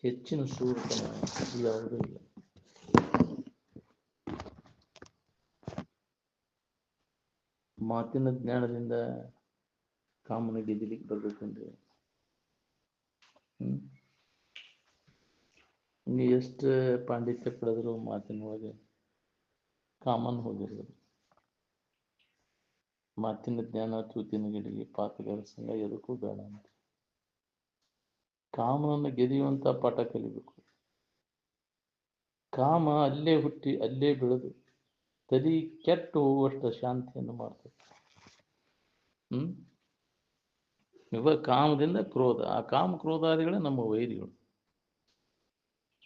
ಹೆಚ್ಚಿನ ಸೂರತನ ಯಾವುದೂ ಇಲ್ಲ. ಮಾತಿನ ಜ್ಞಾನದಿಂದ ಕಾಮನ ಗೆದಿಲಿಕ್ಕೆ ಬರ್ಬೇಕಂದ್ರೆ ನೀವು ಎಷ್ಟು ಪಾಂಡಿತ್ಯ ಪಡೆದ್ರು ಮಾತಿನೊಳಗೆ ಕಾಮನ್ ಹೋಗಿರೋದು. ಮಾತಿನ ಜ್ಞಾನ ತೂತಿನ ಗಿಡಿಗೆ ಪಾತಗಳ ಸಂಘ ಎದಕ್ಕೂ ಬೇಡ ಅಂತ. ಕಾಮನನ್ನು ಗೆದಿಯುವಂಥ ಪಾಠ ಕಲಿಬೇಕು. ಕಾಮ ಅಲ್ಲೇ ಹುಟ್ಟಿ ಅಲ್ಲೇ ಬೆಳೆದು ತಲೆ ಕೆಟ್ಟು ಹೋಗುವಷ್ಟು ಶಾಂತಿಯನ್ನು ಮಾಡ್ತದೆ. ಇವಾಗ ಕಾಮದಿಂದ ಕ್ರೋಧ, ಆ ಕಾಮ ಕ್ರೋಧಾದಿಗಳೇ ನಮ್ಮ ವೈರಿಗಳು.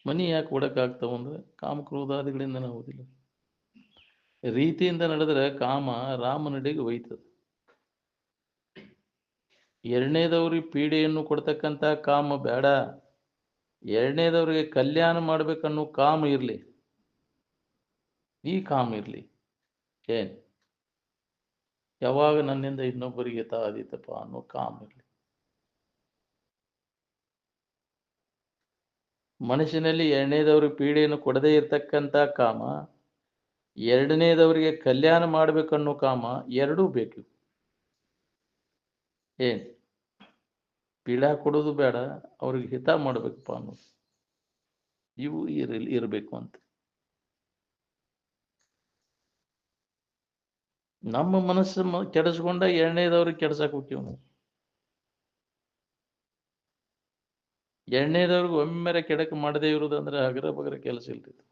ಮನಿ ಯಾಕೆ ಕೊಡಕ್ಕಾಗ್ತಾವಂದ್ರೆ ಕಾಮ ಕ್ರೋಧಾದಿಗಳಿಂದ ಹೋದಿಲ್ಲ. ರೀತಿಯಿಂದ ನಡೆದ್ರೆ ಕಾಮ ರಾಮನಡೆಗೆ ಒಯ್ತದೆ. ಎರಡನೇದವ್ರಿಗೆ ಪೀಡೆಯನ್ನು ಕೊಡ್ತಕ್ಕಂಥ ಕಾಮ ಬೇಡ, ಎರಡನೇದವ್ರಿಗೆ ಕಲ್ಯಾಣ ಮಾಡ್ಬೇಕನ್ನೋ ಕಾಮ ಇರಲಿ. ಈ ಕಾಮ ಇರಲಿ. ಏನ್ ಯಾವಾಗ ನನ್ನಿಂದ ಇನ್ನೊಬ್ಬರಿಗೆ ಆದೀತಪ್ಪ ಅನ್ನೋ ಕಾಮ ಇರಲಿ. ಮನಸ್ಸಿನಲ್ಲಿ ಎರಡನೇದವ್ರಿಗೆ ಪೀಡೆಯನ್ನು ಕೊಡದೇ ಇರತಕ್ಕಂಥ ಕಾಮ, ಎರಡನೇದವರಿಗೆ ಕಲ್ಯಾಣ ಮಾಡ್ಬೇಕನ್ನೋ ಕಾಮ, ಎರಡೂ ಬೇಕು. ಏನ್ ಪೀಡಾ ಕೊಡೋದು ಬೇಡ, ಅವ್ರಿಗೆ ಹಿತ ಮಾಡ್ಬೇಕಪ್ಪ ಅನ್ನೋದು, ಇವು ಇರಬೇಕು ಅಂತ. ನಮ್ಮ ಮನಸ್ಸು ಕೆಡಿಸ್ಕೊಂಡ ಎರಡನೇದವ್ರಿಗೆ ಕೆಡ್ಸಕ್ ಹೋಗ್ತೀವಿ ನಾವು. ಎರಡನೇದವ್ರಿಗೆ ಒಮ್ಮೆರೆ ಕೆಡಕ್ ಮಾಡದೇ ಇರುವುದಂದ್ರೆ ಹಗರ ಬಗರ ಕೆಲಸ ಇಲ್ತಿತ್ತು.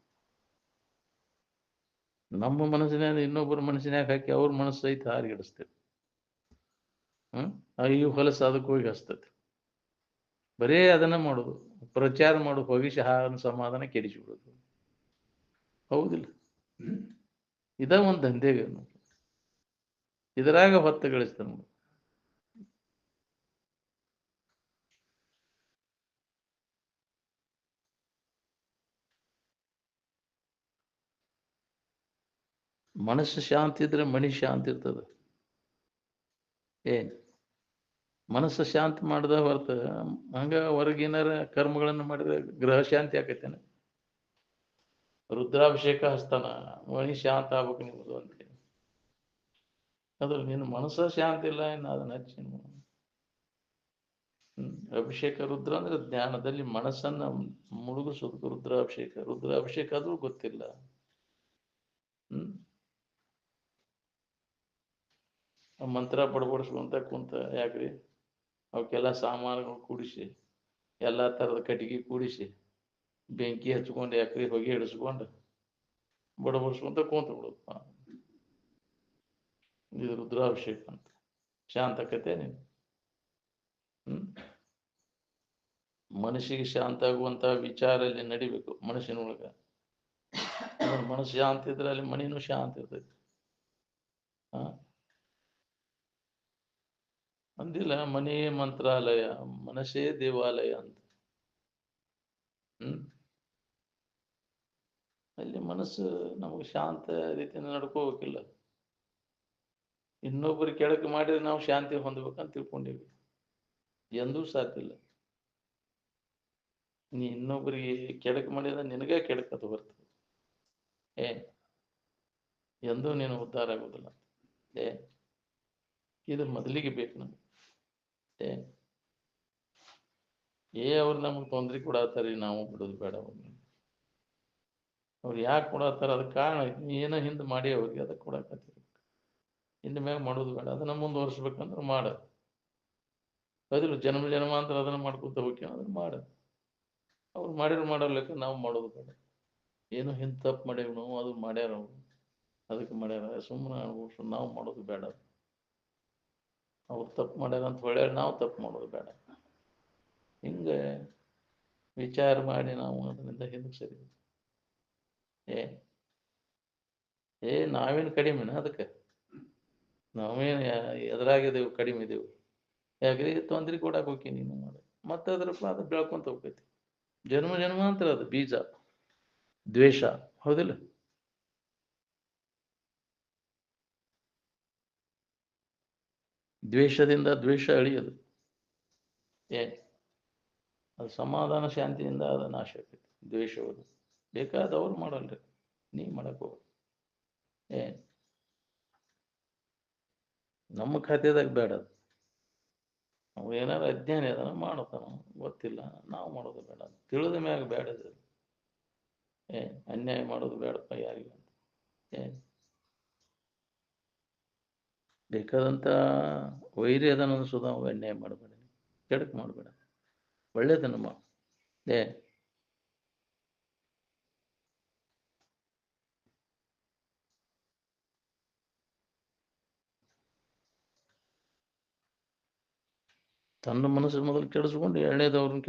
ನಮ್ಮ ಮನಸ್ಸಿನಾಗ ಇನ್ನೊಬ್ಬರ ಮನಸ್ಸಿನಾಗ ಹಾಕಿ ಅವ್ರ ಮನಸ್ಸು ಸಹಿತ ಹಾರಿಗಿಡಿಸ್ತೇವೆ. ಅಯ್ಯೋ ಹೊಲಸು ಅದಕ್ಕೆ ಹೋಗಿ ಹಚ್ತತಿ. ಬರೇ ಅದನ್ನ ಮಾಡೋದು, ಪ್ರಚಾರ ಮಾಡು ಭವಿಷ್ಯ ಸಮಾಧಾನ ಕೆಡಿಸಿಬಿಡೋದು. ಹೌದಿಲ್ಲ? ಇದ ಒಂದು ದಂಧೆಗೆ ಇದರಾಗ ಹೊತ್ತು ಗಳಿಸ್ತಾನ. ಮನಸ್ಸು ಶಾಂತಿ ಇದ್ರೆ ಮನಿ ಶಾಂತಿ ಇರ್ತದೆ. ಏನ್ ಮನಸ್ಸು ಶಾಂತಿ ಮಾಡಿದ ಹೊರತು ಹಂಗ ಹೊರಗೇನಾರ ಕರ್ಮಗಳನ್ನು ಮಾಡಿದ್ರೆ ಗ್ರಹ ಶಾಂತಿ ಆಕೈತೇನೆ. ರುದ್ರಾಭಿಷೇಕ ಹಚ್ತಾನ, ಮನಿ ಶಾಂತ ಆಗ್ಬೇಕು ನಿಮ್ಮದು ಅಂತ. ಅದ್ರ ನಿನ್ನ ಮನಸ್ಸ ಶಾಂತಿ ಇಲ್ಲ, ಇನ್ನು ಅದನ್ನ ಹಚ್ಚಿ ಅಭಿಷೇಕ. ರುದ್ರ ಅಂದ್ರೆ ಜ್ಞಾನದಲ್ಲಿ ಮನಸ್ಸನ್ನ ಮುಳುಗಿಸೋದು ರುದ್ರಾಭಿಷೇಕ. ರುದ್ರಾಭಿಷೇಕ ಆದ್ರೂ ಗೊತ್ತಿಲ್ಲ. ಮಂತ್ರ ಬಡಬಡಿಸ್ಕೊಂತ ಕುಂತ ಯಾಕ್ರಿ, ಅವಕ್ಕೆಲ್ಲ ಸಾಮಾನುಗಳು ಕೂಡಿಸಿ, ಎಲ್ಲ ಥರದ ಕಟ್ಟಿಗೆ ಕೂಡಿಸಿ, ಬೆಂಕಿ ಹಚ್ಕೊಂಡು ಯಾಕ್ರಿ ಹೊಗೆ ಹಿಡಿಸ್ಕೊಂಡು ಬಡಬಡಿಸ್ಕೊಂತ ಕುಂತ ಬಿಡೋದು. ಇದು ರುದ್ರಾಭಿಷೇಕ ಅಂತ. ಶಾಂತ ಆಕತೆ ನೀನು. ಮನಸ್ಸಿಗೆ ಶಾಂತ ಆಗುವಂತ ವಿಚಾರ ಅಲ್ಲಿ ನಡಿಬೇಕು ಮನಸ್ಸಿನೊಳಗ. ಮನಸ್ಸು ಶಾಂತಿ ಇದ್ರೆ ಅಲ್ಲಿ ಮನಿನೂ ಶಾಂತಿ ಇರ್ತೈತಿ. ಅಂದಿಲ್ಲ ಮನೆ ಮಂತ್ರಾಲಯ, ಮನಸ್ಸೇ ದೇವಾಲಯ ಅಂತ. ಅಲ್ಲಿ ಮನಸ್ಸು ನಮಗೆ ಶಾಂತ ರೀತಿಯಿಂದ ನಡ್ಕೋಬೇಕಿಲ್ಲ. ಇನ್ನೊಬ್ಬರು ಕೆಳಕ್ಕೆ ಮಾಡಿದ್ರೆ ನಾವು ಶಾಂತಿ ಹೊಂದ್ಬೇಕಂತ ತಿಳ್ಕೊಂಡೇವಿ. ಎಂದೂ ಸಾಧ್ಯ ಇಲ್ಲ. ನೀ ಇನ್ನೊಬ್ಬರಿಗೆ ಕೆಡಕ್ ಮಾಡಿದ್ರೆ ನಿನಗೇ ಕೆಡಕತ ಬರ್ತದೆ. ಎಂದೂ ನೀನು ಉದ್ಧಾರ ಆಗೋದಿಲ್ಲ. ಇದು ಮೊದಲಿಗೆ ಬೇಕು ನಮ್ಗೆ. ಅವ್ರು ನಮಗೆ ತೊಂದರೆ ಕೊಡತ್ತಾರ, ನಾವು ಬಿಡೋದು ಬೇಡ. ಅವ್ರು ಯಾಕೆ ಕೊಡತ್ತಾರ ಅದಕ್ಕೆ ಕಾರಣ ಏನೋ ಹಿಂದೆ ಮಾಡಿ ಅವ್ರಿಗೆ ಅದಕ್ಕೆ ಕೊಡಕತ್ತೀವಿ. ಇನ್ನು ಮ್ಯಾಗ ಮಾಡೋದು ಬೇಡ, ಅದನ್ನ ಮುಂದುವರ್ಸ್ಬೇಕಂದ್ರೆ ಮಾಡ. ಅದಿಲ್ಲ ಜನ್ಮ ಜನ್ಮಾಂತರ ಅದನ್ನ ಮಾಡ್ಕೊತ ಹೋಗ್ಯ ಅದನ್ನ ಮಾಡ. ಅವ್ರು ಮಾಡಿದ್ರು ಮಾಡೋರ್ಲೆಕ್ಕ ನಾವು ಮಾಡೋದು ಬೇಡ. ಏನು ಹಿಂದೆ ತಪ್ಪು ಮಾಡೇವಿ ನಾವು, ಅದು ಮಾಡ್ಯಾರ ಅವರು, ಅದಕ್ಕೆ ಮಾಡ್ಯಾರ, ಸುಮ್ಮನೆ ನಾವು ಮಾಡೋದು ಬೇಡ. ಅವ್ರು ತಪ್ಪು ಮಾಡ್ಯಾರ ಅಂತ ಹೊಳ್ಯಾರ, ನಾವು ತಪ್ಪು ಮಾಡೋದು ಬೇಡ. ಹಿಂಗೆ ವಿಚಾರ ಮಾಡಿ ನಾವು ಅದರಿಂದ ಹಿಂದಕ್ಕೆ ಸರಿ. ನಾವೇನು ಕಡಿಮೆನ ಅದಕ್ಕೆ? ನಾವೇನು ಎದುರಾಗಿದ್ದೇವೆ, ಕಡಿಮೆ ಇದ್ದೇವೆ? ಯಾಕ್ರಿ ತೊಂದ್ರೆ ಕೊಡಕ್ಕೆ ಹೋಗಿ ನೀನು ಮಾಡಿ ಮತ್ತೆ ಅದ್ರ ಅದು ಬೆಳ್ಕೊಂತ ಹೋಗ್ತೈತಿ. ಜನ್ಮ ಜನ್ಮಾಂತರ ಅದು ಬೀಜ ದ್ವೇಷ. ಹೌದಿಲ್ಲ? ದ್ವೇಷದಿಂದ ದ್ವೇಷ ಅಳಿಯೋದು. ಅದು ಸಮಾಧಾನ ಶಾಂತಿಯಿಂದ ಅದು ನಾಶ ಆಗ್ತೈತಿ. ದ್ವೇಷವನ್ನು ಬೇಕಾದವ್ರು ಮಾಡಲ್ರಿ, ನೀ ಮಾಡಕ್ ಹೋಗ. ಏ ನಮ್ಮ ಖಾತೆದಾಗ ಬೇಡ ಅದು. ನಾವು ಏನಾರ ಅಜ್ಞಾನಿ ಅದನ್ನ ಮಾಡತಾನ, ಗೊತ್ತಿಲ್ಲ, ನಾವು ಮಾಡೋದು ಬೇಡ, ತಿಳಿದ ಮ್ಯಾಗ ಬೇಡ ಅದು. ಏ ಅನ್ಯಾಯ ಮಾಡೋದು ಬೇಡಪ್ಪ ಯಾರಿಗೂ ಅಂತ. ಏ ಬೇಕಾದಂಥ ವೈರಿ ಅದನ್ನೋದು ಸುಧಾ ಅನ್ಯಾಯ ಮಾಡಬೇಡ, ಕೆಡಕ್ ಮಾಡಬೇಡ, ಒಳ್ಳೇದನ್ನು ಮಾಡು. ಏ ತನ್ನ ಮನಸ್ಸು ಮೊದಲು ಕೆಡಿಸ್ಕೊಂಡು ಎರಡನೇದವ್ರನ್ನ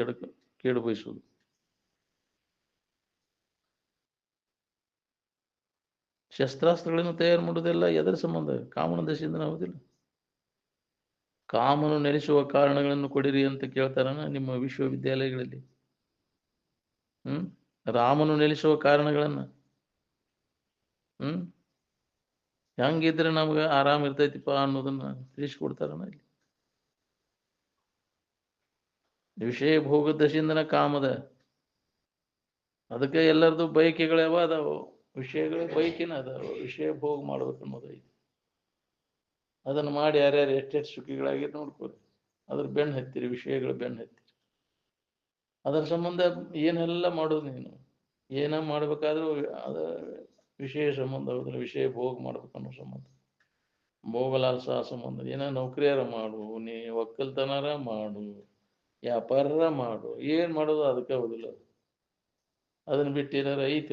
ಕೇಡು ಬಯಸುವುದು. ಶಸ್ತ್ರಾಸ್ತ್ರಗಳನ್ನು ತಯಾರು ಮಾಡುವುದೆಲ್ಲ ಎದರ ಸಂಬಂಧ? ಕಾಮನ ದಶೆಯಿಂದ ಆಗುದಿಲ್ಲ. ಕಾಮನು ನೆಲೆಸುವ ಕಾರಣಗಳನ್ನು ಕೊಡಿರಿ ಅಂತ ಕೇಳ್ತಾರನ ನಿಮ್ಮ ವಿಶ್ವವಿದ್ಯಾಲಯಗಳಲ್ಲಿ? ರಾಮನು ನೆಲೆಸುವ ಕಾರಣಗಳನ್ನ ಹೆಂಗಿದ್ರೆ ನಮ್ಗೆ ಆರಾಮ್ ಇರ್ತೈತಿಪ್ಪ ಅನ್ನೋದನ್ನ ತಿಳಿಸ್ಕೊಡ್ತಾರನ ಇಲ್ಲಿ. ವಿಷಯ ಭೋಗ ದಶೆಯಿಂದನ ಕಾಮದ, ಅದಕ್ಕೆ ಎಲ್ಲರದು ಬಯಕೆಗಳವ ಅದಾವು, ವಿಷಯಗಳ ಬಯಕೆನ ಅದಾವ, ವಿಷಯ ಭೋಗ ಮಾಡ್ಬೇಕು ಅನ್ನೋದೈತಿ. ಅದನ್ನು ಮಾಡಿ ಯಾರ್ಯಾರು ಎಷ್ಟೆಷ್ಟು ಸುಖಿಗಳಾಗಿ ನೋಡ್ಕೋರಿ, ಅದ್ರ ಬೆನ್ನು ಹತ್ತಿರಿ, ವಿಷಯಗಳ ಬೆನ್ನು ಹತ್ತಿರಿ. ಅದರ ಸಂಬಂಧ ಏನೆಲ್ಲ ಮಾಡೋದು ನೀನು, ಏನ ಮಾಡ್ಬೇಕಾದ್ರೂ ಅದ ವಿಷಯ ಸಂಬಂಧ ಹೋದ್ರೆ ವಿಷಯ ಭೋಗ ಮಾಡ್ಬೇಕನ್ನೋ ಸಂಬಂಧ, ಭೋಗಲಾಲ್ಸ ಸಂಬಂಧ. ಏನ ನೌಕರಿಯಾರ ಮಾಡು, ನೀ ಒಕ್ಕಲ್ತನಾರ ಮಾಡು, ವ್ಯಾಪಾರ ಮಾಡು, ಏನ್ ಮಾಡೋದು ಅದಕ್ಕೆ ಹೋದಿಲ್ಲ. ಅದನ್ನ ಬಿಟ್ಟು ಏನಾರ ಐತ?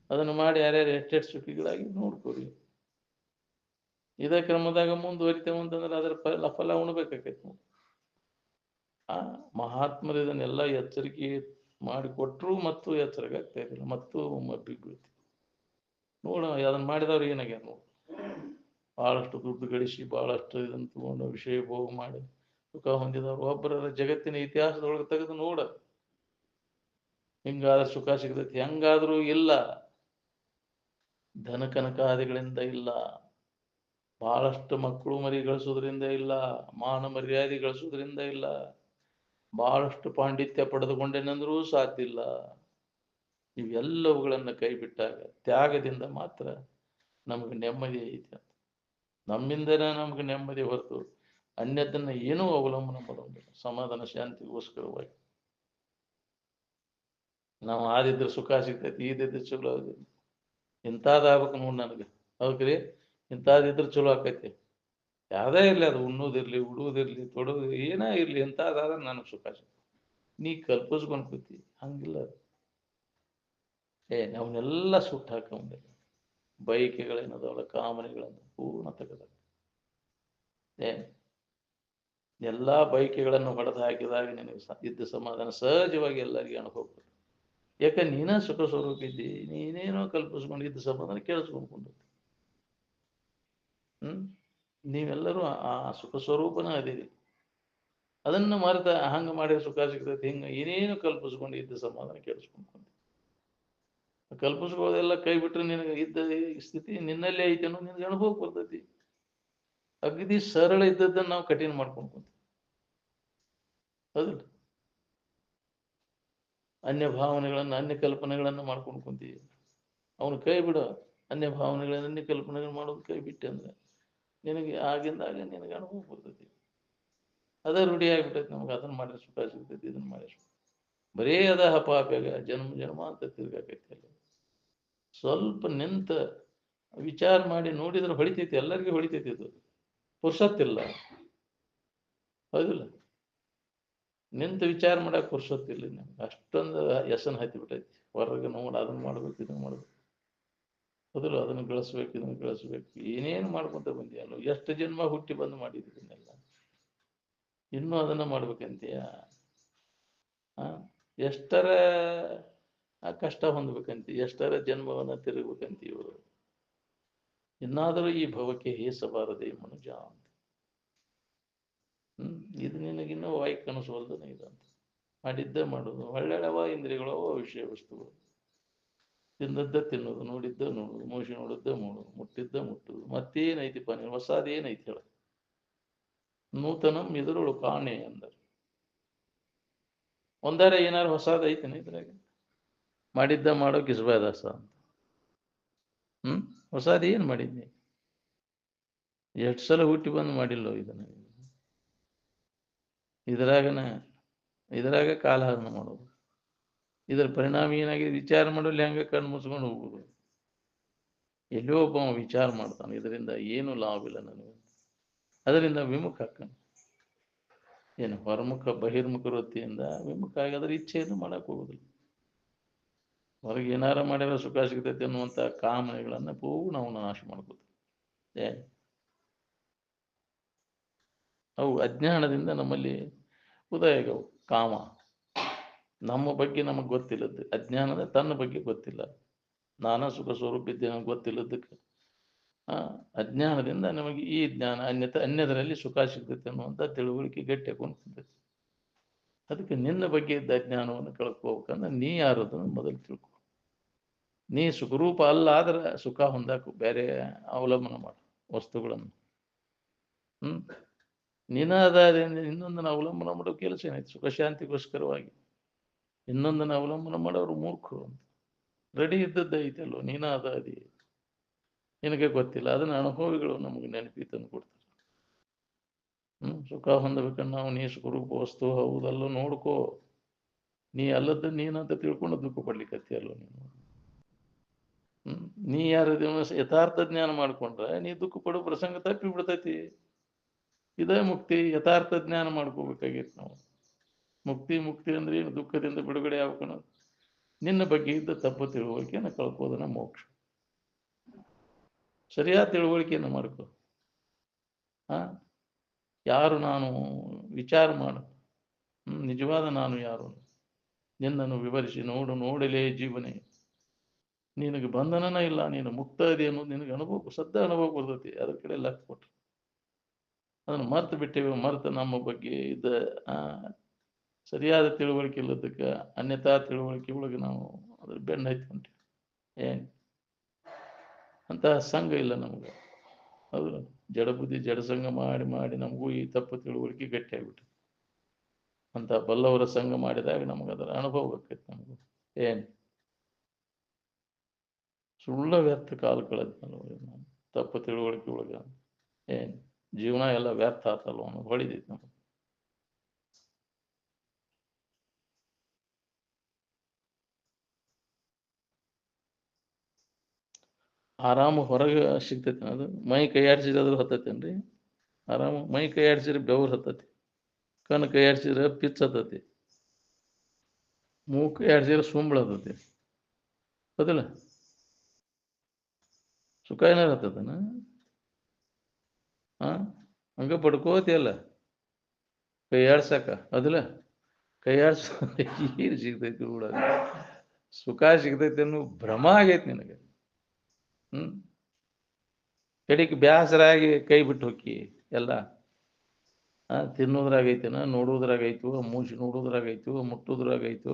ಅದನ್ನು ಮಾಡಿ ಯಾರ್ಯಾರು ಎಷ್ಟೆಷ್ಟು ಸುಖಿಗಳಾಗಿ ನೋಡ್ಕೋರಿ. ಇದೇ ಕ್ರಮದಾಗ ಮುಂದುವರಿತೇವಂತಂದ್ರೆ ಅದರ ಫಲ ಉಣ್ಬೇಕಾಕೈತಿ. ಮಹಾತ್ಮರು ಇದನ್ನೆಲ್ಲ ಎಚ್ಚರಿಕೆ ಮಾಡಿಕೊಟ್ರು ಮತ್ತು ಎಚ್ಚರಿಕೆ ಆಗ್ತಾ ಇರಲಿಲ್ಲ, ಮತ್ತು ಮಬ್ಬಿಗೆ ಬೀಳ್ತಿ. ನೋಡ ಅದನ್ನ ಮಾಡಿದವ್ರು ಏನಾಗ್ಯಾರ ನೋಡು, ಬಹಳಷ್ಟು ದುಡ್ಡು ಗಳಿಸಿ ಬಹಳಷ್ಟು ಇದನ್ನು ತಗೊಂಡು ವಿಷಯ ಭೋಗ ಮಾಡಿ ಸುಖ ಹೊಂದಿದವ್ರು ಒಬ್ಬರ ಜಗತ್ತಿನ ಇತಿಹಾಸದೊಳಗೆ ತೆಗೆದು ನೋಡ, ಹಿಂಗಾದ್ರೆ ಸುಖ ಸಿಗ್ತೈತಿ. ಹೆಂಗಾದ್ರೂ ಇಲ್ಲ, ಧನ ಕನಕಾದಿಗಳಿಂದ ಇಲ್ಲ, ಬಹಳಷ್ಟು ಮಕ್ಕಳು ಮರಿ ಗಳಿಸೋದ್ರಿಂದ ಇಲ್ಲ, ಮಾನ ಮರ್ಯಾದೆ ಗಳಿಸೋದ್ರಿಂದ ಇಲ್ಲ, ಬಹಳಷ್ಟು ಪಾಂಡಿತ್ಯ ಪಡೆದುಕೊಂಡೇನೆಂದ್ರೂ ಸಾಧ್ಯ ಇಲ್ಲ. ಇವೆಲ್ಲವುಗಳನ್ನು ಕೈ ಬಿಟ್ಟಾಗ ತ್ಯಾಗದಿಂದ ಮಾತ್ರ ನಮಗೆ ನೆಮ್ಮದಿ ಐತಿ ಅಂತ. ನಮ್ಮಿಂದನೇ ನಮಗೆ ನೆಮ್ಮದಿ ಹೊರತು ಅನ್ಯದನ್ನ ಏನೂ ಅವಲಂಬನೆ ಮಾಡೋದಿಲ್ಲ. ಸಮಾಧಾನ ಶಾಂತಿಗೋಸ್ಕರವಾಗಿ ನಾವು ಆದಿದ್ರೆ ಸುಖ ಸಿಗ್ತೈತಿ, ಈದಿದ್ರೆ ಚಲೋ ಆಗುತ್ತೆ, ಇಂಥದ್ದಾಗ್ಬೇಕು ನೋಡಿ ನನಗೆ, ಹೌದ್ರಿ, ಇಂಥದ್ದಿದ್ರೆ ಚಲೋ ಆಕೈತಿ. ಯಾವುದೇ ಇರಲಿ, ಅದು ಉಣ್ಣೋದಿರ್ಲಿ, ಉಡುವುದಿರ್ಲಿ, ತೊಡೋದು ಏನೇ ಇರಲಿ, ಇಂಥದ್ದಾದ್ರೆ ನನಗೆ ಸುಖ ಸಿಗ್ತೈತಿ. ನೀ ಕಲ್ಪಿಸ್ಕೊಂಡು ಕೂತಿ, ಹಂಗಿಲ್ಲ. ಅವನ್ನೆಲ್ಲ ಸುಟ್ಟು ಹಾಕೊಂಡೆ ಬಯಕೆಗಳೇನದವಲ್ಲ, ಕಾಮನೆಗಳನ್ನು ಪೂರ್ಣ ತೆಗೆದ ಎಲ್ಲಾ ಬಯಕೆಗಳನ್ನು ಹೊಡೆದು ಹಾಕಿದಾಗ ನಿನಗೆ ಇದ್ದ ಸಮಾಧಾನ ಸಹಜವಾಗಿ ಎಲ್ಲರಿಗೂ ಅನುಭವ. ಯಾಕೆ ನೀನ ಸುಖ ಸ್ವರೂಪ ಇದ್ದಿ, ನೀನೇನೋ ಕಲ್ಪಿಸ್ಕೊಂಡಿದ್ದ ಸಮಾಧಾನ ಕೇಳಿಸ್ಕೊಂಡ್ಕೊಂಡು. ನೀವೆಲ್ಲರೂ ಆ ಸುಖ ಸ್ವರೂಪನ ಅದೀರಿ. ಅದನ್ನ ಮರೆತ ಹಂಗ ಮಾಡಿ ಸುಖ ಸಿಗ್ತೈತಿ, ಹಿಂಗ ಏನೇನು ಕಲ್ಪಿಸ್ಕೊಂಡು ಇದ್ದ ಸಮಾಧಾನ ಕೇಳಿಸ್ಕೊಂಡ್ಕೊಂಡು. ಕಲ್ಪಿಸ್ಕೊಳ್ಳೋದೆಲ್ಲ ಕೈ ಬಿಟ್ರೆ ನಿನಗೆ ಇದ್ದ ಸ್ಥಿತಿ ನಿನ್ನಲ್ಲೇ ಐತೆ ಅನ್ನೋ ನಿನಗೆ ಅನುಭವ ಬರ್ತೈತಿ. ಅಗದಿ ಸರಳ ಇದ್ದದ್ದನ್ನು ನಾವು ಕಠಿಣ ಮಾಡ್ಕೊಂಡು ಕುಂತೀವಿ, ಹೌದಿಲ್ಲ? ಅನ್ಯ ಭಾವನೆಗಳನ್ನ, ಅನ್ಯ ಕಲ್ಪನೆಗಳನ್ನ ಮಾಡ್ಕೊಂಡು ಕುಂತೀವಿ. ಅವನು ಕೈ ಬಿಡ, ಅನ್ಯ ಭಾವನೆಗಳನ್ನ, ಅನ್ಯ ಕಲ್ಪನೆಗಳು ಮಾಡೋದು ಕೈ ಬಿಟ್ಟೆ ಅಂದ್ರೆ ನಿನಗೆ ಆಗಿಂದಾಗ ನಿನಗೆ ಅನುಭವ ಬರ್ತೈತಿ. ಅದ ರೂಢಿ ಆಗ್ಬಿಟ್ಟೈತಿ ನಮ್ಗೆ. ಅದನ್ನ ಮಾಡಿದ್ರೆ ಸುಖ ಸಿಗ್ತೈತಿ, ಇದನ್ನ ಮಾಡಿದ್ರೆ ಬರೇ ಅದ ಹಪಾಪ್ಯಾಗ ಜನ್ಮ ಜನ್ಮ ಅಂತ ತಿರ್ಗಾಕೈತಿ. ಅಲ್ಲ, ಸ್ವಲ್ಪ ನಿಂತ ವಿಚಾರ ಮಾಡಿ ನೋಡಿದ್ರೆ ಹೊಳಿತೈತಿ, ಎಲ್ಲರಿಗೂ ಹೊಳಿತೈತಿ. ಇದು ಪುರ್ಸತ್ತಿಲ್ಲ, ಹೌದಿಲ್ಲ? ನಿಂತ ವಿಚಾರ ಮಾಡಕ್ ಪುರ್ಸತ್ತಿಲ್ಲ ನಮ್ಗೆ. ಅಷ್ಟೊಂದು ಹೆಸನ್ ಹತ್ತಿ ಬಿಟ್ಟೈತಿ. ಹೊರಗೆ ನೋಡ, ಅದನ್ನ ಮಾಡ್ಬೇಕು, ಇದನ್ನ ಮಾಡ್ಬೇಕು, ಹೌದಿಲ್ಲ? ಅದನ್ನ ಗಳಿಸ್ಬೇಕು, ಇದನ್ನ ಗಳಿಸ್ಬೇಕು, ಏನೇನು ಮಾಡ್ಕೊಂತ ಬಂದಿಯಲ್ಲ. ಎಷ್ಟು ಜನ್ಮ ಹುಟ್ಟಿ ಬಂದು ಮಾಡಿದ್ದನ್ನೆಲ್ಲ ಇನ್ನೂ ಅದನ್ನ ಮಾಡ್ಬೇಕಂತೀಯ? ಎಷ್ಟರ ಕಷ್ಟ ಹೊಂದ್ಬೇಕಂತ, ಎಷ್ಟರ ಜನ್ಮವನ್ನ ತಿರುಗಬೇಕಂತೀವ. ಇನ್ನಾದರೂ ಈ ಭವಕ್ಕೆ ಹೇಸಬಾರದೆ ಮನುಜ ಅಂತ. ಇದು ನಿನಗಿನ್ನೂ ವಾಯ್ಕ್ ಕನಸವಲ್ದನ ಇದಂತ. ಮಾಡಿದ್ದ ಮಾಡೋದು, ಒಳ್ಳೆಯವ ಇಂದ್ರಿಯಗಳವ ವಿಷಯ ವಸ್ತುಗಳು. ತಿಂದದ್ದ ತಿನ್ನೋದು, ನೋಡಿದ್ದ ನೋಡೋದು, ಮೋಶಿ ನೋಡಿದ್ದ ನೋಡೋದು, ಮುಟ್ಟಿದ್ದ ಮುಟ್ಟುದು. ಮತ್ತೇನೈತಿಪ್ಪ ನೀನು ಹೊಸಾದೇನೈತಿ ಹೇಳ? ನೂತನಂ ಎದುರುಳು ಕಾಣೆ ಅಂದರು. ಒಂದಾರ ಏನಾರು ಹೊಸಾದ ಐತೇನೆ ಇದ್ರಾಗ? ಮಾಡಿದ್ದ ಮಾಡೋ ಕಿಸ್ಬಾದಾಸ ಅಂತ. ಹೊಸಾದ ಏನ್ ಮಾಡಿದ್ನಿ? ಎಷ್ಟು ಸಲ ಹುಟ್ಟಿ ಬಂದು ಮಾಡಿಲ್ಲೋ ಇದನ್ನ. ಇದ್ರಾಗ ಕಾಲಹರಣ ಮಾಡೋದು. ಇದರ ಪರಿಣಾಮ ಏನಾಗಿದೆ? ವಿಚಾರ ಮಾಡಲು ಹೆಂಗ ಕಣ್ಣು ಮುಚ್ಕೊಂಡು ಹೋಗುದು. ಎಲ್ಲೋ ಒಬ್ಬ ವಿಚಾರ ಮಾಡ್ತಾನೆ, ಇದರಿಂದ ಏನು ಲಾಭವಿಲ್ಲ ನನಗೆ, ಅದರಿಂದ ವಿಮುಖ ಹಾಕಣ. ಏನು ಹೊರಮುಖ ಬಹಿರ್ಮುಖ ವೃತ್ತಿಯಿಂದ ವಿಮುಖ ಆಗಾದ್ರೆ ಇಚ್ಛೆಯನ್ನು ಮಾಡಕ್ ಹೋಗುದಿಲ್ಲ. ಹೊರಗೆ ಏನಾರ ಮಾಡಿದ್ರೆ ಸುಖ ಸಿಗ್ತೈತೆ ಅನ್ನುವಂಥ ಕಾಮನೆಗಳನ್ನ ಪೂರ್ಣ ಅವನು ನಾಶ ಮಾಡ್ಕೋತ. ಅವು ಅಜ್ಞಾನದಿಂದ ನಮ್ಮಲ್ಲಿ ಉದಯಗವು. ಕಾಮ ನಮ್ಮ ಬಗ್ಗೆ ನಮಗೆ ಗೊತ್ತಿಲ್ಲದ್ದು, ಅಜ್ಞಾನದ ತನ್ನ ಬಗ್ಗೆ ಗೊತ್ತಿಲ್ಲ, ನಾನಾ ಸುಖ ಸ್ವರೂಪ ಇದ್ದೆ ನಮ್ಗೆ ಗೊತ್ತಿಲ್ಲದಕ್ಕೆ ಅಜ್ಞಾನದಿಂದ ನಮಗೆ ಈ ಜ್ಞಾನ ಅನ್ಯದರಲ್ಲಿ ಸುಖ ಸಿಗ್ತೈತೆ ಅನ್ನುವಂಥ ತಿಳುವಳಿಕೆ ಗಟ್ಟಿ ಹಾಕೊಂಡ್ತೈತಿ. ಅದಕ್ಕೆ ನಿನ್ನ ಬಗ್ಗೆ ಇದ್ದ ಅಜ್ಞಾನವನ್ನು ಕಳ್ಕೋಬೇಕಂದ್ರೆ ನೀ ಯಾರದನ್ನು ಮೊದಲು ತಿಳ್ಕೊ. ನೀ ಸುಖರೂಪ ಅಲ್ಲ ಆದ್ರೆ ಸುಖ ಹೊಂದಾಕು, ಬೇರೆ ಅವಲಂಬನ ಮಾಡು ವಸ್ತುಗಳನ್ನು. ನೀನಾದ್ರಿಂದ ಇನ್ನೊಂದನ್ನು ಅವಲಂಬನ ಮಾಡೋ ಕೆಲಸ ಏನಾಯ್ತು? ಸುಖ ಶಾಂತಿಗೋಸ್ಕರವಾಗಿ ಇನ್ನೊಂದನ್ನು ಅವಲಂಬನ ಮಾಡೋರು ಮೂರ್ಖರು ಅಂತ. ರೆಡಿ ಇದ್ದದ್ದು ಐತಲ್ಲೋ, ನೀನಾದಿ ನಿನಗೆ ಗೊತ್ತಿಲ್ಲ. ಅದನ್ನ ಅನುಭವಿಗಳು ನಮಗೆ ನೆನಪಿ ತಂದು ಕೊಡ್ತಾರೆ. ಸುಖ ಹೊಂದಬೇಕನ್ನ ನಾವು ನೀ ಸುಖರೂಪ ವಸ್ತು ಹೌದಲ್ಲೋ ನೋಡ್ಕೋ. ನೀ ಅಲ್ಲದ ನೀನಂತ ತಿಳ್ಕೊಂಡು ದುಃಖ ಪಡ್ಲಿಕ್ಕತ್ತಿ ಅಲ್ಲೋ ನೀನು. ನೀ ಯಾರ ಯಥಾರ್ಥ ಜ್ಞಾನ ಮಾಡ್ಕೊಂಡ್ರೆ ನೀ ದುಃಖ ಪಡೋ ಪ್ರಸಂಗ ತಪ್ಪಿ ಬಿಡ್ತೈತಿ. ಇದೇ ಮುಕ್ತಿ. ಯಥಾರ್ಥ ಜ್ಞಾನ ಮಾಡ್ಕೋಬೇಕಾಗಿತ್ತು ನಾವು. ಮುಕ್ತಿ ಅಂದ್ರೆ ಏನು? ದುಃಖದಿಂದ ಬಿಡುಗಡೆ ಆಗ್ಬೇಕನ್ನೋದು. ನಿನ್ನ ಬಗ್ಗೆ ಇದ್ದ ತಪ್ಪು ತಿಳುವಳಿಕೆಯನ್ನು ಕಳ್ಕೋದನ್ನ ಮೋಕ್ಷ. ಸರಿಯಾದ ತಿಳುವಳಿಕೆಯನ್ನು ಮಾಡ್ಕೋ. ಯಾರು ನಾನು ವಿಚಾರ ಮಾಡು. ನಿಜವಾದ ನಾನು ಯಾರು? ನಿನ್ನನ್ನು ವಿವರಿಸಿ ನೋಡಲೇ ಜೀವನೇ. ನಿನಗೆ ಬಂಧನನ ಇಲ್ಲ, ನೀನು ಮುಕ್ತ ಇದೆ ಅನ್ನೋದು ನಿನಗೆ ಅನುಭವ, ಸದ್ದ ಅನುಭವ ಬರ್ತೈತಿ. ಅದ್ರ ಕಡೆ ಲಕ್ಷ ಕೊಟ್ರು ಅದನ್ನು ಮರ್ತು ಬಿಟ್ಟೇವೆ. ಮರ್ತು ನಮ್ಮ ಬಗ್ಗೆ ಇದ್ದ ಸರಿಯಾದ ತಿಳುವಳಿಕೆ ಇಲ್ಲದಕ್ಕೆ ಅನ್ಯತಾ ತಿಳುವಳಿಕೆ ಒಳಗೆ ನಾವು ಅದ್ರ ಬೆನ್ನು ಹತ್ಕೊಂತೀವಿ. ಏನ್ ಅಂತ ಸಂಘ ಇಲ್ಲ ನಮ್ಗೆ. ಅದು ಜಡಬುದ್ಧಿ ಜಡಸಂಗ ಮಾಡಿ ನಮಗೂ ಈ ತಪ್ಪು ತಿಳುವಳಿಕೆ ಗಟ್ಟಿ ಆಗ್ಬಿಟ್ಟು ಅಂತ ಬಲ್ಲವರ ಸಂಘ ಮಾಡಿದಾಗ ನಮ್ಗೆ ಅದರ ಅನುಭವ ಆಕೈತಿ. ನಮಗೂ ಏನ್ ಸುಳ್ಳ ವ್ಯರ್ಥ ಕಾಲ ಕಳೆದ ತಪ್ಪು ತಿಳುವಳಿಕೆ ಒಳಗ ಏನ್ ಜೀವನ ಎಲ್ಲ ವ್ಯರ್ಥ ಆತಲ್ವ ಅನ್ನೋದು ಹೊಳಿದೈತಿ ನಮಗೆ. ಆರಾಮ ಹೊರಗೆ ಸಿಗ್ತೈತಿ. ಅದು ಮೈ ಕೈಯಾಡಿಸಿದ್ರೆ ಅದ್ರ ಹತ್ತೈತೇನ್ರಿ? ಆರಾಮ ಮೈ ಕೈಯಾಡಿಸಿದ್ರೆ ಬೆವ್ರು ಹತ್ತತಿ, ಕಣ್ಣು ಕೈಯಾಡಿಸಿದ್ರೆ ಪಿಚ್ ಹತ್ತತಿ, ಮೂಗು ಕೈಯಾಡಿಸಿದ್ರೆ ಸುಂಬಳ ಹತ್ತತಿ. ಹೌದಿಲ್ಲ? ಸುಖ ಏನಾರು ಹತ್ತತನ? ಹಂಗ ಪಡ್ಕೋತಿಯಲ್ಲ ಕೈಯಾಡ್ಸಕ. ಅದಿಲ್ಲ ಕೈಯಾಡ್ಸ ಏನು ಸಿಗ್ತೈತಿ ಕೂಡ ಸುಖ ಸಿಗ್ತೈತಿ ಅನ್ನೋ ಭ್ರಮ ಆಗೈತಿ ನಿನಗೆ. ಕಡಿಗೆ ಬ್ಯಾಸರಾಗಿ ಕೈ ಬಿಟ್ಟು ಹೋಗಿ ಎಲ್ಲ ತಿನ್ನೋದ್ರಾಗೈತೇನ, ನೋಡೋದ್ರಾಗೈತು, ಮೂಸಿ ನೋಡೋದ್ರಾಗೈತು, ಮುಟ್ಟೋದ್ರಾಗೈತು,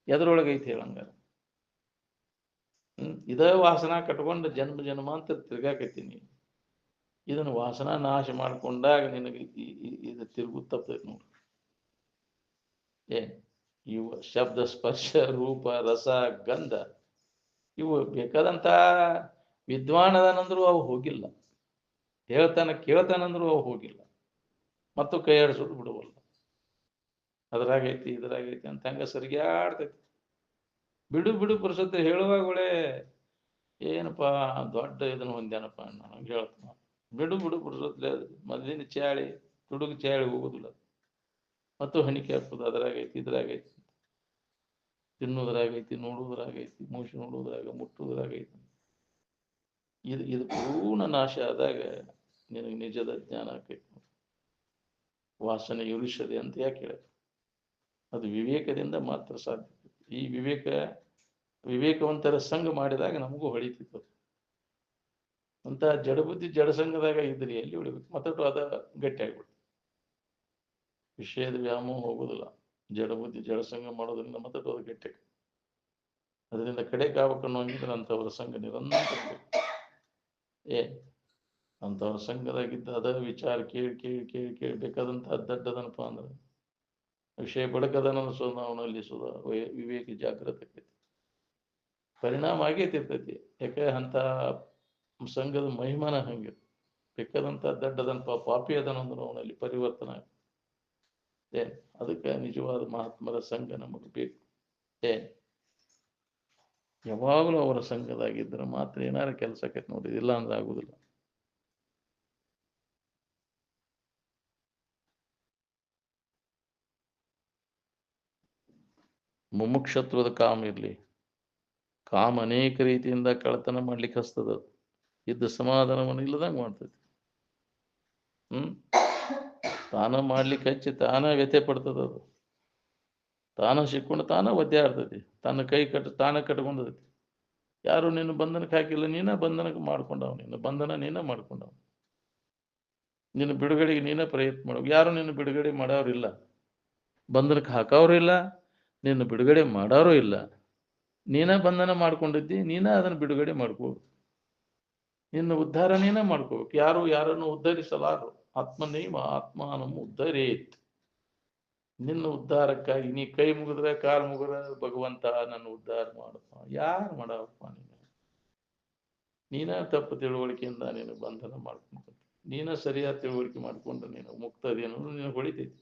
ಎದ್ರೊಳಗೈತಿ ಹೇಳಂಗಾರ? ಇದ ವಾಸನ ಕಟ್ಕೊಂಡು ಜನ್ಮಾಂತರ ತಿರ್ಗಾಕೈತೀನಿ. ಇದನ್ನು ವಾಸನ ನಾಶ ಮಾಡ್ಕೊಂಡಾಗ ನಿನಗೆ ಇದು ತಿರುಗು ತಪ್ಪೈತಿ ನೋಡ್ರಿ. ಇವು ಶಬ್ದ ಸ್ಪರ್ಶ ರೂಪ ರಸ ಗಂಧ ಇವು ಬೇಕಾದಂತ ವಿದ್ವಾನದನಂದ್ರು ಅವು ಹೋಗಿಲ್ಲ, ಕೇಳ್ತಾನಂದ್ರು ಅವು ಹೋಗಿಲ್ಲ, ಮತ್ತು ಕೈ ಆಡಿಸೋದು ಬಿಡುವಲ್ಲ. ಅದ್ರಾಗೈತಿ ಇದ್ರಾಗೈತಿ ಅಂತ ಹಂಗ ಸರಿಯಾಡ್ತೈತಿ. ಬಿಡು ಪುರುಷತೆ ಹೇಳುವಾಗಲೇ ಏನಪ್ಪಾ ದೊಡ್ಡ ಇದನ್ನು ಹೊಂದ್ಯಾನಪ್ಪ ನನಗೆ ಹೇಳ್ತಾನ. ಬಿಡು ಪುರುಷತ್ಲೆ ಮೊದಲಿನ ಚಾಳಿ ತುಡುಗು ಚಾಳಿ ಹೋಗುದಿಲ್ಲ, ಮತ್ತು ಹಣಿಕೆ ಹಾಕೋದು ಅದ್ರಾಗೈತಿ ಇದ್ರಾಗೈತಿ, ತಿನ್ನೋದ್ರಾಗೈತಿ, ನೋಡುವುದ್ರಾಗೈತಿ, ಮೂಸಿ ನೋಡುವುದ್ರಾಗ, ಮುಟ್ಟುವುದ್ರಾಗೈತಿ. ಇದು ಪೂರ್ಣ ನಾಶ ಆದಾಗ ನಿನಗೆ ನಿಜದ ಜ್ಞಾನ ಆಕೈತಿ. ವಾಸನೆ ಇರುಷದೆ ಅಂತ ಯಾಕೆ ಹೇಳ? ಅದು ವಿವೇಕದಿಂದ ಮಾತ್ರ ಸಾಧ್ಯ. ಈ ವಿವೇಕವಂತರ ಸಂಘ ಮಾಡಿದಾಗ ನಮಗೂ ಹೊಳಿತಿತ್ತು. ಅಂತ ಜಡಬುದ್ಧಿ ಜಡಸಂಗದಾಗ ಇದ್ರಿ ಎಲ್ಲಿ ಹೊಡಿಬೇಕು? ಮತ್ತಟ್ಟು ಅದ ಗಟ್ಟಿ ಆಗ್ಬಿಡ್ತು. ವಿಷಯದ ವ್ಯಾಮೋಹ ಹೋಗೋದಿಲ್ಲ. ಜಡಬುದ್ಧಿ ಜಡಸಂಗ ಮಾಡೋದ್ರಿಂದ ಮತ್ತಟ್ಟು ಅದು ಗಟ್ಟಿ. ಅದರಿಂದ ಕಡೆಗೆ ಆಗ್ಬೇಕನ್ನೋ ಹಂಗಿದ್ರೆ ಅಂಥವ್ರ ಸಂಘ ನಿರಂತರ ಅಂಥವ್ರ ಸಂಘದಾಗಿದ್ದ ಅದ ವಿಚಾರ ಕೇಳಿ ಬೇಕಾದಂತಹ ದಡ್ಡದನಪ್ಪ ಅಂದ್ರೆ ವಿಷಯ ಬೆಳಕದನ ಅವನಲ್ಲಿ ವಿವೇಕ ಜಾಗೃತ ಆಕೈತಿ, ಪರಿಣಾಮ ಆಗೈತಿರ್ತೈತಿ. ಯಾಕೆ ಅಂತ ಸಂಘದ ಮಹಿಮಾನ ಹಂಗೆ, ಬೇಕಾದಂಥ ದಡ್ಡದನಪ ಪಾಪಿ ಅದನಂದ್ರೆ ಅವನಲ್ಲಿ ಪರಿವರ್ತನೆ ಏನ್. ಅದಕ್ಕೆ ನಿಜವಾದ ಮಹಾತ್ಮರ ಸಂಘ ನಮಗೆ ಬೇಕು. ಏನ್ ಯಾವಾಗಲೂ ಅವರ ಸಂಘದಾಗಿದ್ದರೆ ಮಾತ್ರ ಏನಾರ ಕೆಲಸ ಆಕೈತಿ ನೋಡಿ, ಇಲ್ಲ ಅಂದ್ರೆ ಆಗುದಿಲ್ಲ. ಮುಮುಕ್ಷತ್ವದ ಕಾಮ ಇರಲಿ, ಕಾಮ ಅನೇಕ ರೀತಿಯಿಂದ ಕಳತನ ಮಾಡ್ಲಿಕ್ಕೆ ಹಸ್ತದ, ಇದ್ದ ಸಮಾಧಾನವನ್ನು ಇಲ್ಲದಂಗೆ ಮಾಡ್ತೈತಿ. ತಾನ ಮಾಡ್ಲಿಕ್ಕೆ ಹಚ್ಚಿ ತಾನ ವ್ಯಥೆ ಪಡ್ತದ, ಅದು ತಾನ ಸಿಕ್ಕೊಂಡು ತಾನ ಒದ್ದಾಡ್ತೈತಿ, ತನ್ನ ಕೈ ತಾನ ಕಟ್ಕೊಂಡೈತಿ. ಯಾರು ನಿನ್ನ ಬಂಧನಕ್ಕೆ ಹಾಕಿಲ್ಲ, ನೀನ ಬಂಧನಕ್ಕೆ ಮಾಡ್ಕೊಂಡವ್, ನಿನ್ನ ಬಂಧನ ನೀನ ಮಾಡ್ಕೊಂಡವ್, ನಿನ್ನ ಬಿಡುಗಡೆಗೆ ನೀನ ಪ್ರಯತ್ನ ಮಾಡೋ. ಯಾರು ನಿನ್ನ ಬಿಡುಗಡೆ ಮಾಡೋರಿಲ್ಲ, ಬಂಧನಕ್ಕೆ ಹಾಕೋರು ಇಲ್ಲ, ನಿನ್ನ ಬಿಡುಗಡೆ ಮಾಡೋರು ಇಲ್ಲ. ನೀನ ಬಂಧನ ಮಾಡ್ಕೊಂಡಿದ್ದಿ, ನೀನ ಅದನ್ನು ಬಿಡುಗಡೆ ಮಾಡ್ಕೋ. ನಿನ್ನ ಉದ್ಧಾರ ನೀನ ಮಾಡ್ಕೋಬೇಕು. ಯಾರು ಯಾರನ್ನು ಉದ್ಧರಿಸಲಾರು. ಆತ್ಮನೈವ ಆತ್ಮಾನಂ ಉದ್ಧರೇತ್. ನಿನ್ನ ಉದ್ಧಾರಕ್ಕಾಗಿ ನೀ ಕೈ ಮುಗಿದ್ರೆ ಕಾಲು ಮುಗಿದ್ರೆ ಭಗವಂತ ನನ್ನ ಉದ್ಧಾರ ಮಾಡಪ್ಪ, ಯಾರು ಮಾಡಪ್ಪ? ನೀನ ತಪ್ಪು ತಿಳುವಳಿಕೆಯಿಂದ ನೀನು ಬಂಧನ ಮಾಡ್ಕೊಂತ, ನೀನ ಸರಿಯಾದ ತಿಳುವಳಿಕೆ ಮಾಡ್ಕೊಂಡು ನೀನು ಮುಕ್ತದೇನು ನೀನು ಹೊಳಿತೈತಿ.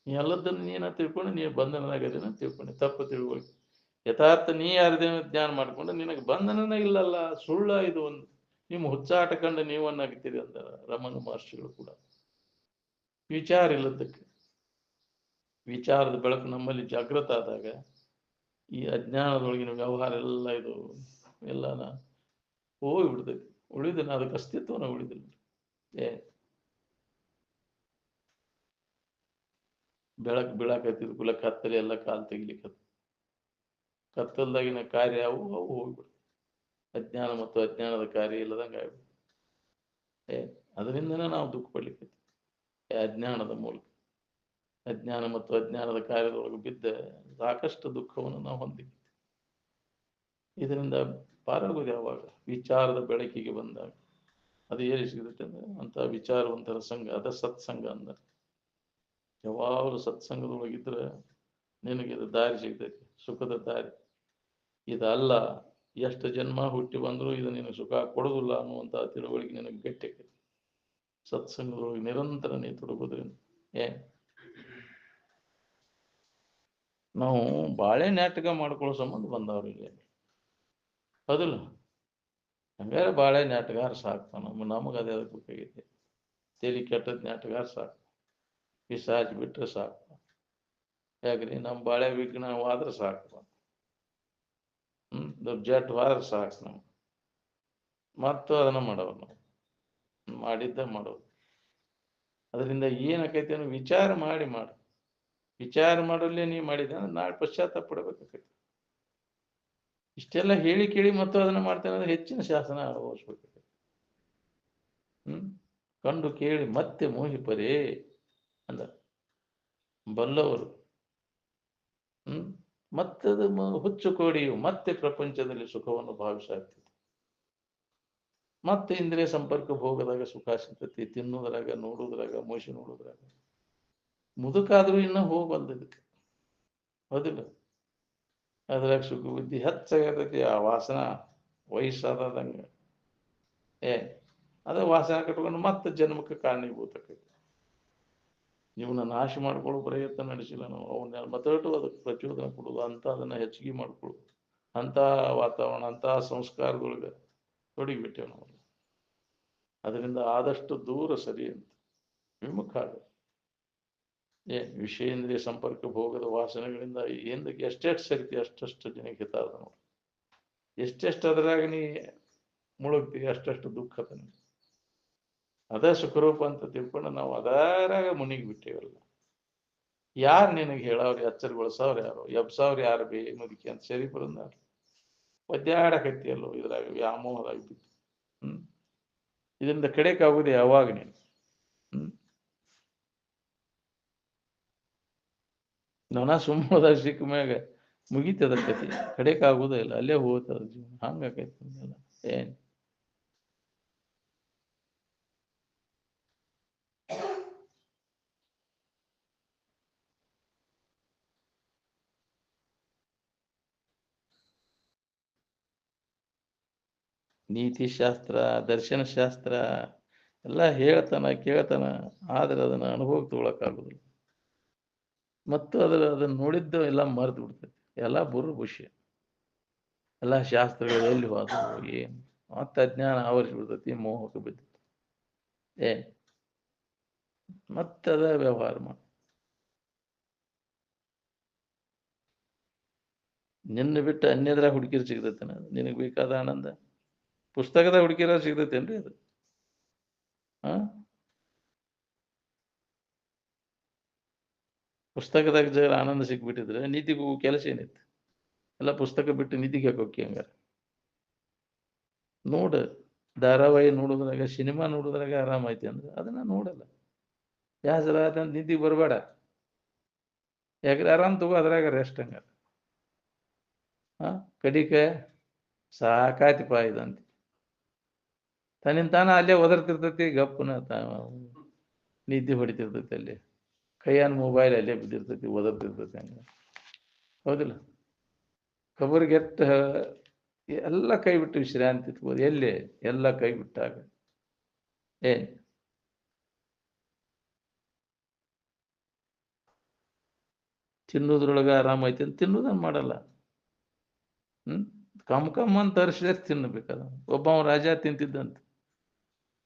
ನೀ ಎಲ್ಲದನ್ನು ನೀನ ತಿಳ್ಕೊಂಡು ನೀನು ಬಂಧನದಾಗದೇನ ತಿಳ್ಕೊಂಡು ತಪ್ಪು ತಿಳುವಳಿಕೆ. ಯಥಾರ್ಥ ನೀ ಯಾರದೇನೋ ಜ್ಞಾನ ಮಾಡ್ಕೊಂಡು ನಿನಗೆ ಬಂಧನನ ಇಲ್ಲಲ್ಲ, ಸುಳ್ಳ ಇದು. ಒಂದು ನಿಮ್ಮ ಹುಚ್ಚಾಟ ಕಂಡು ನೀವನ್ನಾಗ್ತೀರಿ ಅಂದ ರಮಣ ಮಹರ್ಷಿಗಳು ಕೂಡ. ವಿಚಾರ ಇಲ್ಲದಕ್ಕೆ, ವಿಚಾರದ ಬೆಳಕು ನಮ್ಮಲ್ಲಿ ಜಾಗೃತ ಆದಾಗ ಈ ಅಜ್ಞಾನದೊಳಗಿನ ವ್ಯವಹಾರ ಎಲ್ಲ ಇದು ಎಲ್ಲನ ಹೋಗಿಬಿಡ್ತೈತಿ. ಉಳಿದಿಲ್ಲ, ಅದಕ್ಕೆ ಅಸ್ತಿತ್ವನ ಉಳಿದಿಲ್ಲ. ಬೆಳಕು ಬೀಳಾಕತ್ತಿದ್ ಕುಲ ಕತ್ತಲೆ ಎಲ್ಲ ಕಾಲು ತೆಗಿಲಿಕ್ಕೆ, ಕತ್ತಲ್ದಾಗಿನ ಕಾರ್ಯ ಅವು ಹೋಗ್ಬಿಡ್ತು. ಅಜ್ಞಾನ ಮತ್ತು ಅಜ್ಞಾನದ ಕಾರ್ಯ ಇಲ್ಲದಂಗೆ ಆಗ್ಬಿಡ್ತು. ಅದರಿಂದನೇ ನಾವು ದುಃಖ ಪಡ್ಲಿಕ್ಕೆ, ಅಜ್ಞಾನದ ಮೂಲಕ. ಅಜ್ಞಾನ ಮತ್ತು ಅಜ್ಞಾನದ ಕಾರ್ಯದೊಳಗೆ ಬಿದ್ದ ಸಾಕಷ್ಟು ದುಃಖವನ್ನು ನಾವು ಹೊಂದಿದ್ದೀವಿ. ಇದರಿಂದ ಪಾರಾಗೋದು ಯಾವಾಗ? ವಿಚಾರದ ಬೆಳಕಿಗೆ ಬಂದಾಗ. ಅದು ಏನು ಸಿಗುತ್ತೆ ಅಂದ್ರೆ ಅಂತ ವಿಚಾರವಂತರ ಸಂಘ, ಅದ ಸತ್ಸಂಗ ಅಂದ್ರೆ. ಯಾವಾಗಲೂ ಸತ್ಸಂಗದೊಳಗಿದ್ರೆ ನಿನಗೆ ಇದು ದಾರಿ ಸಿಗ್ತೈತಿ, ಸುಖದ ದಾರಿ. ಇದಲ್ಲ, ಎಷ್ಟು ಜನ್ಮ ಹುಟ್ಟಿ ಬಂದರೂ ಇದು ನಿನಗೆ ಸುಖ ಕೊಡುವುದಿಲ್ಲ ಅನ್ನುವಂಥ ತಿಳುವಳಿಕೆ ನಿನಗೆ ಗಟ್ಟಿ ಆಕೈತಿ ಸತ್ಸಂಗದೊಳಗೆ ನಿರಂತರ ನೀ ತೊಡಗೋದ್ರಿಂದ. ನಾವು ಬಾಳೆ ನಾಟಕ ಮಾಡ್ಕೊಳ್ಳೋ ಸಂಬಂಧ ಬಂದವ್ರಿಗೆ ಹೌದಿಲ್ಲ. ಹಂಗಾರೆ ಬಾಳೆ ನಾಟಗಾರ ಸಾಕು, ನಮಗೆ ಅದೇ ಅದಕ್ಕೆ ಬೇಕಾಗೈತಿ. ತಲೆ ಕೆಟ್ಟದ ನಾಟಗಾರ ಸಾಕು, ಪಿಸಾಚ್ ಬಿಟ್ರೆ ಸಾಕು. ಯಾಕ್ರಿ, ನಮ್ಮ ಬಾಳೆ ವಿಘ್ನವಾದ್ರೆ ಸಾಕು, ದುರ್ಜಾಟವಾದ್ರೆ ಸಾಕು. ನಾವು ಮತ್ತು ಅದನ್ನ ಮಾಡೋರು, ನಾವು ಮಾಡಿದ್ದ ಮಾಡೋದು. ಅದರಿಂದ ಏನಾಕೈತಿ ಅನ್ನೋ ವಿಚಾರ ಮಾಡಿ ವಿಚಾರ ಮಾಡಲ್ಲೇ ನೀ ಮಾಡಿದೆ ಅಂದ್ರೆ ನಾಳೆ ಪಶ್ಚಾತ್ತಾಪ ಪಡಬೇಕಾಕೈತಿ. ಇಷ್ಟೆಲ್ಲ ಹೇಳಿ ಕೇಳಿ ಮತ್ತು ಅದನ್ನ ಮಾಡ್ತೇನೆ ಅಂದ್ರೆ ಹೆಚ್ಚಿನ ಶಾಸನ ಓದಿಸ್ಬೇಕಾಗೈತಿ. ಕಂಡು ಕೇಳಿ ಮತ್ತೆ ಮೋಹಿಪರೇ ಅಂದ ಬಲ್ಲವರು. ಮತ್ತದು ಹುಚ್ಚು ಕೋಡಿಯು ಮತ್ತೆ ಪ್ರಪಂಚದಲ್ಲಿ ಸುಖವನ್ನು ಭಾವಿಸಾಗ್ತದೆ. ಮತ್ತೆ ಇಂದ್ರಿಯ ಸಂಪರ್ಕ ಹೋಗದಾಗ ಸುಖ ಸಿಗ್ತತಿ, ತಿನ್ನೋದ್ರಾಗ, ನೋಡೋದ್ರಾಗ, ಮೋಶಿ ನೋಡೋದ್ರಾಗ. ಮುದುಕಾದ್ರೂ ಇನ್ನ ಹೋಗಲ್ದು ಇದಕ್ಕೆ, ಹೌದಿಲ್ಲ. ಅದ್ರಾಗ ಸುಖ ಬುದ್ಧಿ ಹೆಚ್ಚಾಗತೈತಿ. ಆ ವಾಸನ ವಯಸ್ಸಾದಂಗ ಅದ ವಾಸನ ಕಟ್ಕೊಂಡು ಮತ್ತೆ ಜನ್ಮಕ್ಕೆ ಕಾರಣೀಭೂತ ಆಕೈತಿ. ಇವನ್ನ ನಾಶ ಮಾಡ್ಕೊಳ್ಳೋ ಪ್ರಯತ್ನ ನಡೆಸಿಲ್ಲ ನಾವು. ಅವನ್ನ ಮತ್ತೊಟ್ಟು ಅದಕ್ಕೆ ಪ್ರಚೋದನೆ ಕೊಡೋದು, ಅಂತ ಅದನ್ನ ಹೆಚ್ಚಿಗೆ ಮಾಡ್ಕೊಳ್ಳೋದು, ಅಂತ ವಾತಾವರಣ, ಅಂತ ಸಂಸ್ಕಾರದೊಳಗೆ ತೊಡಗಿಬಿಟ್ಟೇವೆ ನಾವು. ಅದರಿಂದ ಆದಷ್ಟು ದೂರ ಸರಿ ಅಂತ ವಿಮುಖ ಆಗ. ವಿಷಯೇಂದ್ರಿಯ ಸಂಪರ್ಕ ಭೋಗದ ವಾಸನೆಗಳಿಂದ ಏನಕ್ಕೆ ಎಷ್ಟೆಷ್ಟು ಸರಿತಿ ಅಷ್ಟಷ್ಟು ಜನಕ್ಕೆ ಹಿತಾದ ನೋಡಿ. ಎಷ್ಟೆಷ್ಟು ಅದರಾಗ ನೀ ಮುಳುಗ್ತೀವಿ ಅಷ್ಟಷ್ಟು ದುಃಖದ. ಅದ ಸುಖರೂಪ ಅಂತ ತಿಳ್ಕೊಂಡು ನಾವು ಅದರಾಗ ಮುನಿಗಿ ಬಿಟ್ಟೇವಲ್ಲ. ಯಾರು ನಿನಗೆ ಹೇಳವ್ರಿ, ಎಚ್ಚರಗೊಳಿಸವ್ರು ಯಾರು, ಎಬ್ಸವ್ರು ಯಾರು? ಮುದುಕಿ ಅಂತ ಸರಿ ಬರಂದ ಒದ್ದಾಡಕತ್ತಿಯಲ್ಲೋ ಇದ್ರಾಗ ವ್ಯಾಮೋಹದಾಗ ಬಿದ್ದು. ಇದರಿಂದ ಕಡೆಕಾಗುದು ಯಾವಾಗ ನೀನು? ನವನ ಸುಮ್ಮದಾಗ ಸಿಕ್ಕ ಮ್ಯಾಗ ಮುಗಿತದ ಕತಿ, ಕಡೆಕಾಗುದೇ ಇಲ್ಲ, ಅಲ್ಲೇ ಹೋಗ್ತದ ಜೀವನ. ಹಂಗಾಕೈತಿ ಏನ್ ನೀತಿಶಾಸ್ತ್ರ, ದರ್ಶನಶಾಸ್ತ್ರ ಎಲ್ಲ ಹೇಳ್ತಾನ ಕೇಳ್ತಾನ, ಆದ್ರೆ ಅದನ್ನ ಅನುಭವಕ್ಕೆ ತಗೊಳಕ್ಕಾಗುದಿಲ್ಲ. ಮತ್ತು ಅದನ್ನ ನೋಡಿದ್ದು ಎಲ್ಲ ಮರೆತು ಬಿಡ್ತೈತಿ. ಎಲ್ಲ ಬುರ್ರ ವಿಷಯ, ಎಲ್ಲ ಶಾಸ್ತ್ರಗಳು ಎಲ್ಲಿ ಹೋದವು ಏನು, ಮತ್ತೆ ಅಜ್ಞಾನ ಆವರಿಸಿ ಬಿಡ್ತೈತಿ, ಮೋಹಕ್ಕೆ ಬಿದ್ದೈತಿ. ಮತ್ತದ ವ್ಯವಹಾರ ಮಾಡಿ. ನಿನ್ನ ಬಿಟ್ಟು ಅನ್ಯದ್ರಾಗ ಹುಡುಕಿರ್ ಸಿಗ್ತೈತೇನ? ನಿನಗೆ ಬೇಕಾದ ಆನಂದ ಪುಸ್ತಕದಾಗ ಹುಡುಕಿರ ಸಿಗ್ತೈತೇನ್ರಿ ಅದು? ಪುಸ್ತಕದಾಗ ಜರ ಆನಂದ ಸಿಕ್ಬಿಟ್ಟಿದ್ರೆ ನೀತಿಗೂ ಕೆಲಸ ಏನಿತ್ತು? ಎಲ್ಲ ಪುಸ್ತಕ ಬಿಟ್ಟು ನೀತಿಗೆ ಹಾಕೋಕೆ ಹಂಗಾರ? ನೋಡ, ಧಾರಾವಾಹಿ ನೋಡೋದ್ರಾಗ, ಸಿನಿಮಾ ನೋಡೋದ್ರಾಗ ಆರಾಮ ಐತಿ ಅಂದ್ರೆ ಅದನ್ನ ನೋಡಲ್ಲ. ಯಾಸರ ಆತಂತ ನಿದ್ದಿಗೆ ಬರಬೇಡ, ಯಾಕ್ರೆ ಆರಾಮ್ ತಗೋ, ಅದ್ರಾಗ ರೆಸ್ಟ್ ಹಂಗಾರ. ಕಡಿಕ ಸಾಕಾಯ್ತಿಪ್ಪ ಇದಂತ ತನ್ನಿಂದ ತಾನ ಅಲ್ಲೇ ಒದರ್ತಿರ್ತೈತಿ, ಗಪ್ಪನ ನಿದ್ದೆ ಹೊಡಿತಿರ್ತೈತಿ, ಅಲ್ಲಿ ಕೈಯನ್ ಮೊಬೈಲ್ ಅಲ್ಲೇ ಬಿದ್ದಿರ್ತೈತಿ, ಒದರ್ತಿರ್ತೈತಿ. ಹಂಗ ಹೌದಿಲ್ಲ? ಕಬರ್ಗೆಟ್ಟ ಎಲ್ಲ ಕೈ ಬಿಟ್ಟು ವಿಶ್ರಾಂತಿ ತಗೋದು. ಎಲ್ಲಿ ಎಲ್ಲ ಕೈ ಬಿಟ್ಟಾಗ ಏನ್ ತಿನ್ನೋದ್ರೊಳಗ ಆರಾಮ ಐತಿ ಅಂತ ತಿನ್ನೋದನ್ನ ಮಾಡಲ್ಲ. ಕಮ್ ಅಂತ ತರಿಸಿದ್ರೆ ತಿನ್ನಬೇಕಲ್ಲ. ಒಬ್ಬ ರಾಜ ತಿಂತಿದ್ದಂತ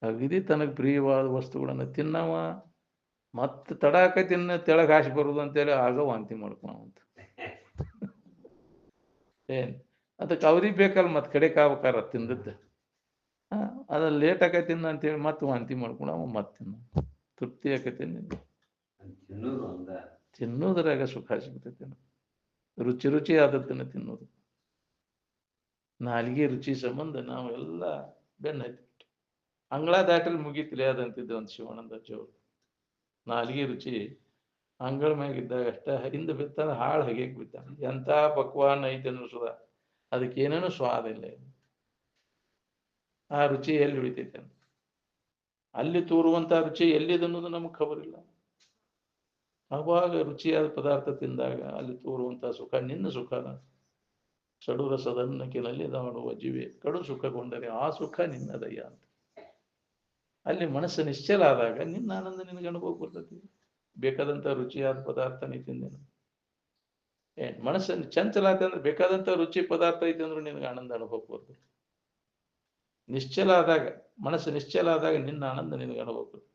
ಅಗದಿ ತನಗೆ ಪ್ರಿಯವಾದ ವಸ್ತುಗಳನ್ನ ತಿನ್ನವ, ಮತ್ತೆ ತಡಾಕ ತಿನ್ನ ತೆಳಗ್ ಹಾಸಿ ಬರುದು ಅಂತೇಳಿ ಆಗ ವಾಂತಿ ಮಾಡ್ಕೊಳವಂತ. ಏನ್ ಅದಕ್ಕೆ ಅವ್ರಿಗೆ ಬೇಕಲ್ಲ, ಮತ್ ಕಡೆ ಕಾವಕಾರ ತಿಂದದ್ದು. ಅದ ಲೇಟ್ ಆಕೈತಿನ್ನ ಅಂತೇಳಿ ಮತ್ತೆ ವಾಂತಿ ಮಾಡ್ಕೊಳವ, ಮತ್ತೆ ತಿನ್ನ ತೃಪ್ತಿ ಆಕೈತಿ. ತಿನ್ನೋದ್ರಾಗ ಸುಖ ಸಿಗ್ತೈತಿ, ರುಚಿ ರುಚಿ ಆದದ್ದನ್ನ ತಿನ್ನೋದು. ನಾಲಿಗೆ ರುಚಿ ಸಂಬಂಧ ನಾವೆಲ್ಲ ಬೆನ್ನ ಹತ್ತಿ ಅಂಗಳ ದಾಟಲ್ ಮುಗಿತಿಲಿ ಅದಂತಿದ್ದ ಒಂದು ಶಿವಾನಂದ ಜೋರು. ನಾಲಿಗೆ ರುಚಿ ಅಂಗಳ ಮ್ಯಾಗಿದ್ದಾಗ ಅಷ್ಟ ಹಿಂದೆ ಬಿತ್ತಾನ, ಹಾಳು ಹಗೆಕ್ ಬಿತ್ತಾನ. ಎಂತ ಪಕ್ವಾನ್ ಐತೆ ಅನ್ನಿಸುದ, ಅದಕ್ಕೇನೇನು ಸ್ವಾದ ಇಲ್ಲ. ಆ ರುಚಿ ಎಲ್ಲಿ ಉಳಿತೈತೆ ಅಂತ, ಅಲ್ಲಿ ತೋರುವಂತ ರುಚಿ ಎಲ್ಲಿದೆ ಅನ್ನೋದು ನಮಗೆ ಖಬರ್ ಇಲ್ಲ. ಅವಾಗ ರುಚಿಯಾದ ಪದಾರ್ಥ ತಿಂದಾಗ ಅಲ್ಲಿ ತೋರುವಂತ ಸುಖ ನಿನ್ನ ಸುಖನ. ಸಡುರಸದನ್ನಕಿನಲ್ಲಿ ಮಾಡುವ ಜೀವಿ ಕಡು ಸುಖಗೊಂಡರೆ ಆ ಸುಖ ನಿನ್ನದಯ್ಯ ಅಂತ. ಅಲ್ಲಿ ಮನಸ್ಸು ನಿಶ್ಚಲ ಆದಾಗ ನಿನ್ನ ಆನಂದ ನಿನಗೆ ಅನುಭವ ಬರ್ತೈತಿ. ಬೇಕಾದಂತ ರುಚಿಯಾದ ಪದಾರ್ಥ ನೀ ತಿಂದೇನು. ಮನಸ್ಸನ್ನು ಚಂಚಲ ಆತ ಅಂದ್ರೆ ಬೇಕಾದಂತ ರುಚಿ ಪದಾರ್ಥ ಐತಿ ಅಂದ್ರೆ ನಿನಗೆ ಆನಂದ ಅನುಭವ ಬರ್ತದೆ. ನಿಶ್ಚಲ ಆದಾಗ, ಮನಸ್ಸು ನಿಶ್ಚಲ ಆದಾಗ ನಿನ್ನ ಆನಂದ ನಿನಗೆ ಅನುಭವ ಬರ್ತದೆ.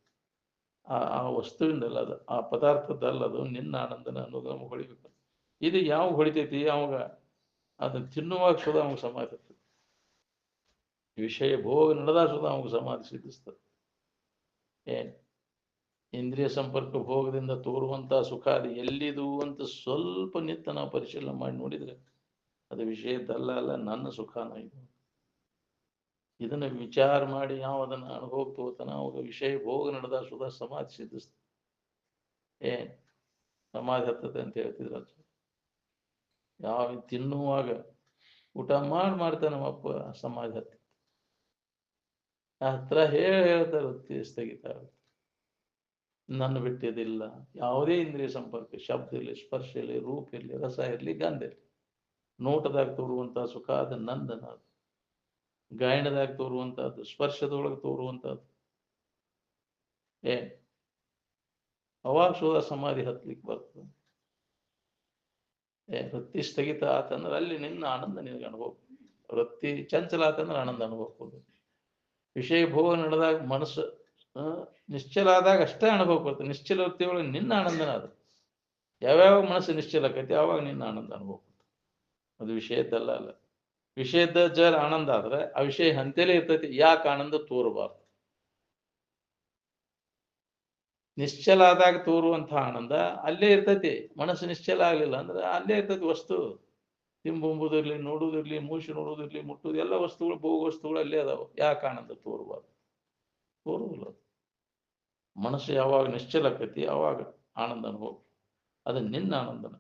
ಆ ವಸ್ತುವಿಂದಲ್ಲ, ಅದು ಆ ಪದಾರ್ಥದಲ್ಲದು ನಿನ್ನ ಆನಂದನ ಅನ್ನೋದು ನಮಗೆ ಹೊಳಿಬೇಕು. ಇದು ಯಾವ ಹೊಳಿತೈತಿ ಅವಾಗ ಅದನ್ನ ತಿನ್ನುವಾಗ ಸುಧಾ ಅವಾಗ ಸಮಾಧಿ ಇರ್ತದೆ. ವಿಷಯ ಭೋಗ ನಡೆದ ಸುಧಾ ಅವಾಗ ಸಮಾಧಿ ಸಿದ್ಧಿಸ್ತದೆ. ಇಂದ್ರಿಯ ಸಂಪರ್ಕ ಭೋಗದಿಂದ ತೋರುವಂತ ಸುಖ ಅದು ಎಲ್ಲಿದು ಅಂತ ಸ್ವಲ್ಪ ನಿತ್ತ ನಾವು ಪರಿಶೀಲನೆ ಮಾಡಿ ನೋಡಿದ್ರೆ ಅದು ವಿಷಯದ್ದಲ್ಲ, ಅಲ್ಲ ನನ್ನ ಸುಖಾನ ಇದು. ಇದನ್ನ ವಿಚಾರ ಮಾಡಿ ಯಾವ ಅದನ್ನ ಅನುಭವ ತಗೋತಾನ ಅವಾಗ ವಿಷಯ ಭೋಗ ನಡೆದ ಸುಧಾ ಸಮಾಧಿ ಸಿದ್ಧಿಸ್ತದೆ. ಸಮಾಧಿ ಹತ್ತತೆ ಅಂತ ಹೇಳ್ತಿದ್ರ. ಯಾವ ತಿನ್ನುವಾಗ ಊಟ ಮಾಡ್ತಾನೆ ನಮ್ಮಪ್ಪ ಸಮಾಧಿ ಹತ್ತ ಹತ್ರ ಹೇಳ್ತಾರೆ, ಸ್ಥಗಿತ ಆಗುತ್ತೆ. ನನ್ನ ಬಿಟ್ಟಿದಿಲ್ಲ. ಯಾವುದೇ ಇಂದ್ರಿಯ ಸಂಪರ್ಕ, ಶಬ್ದ ಇರಲಿ, ಸ್ಪರ್ಶ ಇರಲಿ, ರೂಪ ಇರಲಿ, ರಸ ಇರಲಿ, ಗಂಧ ಇರಲಿ, ನೋಟದಾಗ ತೋರುವಂತಹ ಸುಖ ಅದು ನಂದನ. ಅದು ಗಾಯನದಾಗ ತೋರುವಂತಹದ್ದು, ಸ್ಪರ್ಶದೊಳಗೆ ತೋರುವಂತಹದ್ದು. ಅವಾಗ ಶೋಧ ಸಮಾಧಿ ಹತ್ಲಿಕ್ಕೆ ಬರ್ತದೆ. ವೃತ್ತಿ ಸ್ಥಗಿತ ಆತಂದ್ರೆ ಅಲ್ಲಿ ನಿನ್ನ ಆನಂದ ನಿನಗೆ ಅನುಭವ. ವೃತ್ತಿ ಚಂಚಲ ಆತಂದ್ರೆ ಆನಂದ ಅನುಭವ ಕೊಡ್ಬೇಕು. ವಿಷಯ ಭೋಗ ನಡೆದಾಗ ಮನಸ್ಸು ನಿಶ್ಚಲ ಆದಾಗ ಅಷ್ಟೇ ಅನುಭವ ಕೊಡ್ತದೆ. ನಿಶ್ಚಲ ವೃತ್ತಿ ಒಳಗೆ ನಿನ್ನ ಆನಂದನ ಅದು. ಯಾವ್ಯಾವ ಮನಸ್ಸು ನಿಶ್ಚಲ ಆಕೈತಿ ಆವಾಗ ನಿನ್ನ ಆನಂದ ಅನುಭವ ಕೊಡ್ತದೆ. ಅದು ವಿಷಯದ್ದಲ್ಲ. ಅಲ್ಲ, ವಿಷಯದ ಜರ ಆನಂದ ಆದ್ರೆ ಆ ವಿಷಯ ಹಂತೇಲೆ ಇರ್ತೈತಿ. ಯಾಕೆ ಆನಂದ ತೋರಬಾರ್ದು? ನಿಶ್ಚಲ ಆದಾಗ ತೋರುವಂತಹ ಆನಂದ ಅಲ್ಲೇ ಇರ್ತೈತಿ. ಮನಸ್ಸು ನಿಶ್ಚಲ ಆಗ್ಲಿಲ್ಲ ಅಂದ್ರೆ ಅಲ್ಲೇ ಇರ್ತೈತಿ ವಸ್ತು. ತಿಂಬುದಿರ್ಲಿ, ನೋಡುವುದಿರ್ಲಿ, ಮೂಸಿ ನೋಡುವುದಿರ್ಲಿ, ಮುಟ್ಟುವುದು, ಎಲ್ಲ ವಸ್ತುಗಳು ಭೋಗ ವಸ್ತುಗಳು ಅಲ್ಲೇ ಅದಾವ. ಯಾಕೆ ಆನಂದ ತೋರಬಾರ್ದು? ತೋರುವುದಿಲ್ಲ. ಮನಸ್ಸು ಯಾವಾಗ ನಿಶ್ಚಲ ಆಕೈತಿ ಅವಾಗ ಆನಂದ ಅನುಭವ. ಅದು ನಿನ್ನ ಆನಂದನ.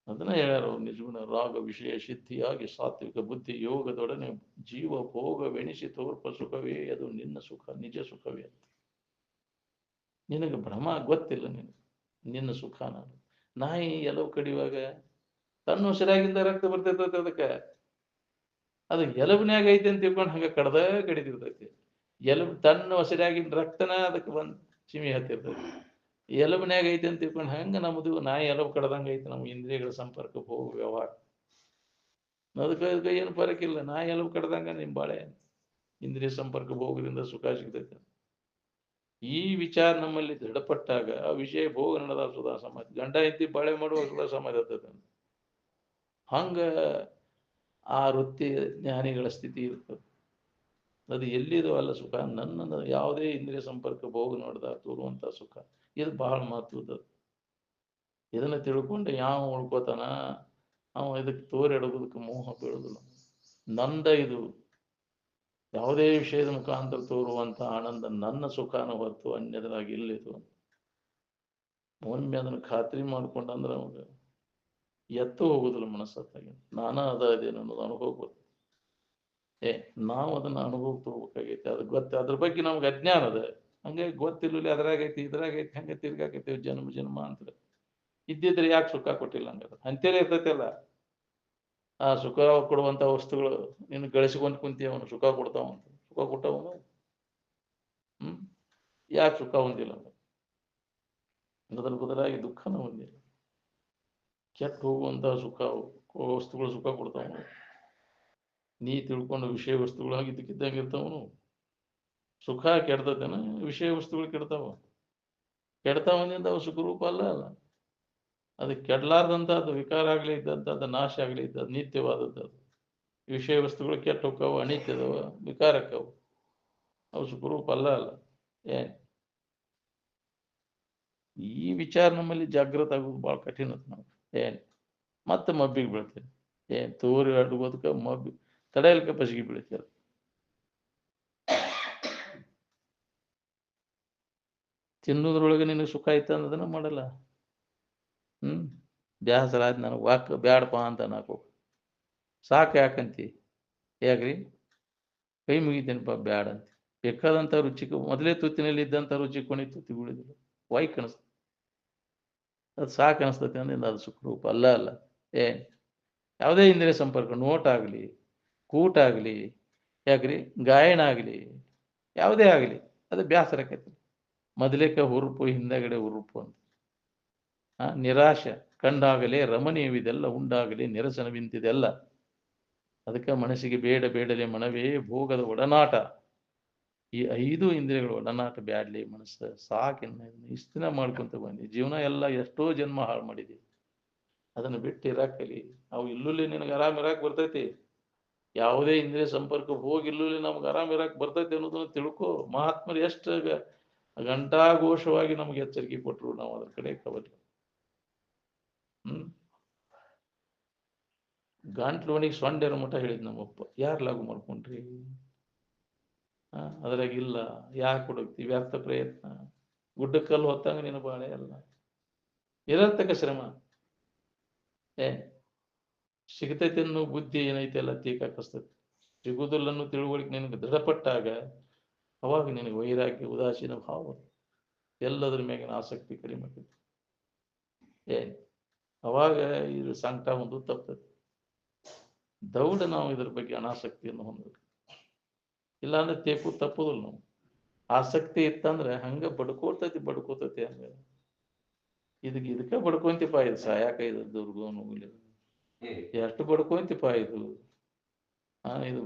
ಅದನ್ನ ಹೇಳ್ಯಾರ ನಿಜಗುಣ ರಾಗ ವಿಷಯ ಸಿದ್ಧಿಯಾಗಿ ಸಾತ್ವಿಕ ಬುದ್ಧಿ ಯೋಗದೊಡನೆ ಜೀವ ಭೋಗವೆಣಿಸಿ ತೋರ್ಪ ಸುಖವೇ ಅದು ನಿನ್ನ ಸುಖ, ನಿಜ ಸುಖವೇ ಅಂತ. ನಿನಗೆ ಭ್ರಮ ಗೊತ್ತಿಲ್ಲ. ನಿನ್ನ ಸುಖ ನಾನು. ನಾಯಿ ಎಲ್ಲವೂ ಕಡಿಯುವಾಗ ತನ್ನ ಉಸಿರಾಗಿಂದ ರಕ್ತ ಬರ್ತೈತೆ ಅದಕ್ಕೆ. ಅದು ಎಲುಬಿನ್ಯಾಗ ಐತಿ ಅಂತ ತಿಳ್ಕೊಂಡು ಹಂಗ ಕಡಿದಿರ್ತೈತಿ. ಎಲುಬು ತನ್ನ ಹೊಸರಾಗಿನ ರಕ್ತನ ಅದಕ್ಕೆ ಬಂದ್ ಚಿಮಿ ಹತ್ತಿರ್ತೈತಿ. ಎಲುಬಿನ್ಯಾಗ ಐತಿ ಅಂತ ತಿಳ್ಕೊಂಡು ಹಂಗ ನಮ್ದು ನಾಯಿ ಎಲುಬು ಕಡ್ದಂಗ ಐತಿ ನಮ್ಮ ಇಂದ್ರಿಯಗಳ ಸಂಪರ್ಕಕ್ಕೆ ಹೋಗೋ ವ್ಯವಹಾರ. ಅದಕ್ಕೆ ಏನು ಫರಕ್ ಇಲ್ಲ. ನಾಯಿ ಎಲುಬು ಕಡ್ದಂಗ ನಿಮ್ ಬಾಳೆ ಇಂದ್ರಿಯ ಸಂಪರ್ಕ ಭೋಗದಿಂದ ಸುಖ ಸಿಗ್ತೈತೆ. ಈ ವಿಚಾರ ನಮ್ಮಲ್ಲಿ ದೃಢಪಟ್ಟಾಗ ಆ ವಿಷಯ ಭೋಗ ನಡೆದ ಸುಧಾ ಸಮಾಧಿ. ಗಂಡ ಹೆಂಡತಿ ಬಾಳೆ ಮಾಡುವ ಸುಧಾ ಸಮಾಧಿ ಆಗ್ತದೆ. ಹಂಗ ಆ ವೃತ್ತಿ ಜ್ಞಾನಿಗಳ ಸ್ಥಿತಿ ಇರ್ತದೆ. ಅದು ಎಲ್ಲಿದು ಅಲ್ಲ ಸುಖ, ನನ್ನ ಯಾವುದೇ ಇಂದ್ರಿಯ ಸಂಪರ್ಕ ಭೋಗ ನೋಡ್ದ ತೋರುವಂತ ಸುಖ. ಇದು ಬಹಳ ಮಹತ್ವದ. ಇದನ್ನ ತಿಳ್ಕೊಂಡು ಯಾವ ಉಳ್ಕೋತಾನ ಅವ ಇದಕ್ಕೆ ತೋರೆಡೋದಕ್ಕೆ ಮೋಹ ಬೀಳುದಿಲ್ಲ. ನಂದ ಇದು ಯಾವುದೇ ವಿಷಯದ ಮುಖಾಂತರ ತೋರುವಂತ ಆನಂದ ನನ್ನ ಸುಖಾನ ಹೊರತು ಅನ್ಯದ್ರಾಗಿ ಇಲ್ಲಿದು. ಒಮ್ಮೆ ಅದನ್ನ ಖಾತ್ರಿ ಮಾಡ್ಕೊಂಡಂದ್ರೆ ಅವಾಗ ಎತ್ತು ಹೋಗುದಿಲ್ಲ ಮನಸ್ಸತ್ತಾಗಿ. ನಾನಾ ಅದೇನು ಅನ್ನೋದು ಅನುಭವ ಗೊತ್ತು. ನಾವು ಅದನ್ನ ಅನುಭವ ತಗೋಬೇಕಾಗೈತಿ. ಅದು ಗೊತ್ತ, ಅದ್ರ ಬಗ್ಗೆ ನಮ್ಗೆ ಅಜ್ಞಾನ ಅದ. ಹಂಗೆ ಗೊತ್ತಿರ್ಲಿಲ್ಲ ಅದ್ರಾಗೈತಿ ಇದ್ರಾಗೈತಿ ಹಂಗೆ ತಿರ್ಗಾಕೈತಿ ಜನ್ಮ ಜನ್ಮ ಅಂತ. ಇದ್ದಿದ್ರೆ ಯಾಕೆ ಸುಖ ಕೊಟ್ಟಿಲ್ಲ ಹಂಗಾದ್ರೆ? ಅಂತೇಳಿ ಇರ್ತೈತಲ್ಲ ಆ ಸುಖ ಕೊಡುವಂತ ವಸ್ತುಗಳು ನೀನು ಗಳಿಸಿಕೊಂಡು ಕುಂತಿ ಅವನು ಸುಖ ಕೊಡ್ತಾವಂತ. ಸುಖ ಕೊಟ್ಟವನು ಯಾಕೆ ಸುಖ ಹೊಂದಿಲ್ಲ? ಅದರ ಬದಲಾಗಿ ದುಃಖನ ಹೊಂದಿಲ್ಲ. ಕೆಟ್ಟ ಹೋಗುವಂತಹ ಸುಖ ವಸ್ತುಗಳು ಸುಖ ಕೊಡ್ತಾವನು. ನೀ ತಿಳ್ಕೊಂಡು ವಿಷಯ ವಸ್ತುಗಳಾಗಿ ಇದ್ದಕ್ಕಿದ್ದಂಗೆ ಇರ್ತಾವನು. ಸುಖ ಕೆಡ್ತತೇನ? ವಿಷಯ ವಸ್ತುಗಳು ಕೆಡ್ತಾವ. ಕೆಡ್ತಾವನಿಂದ ಅವು ಸುಖರೂಪ ಅಲ್ಲ. ಅದು ಕೆಡಲಾರ್ದಂಥದ್ದು ವಿಕಾರ ಆಗ್ಲಿ ಇದ್ದಂಥದ್ದು ನಾಶ ಆಗ್ಲಿ ಇದ್ದದ್ದು ನಿತ್ಯವಾದದ್ದು. ವಿಷಯ ವಸ್ತುಗಳು ಕೆಟ್ಟ ಹೋಕ್ಕವು, ಅನಿತ್ಯದವ, ವಿಕಾರಕ್ಕವು. ಅವು ಸುಖರೂಪ ಅಲ್ಲ. ಈ ವಿಚಾರ ನಮ್ಮಲ್ಲಿ ಜಾಗೃತ ಆಗೋದು ಬಹಳ ಕಠಿಣ. ನಾವು ಮತ್ತೆ ಮಬ್ಬಿಗೆ ಬೀಳ್ತೇವೆ. ತೋರಿ ಅಡ್ಗೋದಕ್ಕೆ ಮಬ್ಬಿ ತಡೆಯಲಿಕ್ಕೆ ಪಸಿಗೆ ಬೀಳ್ತೇವೆ. ತಿನ್ನೋದ್ರೊಳಗೆ ನಿನಗೆ ಸುಖ ಆಯ್ತು ಅನ್ನೋದನ್ನ ಮಾಡಲ್ಲ. ಬ್ಯಾಸರ ಆಯ್ತು ನನಗೆ ವಾಕ್ ಬ್ಯಾಡಪ್ಪ ಅಂತ ನಾಕು ಸಾಕು ಯಾಕಂತಿ? ಯಾಕ್ರಿ ಕೈ ಮುಗಿತೇನಪ್ಪ ಬ್ಯಾಡ ಅಂತ. ಬೇಕಾದಂಥ ರುಚಿ ಮೊದಲೇ ತುತ್ತಿನಲ್ಲಿ ಇದ್ದಂಥ ರುಚಿ ಕೊನೆ ತುತ್ತಿ ಉಳಿದಿಲ್ಲ. ವಾಯ್ ಕಾಣಿಸ್ತದೆ. ಅದು ಸಾಕು ಅನಿಸ್ತೈತಿ ಅಂದಿಂದ ಅದು ಸುಖರೂಪ ಅಲ್ಲ. ಯಾವುದೇ ಇಂದ್ರಿಯ ಸಂಪರ್ಕ, ನೋಟ್ ಆಗಲಿ, ಕೂಟ ಆಗಲಿ, ಯಾಕ್ರಿ ಗಾಯನ ಆಗಲಿ, ಯಾವುದೇ ಆಗಲಿ ಅದು ಬ್ಯಾಸರಕೈತಿ. ಮೊದಲೇಕ ಹುರುಪು, ಹಿಂದಗಡೆ ಹುರುಪು ಅಂತ. ನಿರಾಶೆ ಕಂಡಾಗಲೇ ರಮಣೀಯವಿದೆಲ್ಲ, ಉಂಡಾಗಲೇ ನಿರಸನವಿಂತಿದೆಲ್ಲ. ಅದಕ್ಕೆ ಮನಸ್ಸಿಗೆ ಬೇಡ ಬೇಡಲೇ ಮನವೇ ಭೋಗದ ಒಡನಾಟ. ಈ 5 ಇಂದ್ರಿಯಗಳು ಒಡನಾಟ ಬ್ಯಾಡ್ಲಿ ಮನಸ್ಸು ಸಾಕಿನ್ನ ಇಷ್ಟು ದಿನ ಮಾಡ್ಕೊಂತ ಬಂದಿ. ಜೀವನ ಎಲ್ಲ ಎಷ್ಟೋ ಜನ್ಮ ಹಾಳು ಮಾಡಿದಿ. ಅದನ್ನು ಬಿಟ್ಟು ಇರಾಕಲಿ. ಅವು ಇಲ್ಲುಲ್ಲಿ ನಿನಗೆ ಆರಾಮ್ ಇರಾಕ್ ಬರ್ತೈತಿ. ಯಾವುದೇ ಇಂದ್ರಿಯ ಸಂಪರ್ಕ ಹೋಗಿ ಇಲ್ಲುಲ್ಲಿ ನಮ್ಗೆ ಆರಾಮ್ ಇರಾಕ್ ಬರ್ತೈತಿ ಅನ್ನೋದನ್ನ ತಿಳ್ಕೊ. ಮಹಾತ್ಮರು ಎಷ್ಟು ಘಂಟಾಘೋಷವಾಗಿ ನಮ್ಗೆ ಎಚ್ಚರಿಕೆ ಕೊಟ್ಟರು, ನಾವು ಅದ್ರ ಕಡೆ ಕವಲಿ. ಗಂಟ್ಲೋಣಿಗೆ ಸೊಂಡೆರ ಮಠ ಹೇಳಿದ್ ನಮ್ಮಪ್ಪ. ಯಾರು ಲಾಗು ಮಾಡ್ಕೊಂಡ್ರಿ? ಅದ್ರಾಗಿಲ್ಲ ಯಾಕೆ ಹುಡುಕ್ತಿ ವ್ಯರ್ಥ ಪ್ರಯತ್ನ. ಗುಡ್ಡಕ್ಕಲ್ಲು ಹೊತ್ತಂಗ ನೀನು ಬಾಳೆ ಅಲ್ಲ. ನಿರರ್ಥಕ ಶ್ರಮ. ಸಿಗತೈತೆ ಅನ್ನೋ ಬುದ್ಧಿ ಏನೈತೆ ಎಲ್ಲ ತೀಕಾಕಸ್ತೈತಿ. ಸಿಗುವುದಿಲ್ಲನ್ನು ತಿಳುವಳಿಕೆ ನಿನಗೆ ದೃಢಪಟ್ಟಾಗ ಅವಾಗ ನಿನಗೆ ವೈರಾಗ್ಯ, ಉದಾಸೀನ ಭಾವ, ಎಲ್ಲದ್ರ ಮ್ಯಾಗಿನ ಆಸಕ್ತಿ ಕಡಿಮೆ ಆಕೈತಿ. ಅವಾಗ ಇದು ಸಂಕಟ ಒಂದು ತಪ್ತೈತಿ. ದೌಡ ನಾವು ಇದ್ರ ಬಗ್ಗೆ ಅನಾಸಕ್ತಿಯನ್ನು ಹೊಂದಬೇಕು. ಇಲ್ಲಾಂದ್ರೆ ತೇಪು ತಪ್ಪುದಿಲ್ಲ. ನಾವು ಆಸಕ್ತಿ ಇತ್ತಂದ್ರೆ ಹಂಗ ಬಡ್ಕೋತೈತಿ ಹಂಗ. ಇದಕ್ಕೆ ಬಡ್ಕೊಂತಿಪ್ಪ. ಇದು ಸಾಯಾಕ ಇದು ದುರ್ಗೋನು ಎಷ್ಟು ಬಡ್ಕೊಂತಿಪ್ಪ ಇದು. ಇದು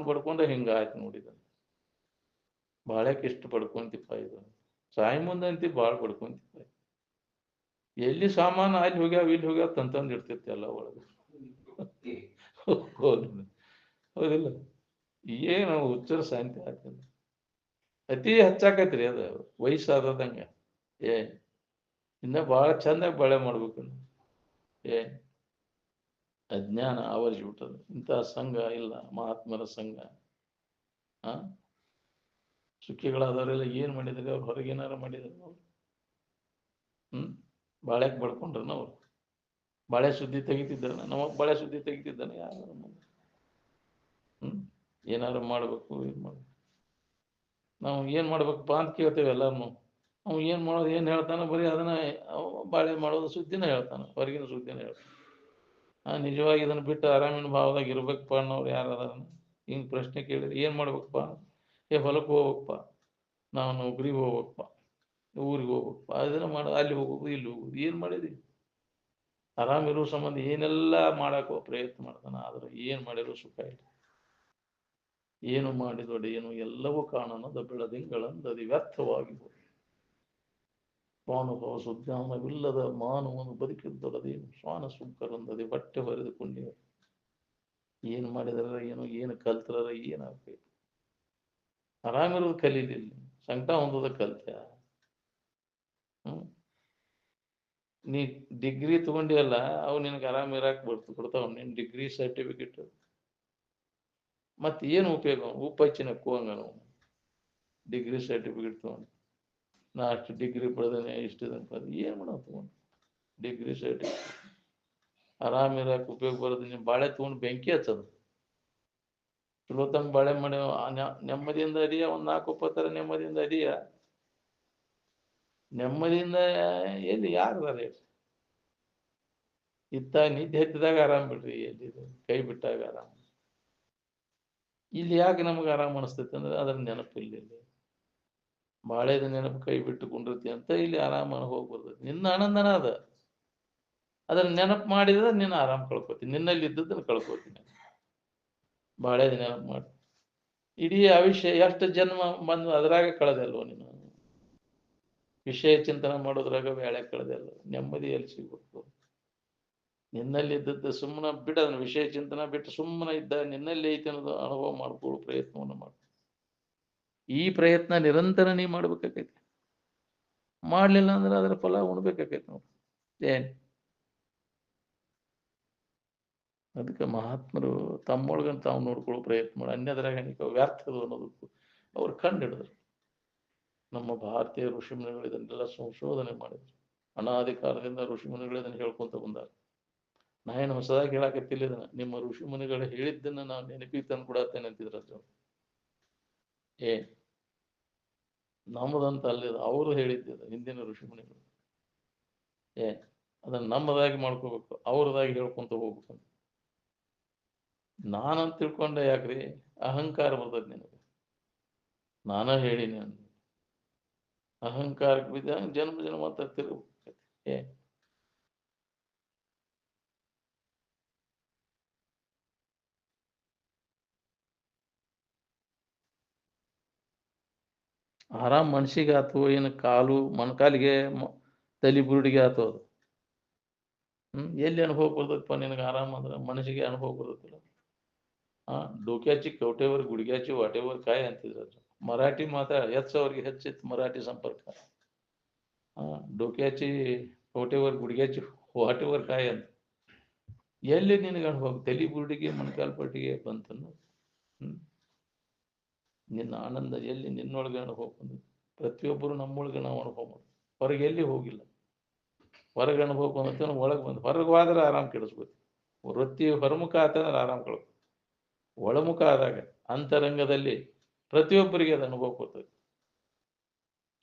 ಬಡ್ಕೊಂಡೆ ಹಿಂಗ ಆಯ್ತು ನೋಡಿದ. ಬಾಳ್ಯಾಕ ಇಷ್ಟು ಬಡ್ಕೊಂತಿಪ್ಪ ಇದು. ಸಾಯಿ ಮುಂದೆ ಅಂತಿ ಬಾಳ್ ಬಡ್ಕೊಂತಿಪ್ಪ. ಎಲ್ಲಿ ಸಾಮಾನು ಅಲ್ಲಿ ಹೋಗ್ಯಾವ ಇಲ್ಲಿ ಹೋಗ್ಯಾವ ತಂತಂದು ಇರ್ತೈತಿ ಎಲ್ಲ ಒಳಗೆ. ಹೌದಿಲ್ಲ? ಏನು ಹುಚ್ಚರ ಶಾಂತಿ ಆಗ್ತದೆ. ಅತಿ ಹೆಚ್ಚಾಕೈತ್ರಿ ಅದು ವಯಸ್ಸಾದಂಗ. ಇನ್ನ ಬಹಳ ಚಂದಾಗಿ ಬಾಳೆ ಮಾಡ್ಬೇಕು. ಅಜ್ಞಾನ ಆವರಿಸಿಬಿಟ್ಟದು. ಇಂತಹ ಸಂಘ ಇಲ್ಲ, ಮಹಾತ್ಮರ ಸಂಘ. ಸುಖಿಗಳಾದವರೆಲ್ಲ ಏನ್ ಮಾಡಿದ್ರೆ ಅವ್ರು ಹೊರಗೇನಾರ ಮಾಡಿದ್ರು ಅವ್ರು ಬಾಳ್ಯಾಕ್ ಬಡ್ಕೊಂಡ್ರನ ಅವ್ರು. ಬಾಳೆ ಸುದ್ದಿ ತೆಗಿತಿದ್ದಾನ ನಮ್ಮ ಬಾಳೆ ಸುದ್ದಿ ತೆಗಿತಿದ್ದಾನೆ ಯಾರು? ಏನಾರು ಮಾಡ್ಬೇಕು, ಇದು ಮಾಡ್ಬೇಕು. ನಾವು ಏನ್ ಮಾಡ್ಬೇಕಪ್ಪ ಅಂತ ಕೇಳ್ತೇವೆ ಎಲ್ಲಾರು. ಅವ್ ಏನ್ ಮಾಡೋದು ಏನ್ ಹೇಳ್ತಾನ ಬರೀ ಅದನ್ನ ಬಾಳೆ ಮಾಡೋದು ಸುದ್ದಿನ ಹೇಳ್ತಾನ, ಹೊರಗಿನ ಸುದ್ದಿನ ಹೇಳ್ತಾನ. ನಿಜವಾಗಿ ಇದನ್ನು ಬಿಟ್ಟು ಆರಾಮಿನ ಭಾವದಾಗ ಇರ್ಬೇಕಪ್ಪ ಅನ್ನೋರು ಯಾರು ಅದಾರ? ಹಿಂಗೆ ಪ್ರಶ್ನೆ ಕೇಳಿದ್ರೆ ಏನು ಮಾಡ್ಬೇಕಪ್ಪ? ಹೊಲಕ್ಕೆ ಹೋಗ್ಬೇಕಪ್ಪ, ನಾವು ನೌಕರಿಗೆ ಹೋಗ್ಬೇಕಪ್ಪ, ಊರಿಗೆ ಹೋಗ್ಬೇಕಪ್ಪ, ಅದನ್ನ ಮಾಡ, ಅಲ್ಲಿ ಹೋಗೋದು ಇಲ್ಲಿ ಹೋಗೋದು. ಏನು ಮಾಡಿದಿ? ಆರಾಮಿರೋ ಸಂಬಂಧ ಏನೆಲ್ಲ ಮಾಡಾಕೋ ಪ್ರಯತ್ನ ಮಾಡ್ತಾನೆ, ಆದ್ರೆ ಏನು ಮಾಡಿರೋ ಸುಖ ಇಲ್ಲ. ಏನು ಮಾಡಿದೊಡೇನು ಎಲ್ಲವೂ ಕಾಣನದ ಬೆಳದಿಂಗಳಂದದಿ ವ್ಯರ್ಥವಾಗಿ ಹೋದ. ಸ್ವಾನುಭವ ಸುಜ್ಞಾನವಿಲ್ಲದ ಮಾನವನು ಬದುಕಿದ್ದೊಡದೇನು ಶ್ವಾನ ಸುಂಕರಂದದಿ ಹೊಟ್ಟೆ ಹೊರೆದುಕೊಂಡೇ. ಏನು ಮಾಡಿದ್ರ ಏನು, ಏನು ಕಲ್ತರ ಏನಾಗ್ಬೇಕು? ಆರಾಮಿರೋದು ಕಲೀಲಿಲ್ಲ, ಸಂಕಟ ಹೊಂದೋದ ಕಲ್ತ್ಯ. ನೀ ಡಿಗ್ರಿ ತಗೊಂಡಿಯಲ್ಲ, ಅವು ನಿನಗೆ ಆರಾಮ ಇರಾಕ್ ಕೊಡ್ತಾವ ನಿನ್ ಡಿಗ್ರಿ ಸರ್ಟಿಫಿಕೇಟ್. ಮತ್ತೆ ಏನು ಉಪಯೋಗ? ಉಪ್ಪಚ್ಚಿನ ಕೂವಂಗ ನಾವು ಡಿಗ್ರಿ ಸರ್ಟಿಫಿಕೇಟ್ ತಗೊಂಡು, ನಾ ಅಷ್ಟು ಡಿಗ್ರಿ ಪಡೆದೇನೆ ಇಷ್ಟು ಏನು ಮಾಡೋ ತಗೊಂಡು ಡಿಗ್ರಿ ಸರ್ಟಿಫಿಕೇಟ್? ಆರಾಮ ಇರಾಕ್ ಉಪಯೋಗ ಬರೋದು ನೀನು ಬಾಳೆ ತಗೊಂಡು ಬೆಂಕಿ ಹಚ್ಚೋದು. ಚಲೋ ತಂಗ ಬಾಳೆ ಮಾಡಿ ನೆಮ್ಮದಿಯಿಂದ ಅಡಿಯ, ಒಂದು 4 ನೆಮ್ಮದಿಯಿಂದ ಅಡಿಯ. ನೆಮ್ಮದಿಯಿಂದ ಎಲ್ಲಿ ಯಾರದಾರ? ಇತ್ತಾಗ ನಿದ್ದೆ ಹತ್ತಿದಾಗ ಆರಾಮ್ ಬಿಡ್ರಿ, ಎಲ್ಲಿ ಕೈ ಬಿಟ್ಟಾಗ ಆರಾಮ್. ಇಲ್ಲಿ ಯಾಕೆ ನಮ್ಗೆ ಆರಾಮ್ ಅನಿಸ್ತೈತೆ ಅಂದ್ರೆ ಅದ್ರ ನೆನಪಿಲ್ಲ. ಇಲ್ಲಿ ಬಾಳೆದ ನೆನಪು ಕೈ ಬಿಟ್ಟು ಕುಂಡಿರ್ತಿ ಅಂತ ಇಲ್ಲಿ ಆರಾಮ ಹೋಗಿ ಬರ್ತೈತಿ. ನಿನ್ನ ಆನಂದನ ಅದ, ಅದನ್ನ ನೆನಪು ಮಾಡಿದ್ರೆ ನೀನು ಆರಾಮ್ ಕಳ್ಕೊತೀನಿ, ನಿನ್ನಲ್ಲಿ ಇದ್ದದನ್ನು ಕಳ್ಕೊತೀನಿ. ಬಾಳೆದ ನೆನಪು ಮಾಡಿ ಇಡೀ ಆಯುಷ್ಯ ಎಷ್ಟು ಜನ್ಮ ಬಂದು ಅದ್ರಾಗ ಕಳೆದಲ್ವ ನೀನು? ವಿಷಯ ಚಿಂತನೆ ಮಾಡೋದ್ರಾಗ ಬೇಳೆ ಕಳೆದಲ್ಲ, ನೆಮ್ಮದಿ ಎಲ್ಲಿ ಸಿಗ್ಬೇಕು? ನಿನ್ನಲ್ಲಿ ಇದ್ದದ್ದು ಸುಮ್ಮನೆ ಬಿಟ್ಟು, ಅದನ್ನ ವಿಷಯ ಚಿಂತನೆ ಬಿಟ್ಟು ಸುಮ್ಮನೆ ಇದ್ದ ನಿನ್ನಲ್ಲಿ ಐತೆ ಅನ್ನೋದು ಅನುಭವ ಮಾಡ್ಕೊಳ್ಳೋ ಪ್ರಯತ್ನವನ್ನು ಮಾಡು. ಈ ಪ್ರಯತ್ನ ನಿರಂತರ ನೀ ಮಾಡ್ಬೇಕಾಕೈತಿ. ಮಾಡ್ಲಿಲ್ಲ ಅಂದ್ರೆ ಅದರ ಫಲ ಉಣ್ಬೇಕಾಕೈತಿ ನಾವು. ಏನ್ ಅದಕ್ಕೆ ಮಹಾತ್ಮರು ತಮ್ಮೊಳಗಂತ ತಾವು ನೋಡ್ಕೊಳ್ಳೋ ಪ್ರಯತ್ನ ಮಾಡಿ, ಅನ್ಯದ್ರಾಗ ವ್ಯರ್ಥದು ಅನ್ನೋದಕ್ಕೂ ಅವ್ರು ಕಂಡು ಹಿಡಿದ್ರು. ನಮ್ಮ ಭಾರತೀಯ ಋಷಿಮುನಿಗಳು ಇದನ್ನೆಲ್ಲ ಸಂಶೋಧನೆ ಮಾಡಿದ್ರು. ಅನಾದಿ ಕಾಲದಿಂದ ಋಷಿಮುನಿಗಳು ಇದನ್ನು ಹೇಳ್ಕೊಂತ ಬಂದಾರ. ನಾ ಏನು ಹೊಸದಾಗಿ ಹೇಳಾಕತ್ತಿಲ್ಲ ಇದನ್ನ, ನಿಮ್ಮ ಋಷಿಮುನಿಗಳು ಹೇಳಿದ್ದನ್ನ ನಾವು ನೆನಪಿಗೆ ತಂದು ಕೊಡತ್ತೇನೆ ಅಂತಿದ್ರ. ಏ ನಮ್ಮದಂತ ಅಲ್ಲಿದ, ಅವರು ಹೇಳಿದ್ದಿದ ಹಿಂದಿನ ಋಷಿಮುನಿಗಳು. ಅದನ್ನ ನಮ್ಮದಾಗಿ ಮಾಡ್ಕೋಬೇಕು, ಅವ್ರದಾಗಿ ಹೇಳ್ಕೊಂತ ಹೋಗ್ಬೇಕಂತ. ನಾನಂತ ತಿಳ್ಕೊಂಡೆ ಯಾಕ್ರಿ? ಅಹಂಕಾರ ಬರ್ತದೆ ನಿನಗೆ. ನಾನ ಹೇಳಿನಿ ಅಂತ ಅಹಂಕಾರಕ್ಕೆ ಬಿದ್ದಂಗೆ ಜನ್ಮ ಜನ್ಮ ಅಂತ ತಿರುಗಬೇಕು. ಆರಾಮ್ ಮನ್ಸಿಗೆ ಆತು, ಏನು ಕಾಲು ಮೊಣಕಾಲಿಗೆ ತಲೆ ಬುರುಡಿಗೆ ಆತು ಅದು. ಎಲ್ಲಿ ಅನುಭವ ಬರ್ತದಪ್ಪ ನಿನಗೆ? ಆರಾಮ್ ಅಂದ್ರೆ ಮನಸ್ಸಿಗೆ ಅನುಭವ ಬರ್ತದಿಲ್ಲ. डोक्याची कवटेवर गुडघ्याची वाटेवर काय ಅಂತಿದ್ರು. मराठी ಮಾತಾ ಹೆಚ್ಚವರಿಗೆ ಹೆಚ್ಚಿತ್ತು ಮರಾಠಿ ಸಂಪರ್ಕ. डोक्याची कवटेवर गुडघ्याची वाटेवर काय ಅಂತ. ಎಲ್ಲಿ ನಿನಗೆ ಅನುಭವ? ತಲೆ ಬುರುಡಿಗೆ ಮೊಣಕಾಲು ಪಟ್ಟಿಗೆ ಬಂತನ್ನು. ನಿನ್ನ ಆನಂದ ಎಲ್ಲಿ ನಿನ್ನೊಳಗೆ ಅನುಭವ ಬಂದು? ಪ್ರತಿಯೊಬ್ಬರು ನಮ್ಮೊಳಗೆ ನಾವು ಅನುಭವ ಮಾಡಿ, ಹೊರಗೆ ಎಲ್ಲಿ ಹೋಗಿಲ್ಲ. ಹೊರಗೆ ಅನುಭವ ಬಂದ ಒಳಗೆ ಬಂದು, ಹೊರಗೆ ಹೋದ್ರೆ ಆರಾಮ್ ಕೆಡಿಸ್ಬೇಕು. ವೃತ್ತಿ ಹೊರಮುಖ ಆತಂದ್ರೆ ಆರಾಮ್ ಕಳ್ಕೊ. ಒಳಮುಖ ಆದಾಗ ಅಂತರಂಗದಲ್ಲಿ ಪ್ರತಿಯೊಬ್ಬರಿಗೆ ಅದು ಅನುಭವ ಕೊಡ್ತದೆ.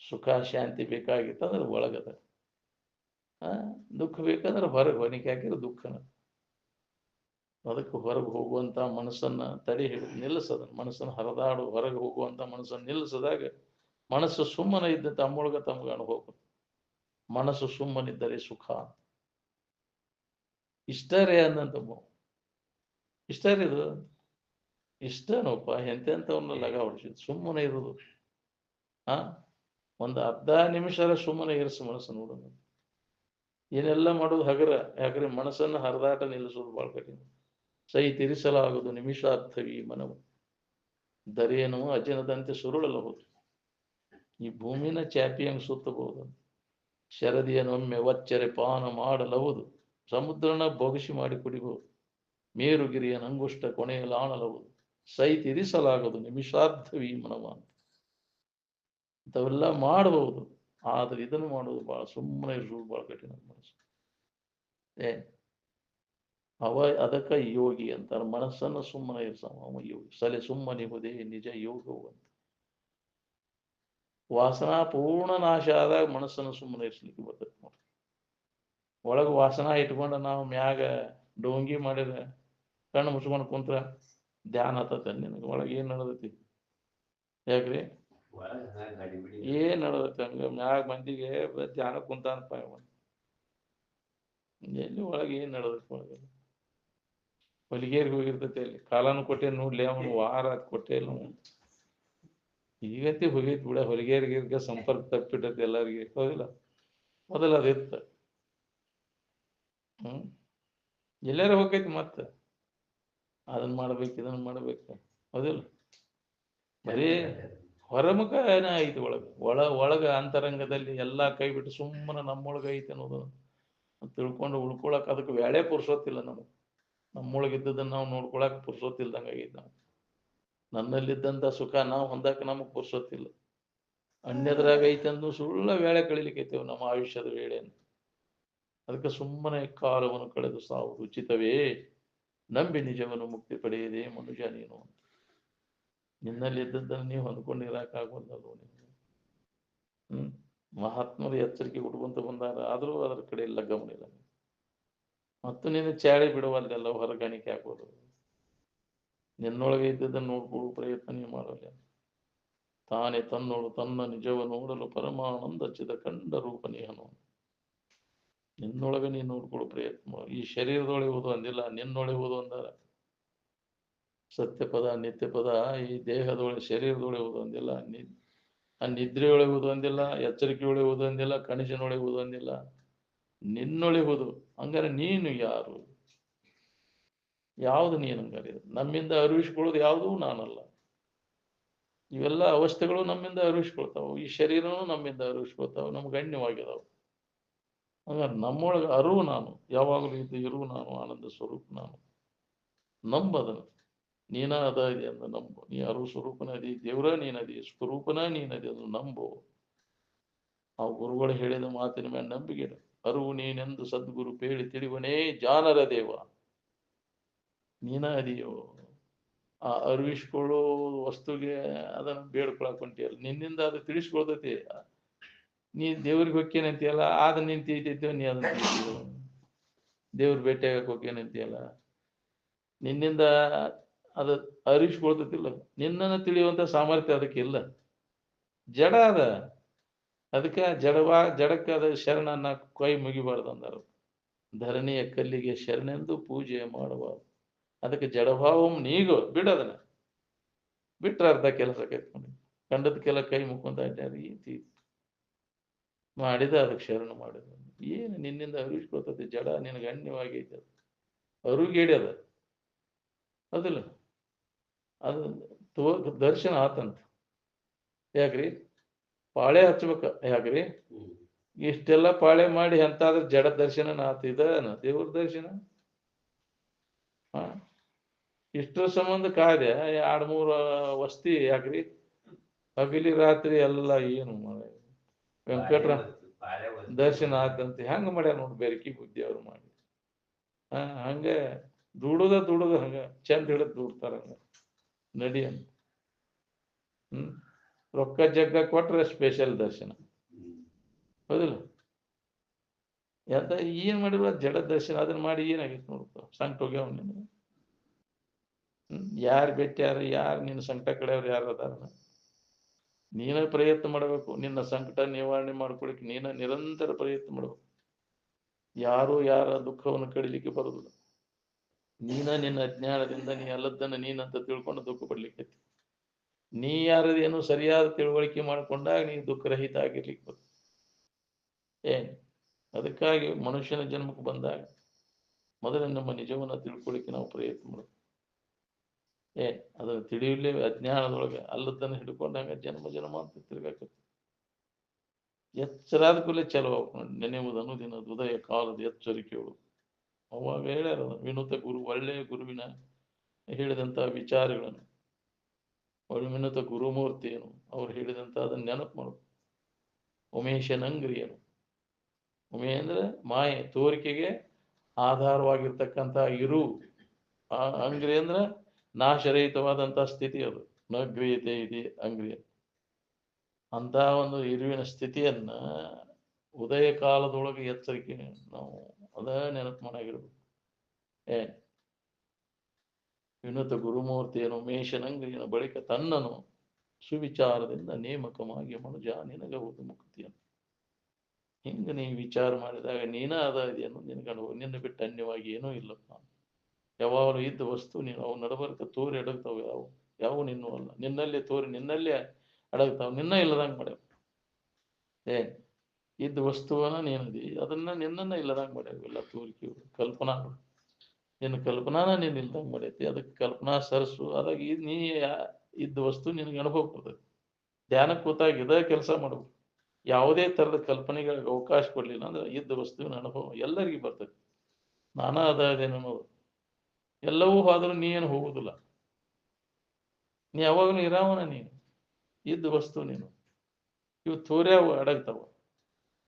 ಸುಖ ಶಾಂತಿ ಬೇಕಾಗಿತ್ತಂದ್ರೆ ಒಳಗದ, ದುಃಖ ಬೇಕಂದ್ರೆ ಹೊರಗೆ ಹೊನಿಕೆ ಹಾಕಿದ್ರೆ ದುಃಖನ. ಅದಕ್ಕೆ ಹೊರಗೆ ಹೋಗುವಂತ ಮನಸ್ಸನ್ನ ತಡೆ ಹಿಡಿದು ನಿಲ್ಲಿಸದ, ಮನಸ್ಸನ್ನು ಹರಿದಾಡು ಹೊರಗೆ ಹೋಗುವಂತ ಮನಸ್ಸನ್ನು ನಿಲ್ಲಿಸಿದಾಗ ಮನಸ್ಸು ಸುಮ್ಮನೆ ಇದ್ದ ತಮ್ಮೊಳಗ ತಮ್ಗೆ ಅನುಭವ. ಮನಸ್ಸು ಸುಮ್ಮನಿದ್ದರೆ ಸುಖ. ಇಷ್ಟರೇ ಅಂದಂತ ಇಷ್ಟರೇ ಇದು ಇಷ್ಟನೋಪ್ಪ. ಎಂತೆಂಥವನ್ನ ಲಗ ಹೊಡಿಸಿದ್ ಸುಮ್ಮನೆ ಇರೋದು. ಒಂದು ಅರ್ಧ ನಿಮಿಷ ಸುಮ್ಮನೆ ಇರಿಸು ಮನಸ್ಸು ನೋಡೋಣ. ಏನೆಲ್ಲ ಮಾಡೋದು ಹಗರ, ಯಾಕ್ರೆ ಮನಸ್ಸನ್ನು ಹರಿದಾಟ ನಿಲ್ಲಿಸೋದು ಬಹಳ ಕಠಿಣ. ಸೈ ತಿರಿಸಲಾಗದು ನಿಮಿಷಾರ್ಥವಿ ಮನವು, ದರೇನು ಅಜನದಂತೆ ಸುರುಳಲಬಹುದು. ಈ ಭೂಮಿನ ಚಾಪಿಯಂಗೆ ಸುತ್ತಬಹುದು, ಶರದಿಯನೊಮ್ಮೆ ವಚ್ಚರೆ ಪಾನ ಮಾಡಲಬಹುದು, ಸಮುದ್ರನ ಬೊಗಸಿ ಮಾಡಿ ಕುಡಿಬಹುದು, ಮೇರುಗಿರಿಯ ನಂಗುಷ್ಟ ಕೊನೆಯಲಾಣಲಬಹುದು, ಸೈ ತಿರಿಸಲಾಗದು ನಿಮಿಷಾರ್ಥವಿ ಮನವ ಅಂತ. ಇಂಥವೆಲ್ಲ ಮಾಡಬಹುದು, ಆದ್ರೆ ಇದನ್ನು ಮಾಡೋದು ಬಹಳ ಸುಮ್ಮನೆ ಇರೋದು ಬಹಳ ಕಠಿಣ ಮನಸ್ಸು. ಅವ ಅದಕ್ಕೆ ಯೋಗಿ ಅಂತಾರೆ. ಮನಸ್ಸನ್ನು ಸುಮ್ಮನೆ ಇರಿಸವ ಅವ ಯೋಗಿ. ಸಲೆ ಸುಮ್ಮನಿಹುದೇ ನಿಜ ಯೋಗವು ಅಂತ. ವಾಸನಾ ಪೂರ್ಣ ನಾಶ ಆದಾಗ ಮನಸ್ಸನ್ನು ಸುಮ್ಮನೆ ಇರಿಸಲಿಕ್ಕೆ ಬರ್ತೈತೆ ನೋಡಿ. ಒಳಗೆ ವಾಸನಾ ಇಟ್ಕೊಂಡು ನಾವು ಮ್ಯಾಗ ಡೋಂಗಿ ಮಾಡಿರ ಕಣ್ಣು ಮುಚ್ಕೊಂಡು ಕುಂತ್ರ ಧ್ಯಾನ ಹತ್ತತ ನಿನಗೆ ಒಳಗೆ ಏನ್ ನಡೆದೈತಿ ಯಾಕ್ರಿ ಏನ್ ನಡೆದೈತಿ ಹಂಗ ಮ್ಯಾಗ ಮಂದಿಗೆ ಧ್ಯಾನ ಕುಂತಾನಪ್ಪ ಎಲ್ಲಿ ಒಳಗೆ ಏನ್ ನಡೆದೈತಿ ಒಳಗೆ ಹೊಲಿಗೇರಿಗೆ ಹೋಗಿರ್ತೈತಿ ಅಲ್ಲಿ ಕಾಲಾನು ಕೊಟ್ಟೆ ನೋಡ್ಲಿ ಅವನು ವಾರ ಕೊಟ್ಟೆ ಇಲ್ಲ ಈಗಂತಿ ಹೋಗೈತಿ ಬಿಡ ಹೊಲಿಗೇರಿಗೆ ಸಂಪರ್ಕ ತಪ್ಪಿಟ್ಟೈತಿ ಎಲ್ಲರಿಗೆ ಹೌದಿಲ್ಲ ಮೊದಲ ಅದಿತ್ತ ಎಲ್ಲಾರ ಹೋಗೈತಿ ಮತ್ತ ಅದನ್ನ ಮಾಡ್ಬೇಕು ಇದನ್ನ ಮಾಡ್ಬೇಕು ಹೌದಿಲ್ಲ ಬರೀ ಹೊರಮುಖ ಏನ ಐತಿ ಒಳಗ ಅಂತರಂಗದಲ್ಲಿ ಎಲ್ಲಾ ಕೈ ಬಿಟ್ಟು ಸುಮ್ಮನೆ ನಮ್ಮೊಳಗ ಐತಿ ಅನ್ನೋದು ತಿಳ್ಕೊಂಡು ಉಳ್ಕೊಳಕ್ ಅದಕ್ಕೆ ವ್ಯಾಳೆ ಪುರ್ಸೋತಿಲ್ಲ ನಮಗೆ ನಮ್ಮೊಳಗಿದ್ದದನ್ನ ನಾವು ನೋಡ್ಕೊಳಕ್ ಪುರ್ಸೋತಿಲ್ದಂಗ ಆಗೈತಿ ನಾವು ನನ್ನಲ್ಲಿದ್ದಂತ ಸುಖ ನಾವು ಹೊಂದಾಕ ನಮಗ್ ಪುರ್ಸೋತಿಲ್ಲ ಅನ್ಯದ್ರಾಗ ಐತಂದು ಸುಳ್ಳ ವೇಳೆ ಕಳಿಲಿಕ್ಕೈತೇವೆ ನಮ್ಮ ಆಯುಷ್ಯದ ವೇಳೆಯನ್ನು ಅದಕ್ಕೆ ಸುಮ್ಮನೆ ಕಾಲವನ್ನು ಕಳೆದು ಸಾವುದು ಉಚಿತವೇ ನಂಬಿ ನಿಜವನ್ನು ಮುಕ್ತಿ ಪಡೆಯದೆ ಮನುಜ ನೀನು ಅಂತ ನಿನ್ನಲ್ಲಿದ್ದದ್ದನ್ನು ನೀವು ಹೊಂದ್ಕೊಂಡಿರಾಕಾಗೋದಲ್ವ ನೀವು ಮಹಾತ್ಮರು ಎಚ್ಚರಿಕೆ ಹುಡುಗಂತ ಬಂದಾರ ಆದ್ರೂ ಅದರ ಕಡೆ ಎಲ್ಲ ಗಮನ ಇಲ್ಲ ಮತ್ತು ನೀನು ಚಾಳಿ ಬಿಡುವಲ್ಲೆಲ್ಲ ಹೊರಗಾಣಿಕೆ ಆಗೋದು ನಿನ್ನೊಳಗೆ ಇದ್ದದನ್ನು ನೋಡ್ಕೊಳ್ಳೋ ಪ್ರಯತ್ನ ನೀವು ಮಾಡೋಲ್ಲ ತಾನೇ ತನ್ನೋಡು ತನ್ನ ನಿಜವ ನೋಡಲು ಪರಮಾನಂದ ಚಿದ ಕಂಡ ರೂಪನೇಹನು ನಿನ್ನೊಳಗೆ ನೀನು ನೋಡ್ಕೊಳ್ಳೋ ಪ್ರಯತ್ನ ಈ ಶರೀರದೊಳಗೆ ಓದು ಅಂದಿಲ್ಲ ನಿನ್ನೊಳಗೆ ಓದು ಅಂದಾರ ಸತ್ಯಪದ ನಿತ್ಯಪದ ಈ ದೇಹದೊಳಗೆ ಶರೀರದೊಳಗೆ ಓದು ಅಂದಿಲ್ಲ ಆ ನಿದ್ರೆಯೊಳಗೆ ಓದು ಅಂದಿಲ್ಲ ಎಚ್ಚರಿಕೆಯೊಳಗೆ ಓದು ಅಂದಿಲ್ಲ ಕನಸಿನೊಳಗೆ ಓದು ಅಂದಿಲ್ಲ ನಿನ್ನೊಳಗೆ ಓದು ಹಂಗಾರೆ ನೀನು ಯಾರು ಯಾವುದು ನೀನು ಹಂಗಾರೆ ನಮ್ಮಿಂದ ಅರಿವಿಸ್ಕೊಳ್ಳೋದು ಯಾವುದೂ ನಾನಲ್ಲ ಇವೆಲ್ಲ ಅವಸ್ಥೆಗಳು ನಮ್ಮಿಂದ ಅರಿವಿಸ್ಕೊಳ್ತಾವು ಈ ಶರೀರನೂ ನಮ್ಮಿಂದ ಅರಿವಿಸ್ಕೊಳ್ತಾವೆ ನಮ್ಗೆ ಗಣ್ಯವಾಗಿದಾವೆ ಹಂಗಾರೆ ನಮ್ಮೊಳಗೆ ಅರಿವು ನಾನು ಯಾವಾಗಲೂ ಇದ್ದು ಇರುವು ನಾನು ಆನಂದ ಸ್ವರೂಪ ನಾನು ನಂಬದನು ನೀನ ಅದ ಇದೆ ಅಂದ ನಂಬು ನೀ ಅರಿವು ಸ್ವರೂಪನ ಅದಿ ದೇವ್ರ ನೀನದಿ ಸ್ವರೂಪನ ನೀನದಿ ಅದು ನಂಬು ಆ ಗುರುಗಳು ಹೇಳಿದ ಮಾತಿನ ಮೇಲೆ ನಂಬಿಕೆ ಅರಿವು ನೀನೆಂದು ಸದ್ಗುರು ಪೇಳಿ ತಿಳಿವನೇ ಜಾನರ ದೇವ ನೀನ ಅದಿಯೋ ಆ ಅರಿವಿಸ್ಕೊಳ್ಳೋ ವಸ್ತುಗೆ ಅದನ್ನು ಬೇಡ್ಕೊಳಕ್ ಹೊಂಟಿಯಲ್ಲ ನಿನ್ನಿಂದ ಅದು ತಿಳಿಸ್ಕೊಳ್ತೈತಿ ನೀ ದೇವ್ರಿಗೆ ಹೊಕ್ಕೇನಂತೀಯಲ್ಲ ಆದ ನೀನ್ ತಿಳಿತೈತೇವ ನೀ ಅದನ್ನ ತಿಳಿತೀವ ದೇವ್ರ ಭೇಟಿಯಾಗಕ್ಕೆ ಹೋಗ್ಯೇನಂತೀಯಲ್ಲ ನಿನ್ನಿಂದ ಅದು ಅರಿವಿಸ್ಕೊಳ್ತೈತಿಲ್ಲ ನಿನ್ನನ್ನು ತಿಳಿಯುವಂತ ಸಾಮರ್ಥ್ಯ ಅದಕ್ಕೆ ಇಲ್ಲ ಜಡ ಅದ ಅದಕ್ಕೆ ಜಡಕ್ಕೆ ಅದ ಶರಣನ್ನ ಕೈ ಮುಗಿಬಾರ್ದು ಅಂದರು ಧರಣಿಯ ಕಲ್ಲಿಗೆ ಶರಣೆಂದು ಪೂಜೆ ಮಾಡಬಾರ್ದು ಅದಕ್ಕೆ ಜಡಭಾವಂ ನೀಗೋ ಬಿಡೋದನ್ನ ಬಿಟ್ರೆ ಅರ್ಧ ಕೆಲಸ ಕೈತ್ಕೊಂಡು ಕಂಡದಕ್ಕೆಲ್ಲ ಕೈ ಮುಕ್ಕೊಂತ ರೀತಿ ಮಾಡಿದ ಅದಕ್ಕೆ ಶರಣ ಮಾಡಿದ ಏನು ನಿನ್ನಿಂದ ಅರಿವಿಸ್ಕೊಳ್ತದೆ ಜಡ ನಿನಗೆ ಗಣ್ಯವಾಗೈತೆ ಅದು ಅರುಗೇಡ್ಯದ ಅದಿಲ್ಲ ಅದು ದರ್ಶನ ಆತಂತ ಯಾಕ್ರಿ ಪಾಳೆ ಹಚ್ಬೇಕ ಯಾಕ್ರಿ ಇಷ್ಟೆಲ್ಲ ಪಾಳೆ ಮಾಡಿ ಎಂತಾದ್ರೆ ಜಡ ದರ್ಶನ ಆತಿದ ದೇವ್ರ ದರ್ಶನ ಇಷ್ಟರ ಸಂಬಂಧ ಕಾಯ್ದೆ 2-3 ವಸ್ತಿ ಯಾಕ್ರಿ ಹಗಲಿ ರಾತ್ರಿ ಎಲ್ಲ ಏನು ವೆಂಕಟ್ರ ದರ್ಶನ ಆತಂತ ಹೆಂಗ ಮಾಡ್ಯಾರ ನೋಡಿ ಬೆರಕಿ ಬುದ್ಧಿ ಅವ್ರು ಮಾಡಿ ಹಂಗ ದುಡುದ ಹಂಗ ಚಂದ ಹಿಡದ್ ದುಡ್ತಾರ ಹಂಗ ನಡಿ ಅಂತ ರೊಕ್ಕ ಜಗ್ಗ ಕೊಟ್ರೆ ಸ್ಪೆಷಲ್ ದರ್ಶನ ಹೌದಿಲ್ಲ ಎಂತ ಏನ್ ಮಾಡಿರುವ ಜಡ ದರ್ಶನ ಅದನ್ನ ಮಾಡಿ ಏನಾಗಿತ್ತು ನೋಡ್ಕೊ ಸಂಕಟ ಹೋಗ್ಯಾವ ನಿಮ್ಗೆ ಯಾರು ಭೇಟಿಯಾರ ಯಾರು ನಿನ್ನ ಸಂಕಟ ಕಡೆಯವ್ರು ಯಾರು ಅದಾರ ನೀನ ಪ್ರಯತ್ನ ಮಾಡಬೇಕು ನಿನ್ನ ಸಂಕಟ ನಿವಾರಣೆ ಮಾಡ್ಕೊಳಿಕ್ಕೆ ನೀನ ನಿರಂತರ ಪ್ರಯತ್ನ ಮಾಡಬೇಕು ಯಾರು ಯಾರ ದುಃಖವನ್ನು ಕಡಿಲಿಕ್ಕೆ ಬರುದಿಲ್ಲ ನೀನ ನಿನ್ನ ಅಜ್ಞಾನದಿಂದ ನೀ ಅಲ್ಲದನ್ನ ನೀನಂತ ತಿಳ್ಕೊಂಡು ದುಃಖ ಪಡ್ಲಿಕ್ಕೆ ನೀ ಯಾರದೇನು ಸರಿಯಾದ ತಿಳುವಳಿಕೆ ಮಾಡಿಕೊಂಡಾಗ ನೀ ದುಃಖರಹಿತ ಆಗಿರ್ಲಿಕ್ಕೆ ಬರ್ತದೆ ಅದಕ್ಕಾಗಿ ಮನುಷ್ಯನ ಜನ್ಮಕ್ಕೆ ಬಂದಾಗ ಮೊದಲೇ ನಮ್ಮ ನಿಜವನ್ನ ತಿಳ್ಕೊಳ್ಳಿಕ್ಕೆ ನಾವು ಪ್ರಯತ್ನ ಮಾಡಬೇಕು ಅದನ್ನು ತಿಳಿಯಲೇ ಅಜ್ಞಾನದೊಳಗೆ ಅಲ್ಲದನ್ನು ಹಿಡ್ಕೊಂಡಾಗ ಜನ್ಮ ಅಂತ ತಿರ್ಗಾಕತ್ತೆ ಎಚ್ಚರಾದ ಕೂಡಲೇ ಚಲೋ ನೆನೆಯುವುದು ಅನುದಿನ ಹೃದಯ ಕಾಲದ ಎಚ್ಚರಿಕೆಗಳು ಅವಾಗ ಹೇಳ್ಯಾರ ವಿನೂತ ಗುರು ಒಳ್ಳೆಯ ಗುರುವಿನ ಹೇಳಿದಂತ ವಿಚಾರಗಳನ್ನು ವಿನೂತ ಗುರುಮೂರ್ತಿಯನು ಅವ್ರು ಹೇಳಿದಂತ ಅದನ್ನ ನೆನಪು ಮಾಡು ಉಮೇಶನಂಗ್ರಿಯನು ಉಮೆ ಅಂದ್ರೆ ಮಾಯೆ ತೋರಿಕೆಗೆ ಆಧಾರವಾಗಿರ್ತಕ್ಕಂಥ ಇರು ಅಂಗ್ರಿ ಅಂದ್ರೆ ನಾಶರಹಿತವಾದಂಥ ಸ್ಥಿತಿ ಅದು ನಗ್ರಿಯತೆ ಇದೆ ಅಂಗ್ರಿಯ ಅಂತ ಒಂದು ಇರುವಿನ ಸ್ಥಿತಿಯನ್ನ ಉದಯ ಕಾಲದೊಳಗೆ ಎಚ್ಚರಿಕೆ ನಾವು ಅದ ನೆನಪು ಮಾಡಾಗಿರ್ಬೇಕು ಏನ್ ವಿನುತ ಗುರುಮೂರ್ತಿಯನ್ನು ಮೇಷನಂಗಲಿನ ಬಳಿಕ ತನ್ನನು ಸುವಿಚಾರದಿಂದ ನೇಮಕವಾಗಿ ಮನುಜ ನಿನಗಬಹುದು ಮುಕ್ತಿಯನ್ನು. ಹಿಂಗ ನೀ ವಿಚಾರ ಮಾಡಿದಾಗ ನೀನ ಅದ ಇದೆಯನ್ನು ನಿನಗನು ನಿನ್ನ ಬಿಟ್ಟು ಅನ್ಯವಾಗಿ ಏನೂ ಇಲ್ಲ. ಯಾವಾಗಲೂ ಇದ್ದ ವಸ್ತು ನೀನು ಅವು ನಡಬರ್ಕ ತೋರಿ ಅಡಗ್ತಾವೆ. ಯಾವ ನಿನ್ನೂ ಅಲ್ಲ. ನಿನ್ನಲ್ಲೇ ತೋರಿ ನಿನ್ನಲ್ಲೇ ಅಡಗ್ತಾವ. ನಿನ್ನ ಇಲ್ಲದಂಗೆ ಮಾಡ್ಯಾವ. ಏನ್ ಇದ್ದ ವಸ್ತುವನ್ನ ನೀನದಿ ಅದನ್ನ ನಿನ್ನನ್ನ ಇಲ್ಲದಂಗೆ ಮಾಡ್ಯಾವ. ಎಲ್ಲ ತೋರಿಕೆ ಕಲ್ಪನಾಗಳು. ನಿನ್ನ ಕಲ್ಪನಾನ ನೀನು ಇಲ್ದಂಗೆ ಮಾಡೈತಿ. ಅದಕ್ಕೆ ಕಲ್ಪನಾ ಸರಸು. ಅದಾಗ ನೀ ಇದ್ದ ವಸ್ತು ನಿನಗೆ ಅನುಭವ ಬರ್ತದೆ. ಧ್ಯಾನಕ್ಕೆ ಕೂತಾಗ ಇದ ಕೆಲಸ ಮಾಡ್ಬೇಕು. ಯಾವುದೇ ಥರದ ಕಲ್ಪನೆಗಳಿಗೆ ಅವಕಾಶ ಕೊಡಲಿಲ್ಲ ಅಂದ್ರೆ ಇದ್ದ ವಸ್ತುವಿನ ಅನುಭವ ಎಲ್ಲರಿಗೂ ಬರ್ತದೆ. ನಾನಾ ಅದೇನೋ ಎಲ್ಲವೂ ಹೋದರೂ ನೀ ಏನು ಹೋಗುದಿಲ್ಲ. ನೀ ಯಾವಾಗಲೂ ಇರಾವನ. ನೀನು ಇದ್ದ ವಸ್ತು ನೀನು. ಇವು ತೋರ್ಯಾವ ಅಡಗ್ತಾವ.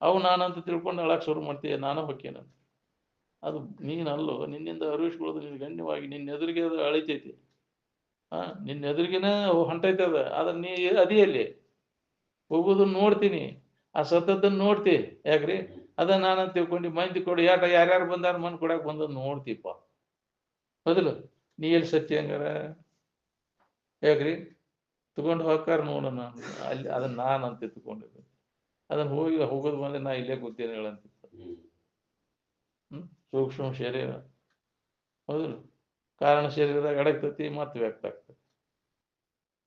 ಅವು ನಾನಂತ ತಿಳ್ಕೊಂಡು ಅಳಕ್ ಶುರು ಮಾಡ್ತೀಯ. ನಾನು ಹೊಕ್ಕೇನಂತ. ಅದು ನೀನಲ್ಲೋ. ನಿನ್ನಿಂದ ಅರಿವಿಸ್ಕೊಳ್ಳೋದು ನಿನ್ ಗಣ್ಯವಾಗಿ ನಿನ್ನ ಎದುರಿಗೆ ಅದು ಅಳಿತೈತಿ. ನಿನ್ನ ಎದುರಿಗೆನ ಹೊಂಟೈತೆ ಅದ. ಆದ್ರೆ ನೀ ಅದಿಯಲ್ಲಿ ಹೋಗೋದನ್ನ ನೋಡ್ತೀನಿ. ಆ ಸತ್ತದ್ದನ್ನ ನೋಡ್ತಿ. ಯಾಕ್ರಿ ಅದ ನಾನಂತ ತಿಳ್ಕೊಂಡು ಮಂದಿ ಕೊಡು ಯಾರ್ಯಾರು ಬಂದಾರ ಮನ್ ಕೊಡಕ್ ಬಂದದ್ ನೋಡ್ತೀಪ. ಮೊದಲು ನೀ ಎಲ್ಲಿ ಸತ್ಯ ಹಂಗಾರ? ಯಾಕ್ರಿ ತಗೊಂಡು ಹೋಗ್ಕಾರ ನೋಡ. ನಾನು ಅಲ್ಲಿ ಅದನ್ನ ನಾನು ಅಂತ ಎತ್ಕೊಂಡಿದ್ದೆ. ಅದನ್ನ ಹೋಗೋದು ಬಂದ್ರೆ ನಾ ಇಲ್ಲೇ ಕೂತೇನೆ ಹೇಳಂತಿತ್ತು. ಸೂಕ್ಷ್ಮ ಶರೀರ ಹೌದಿಲ್ಲ. ಕಾರಣ ಶರೀರದಾಗ ಅಡಗ್ತತಿ ಮತ್ತೆ ವ್ಯಕ್ತ ಆಗ್ತದೆ.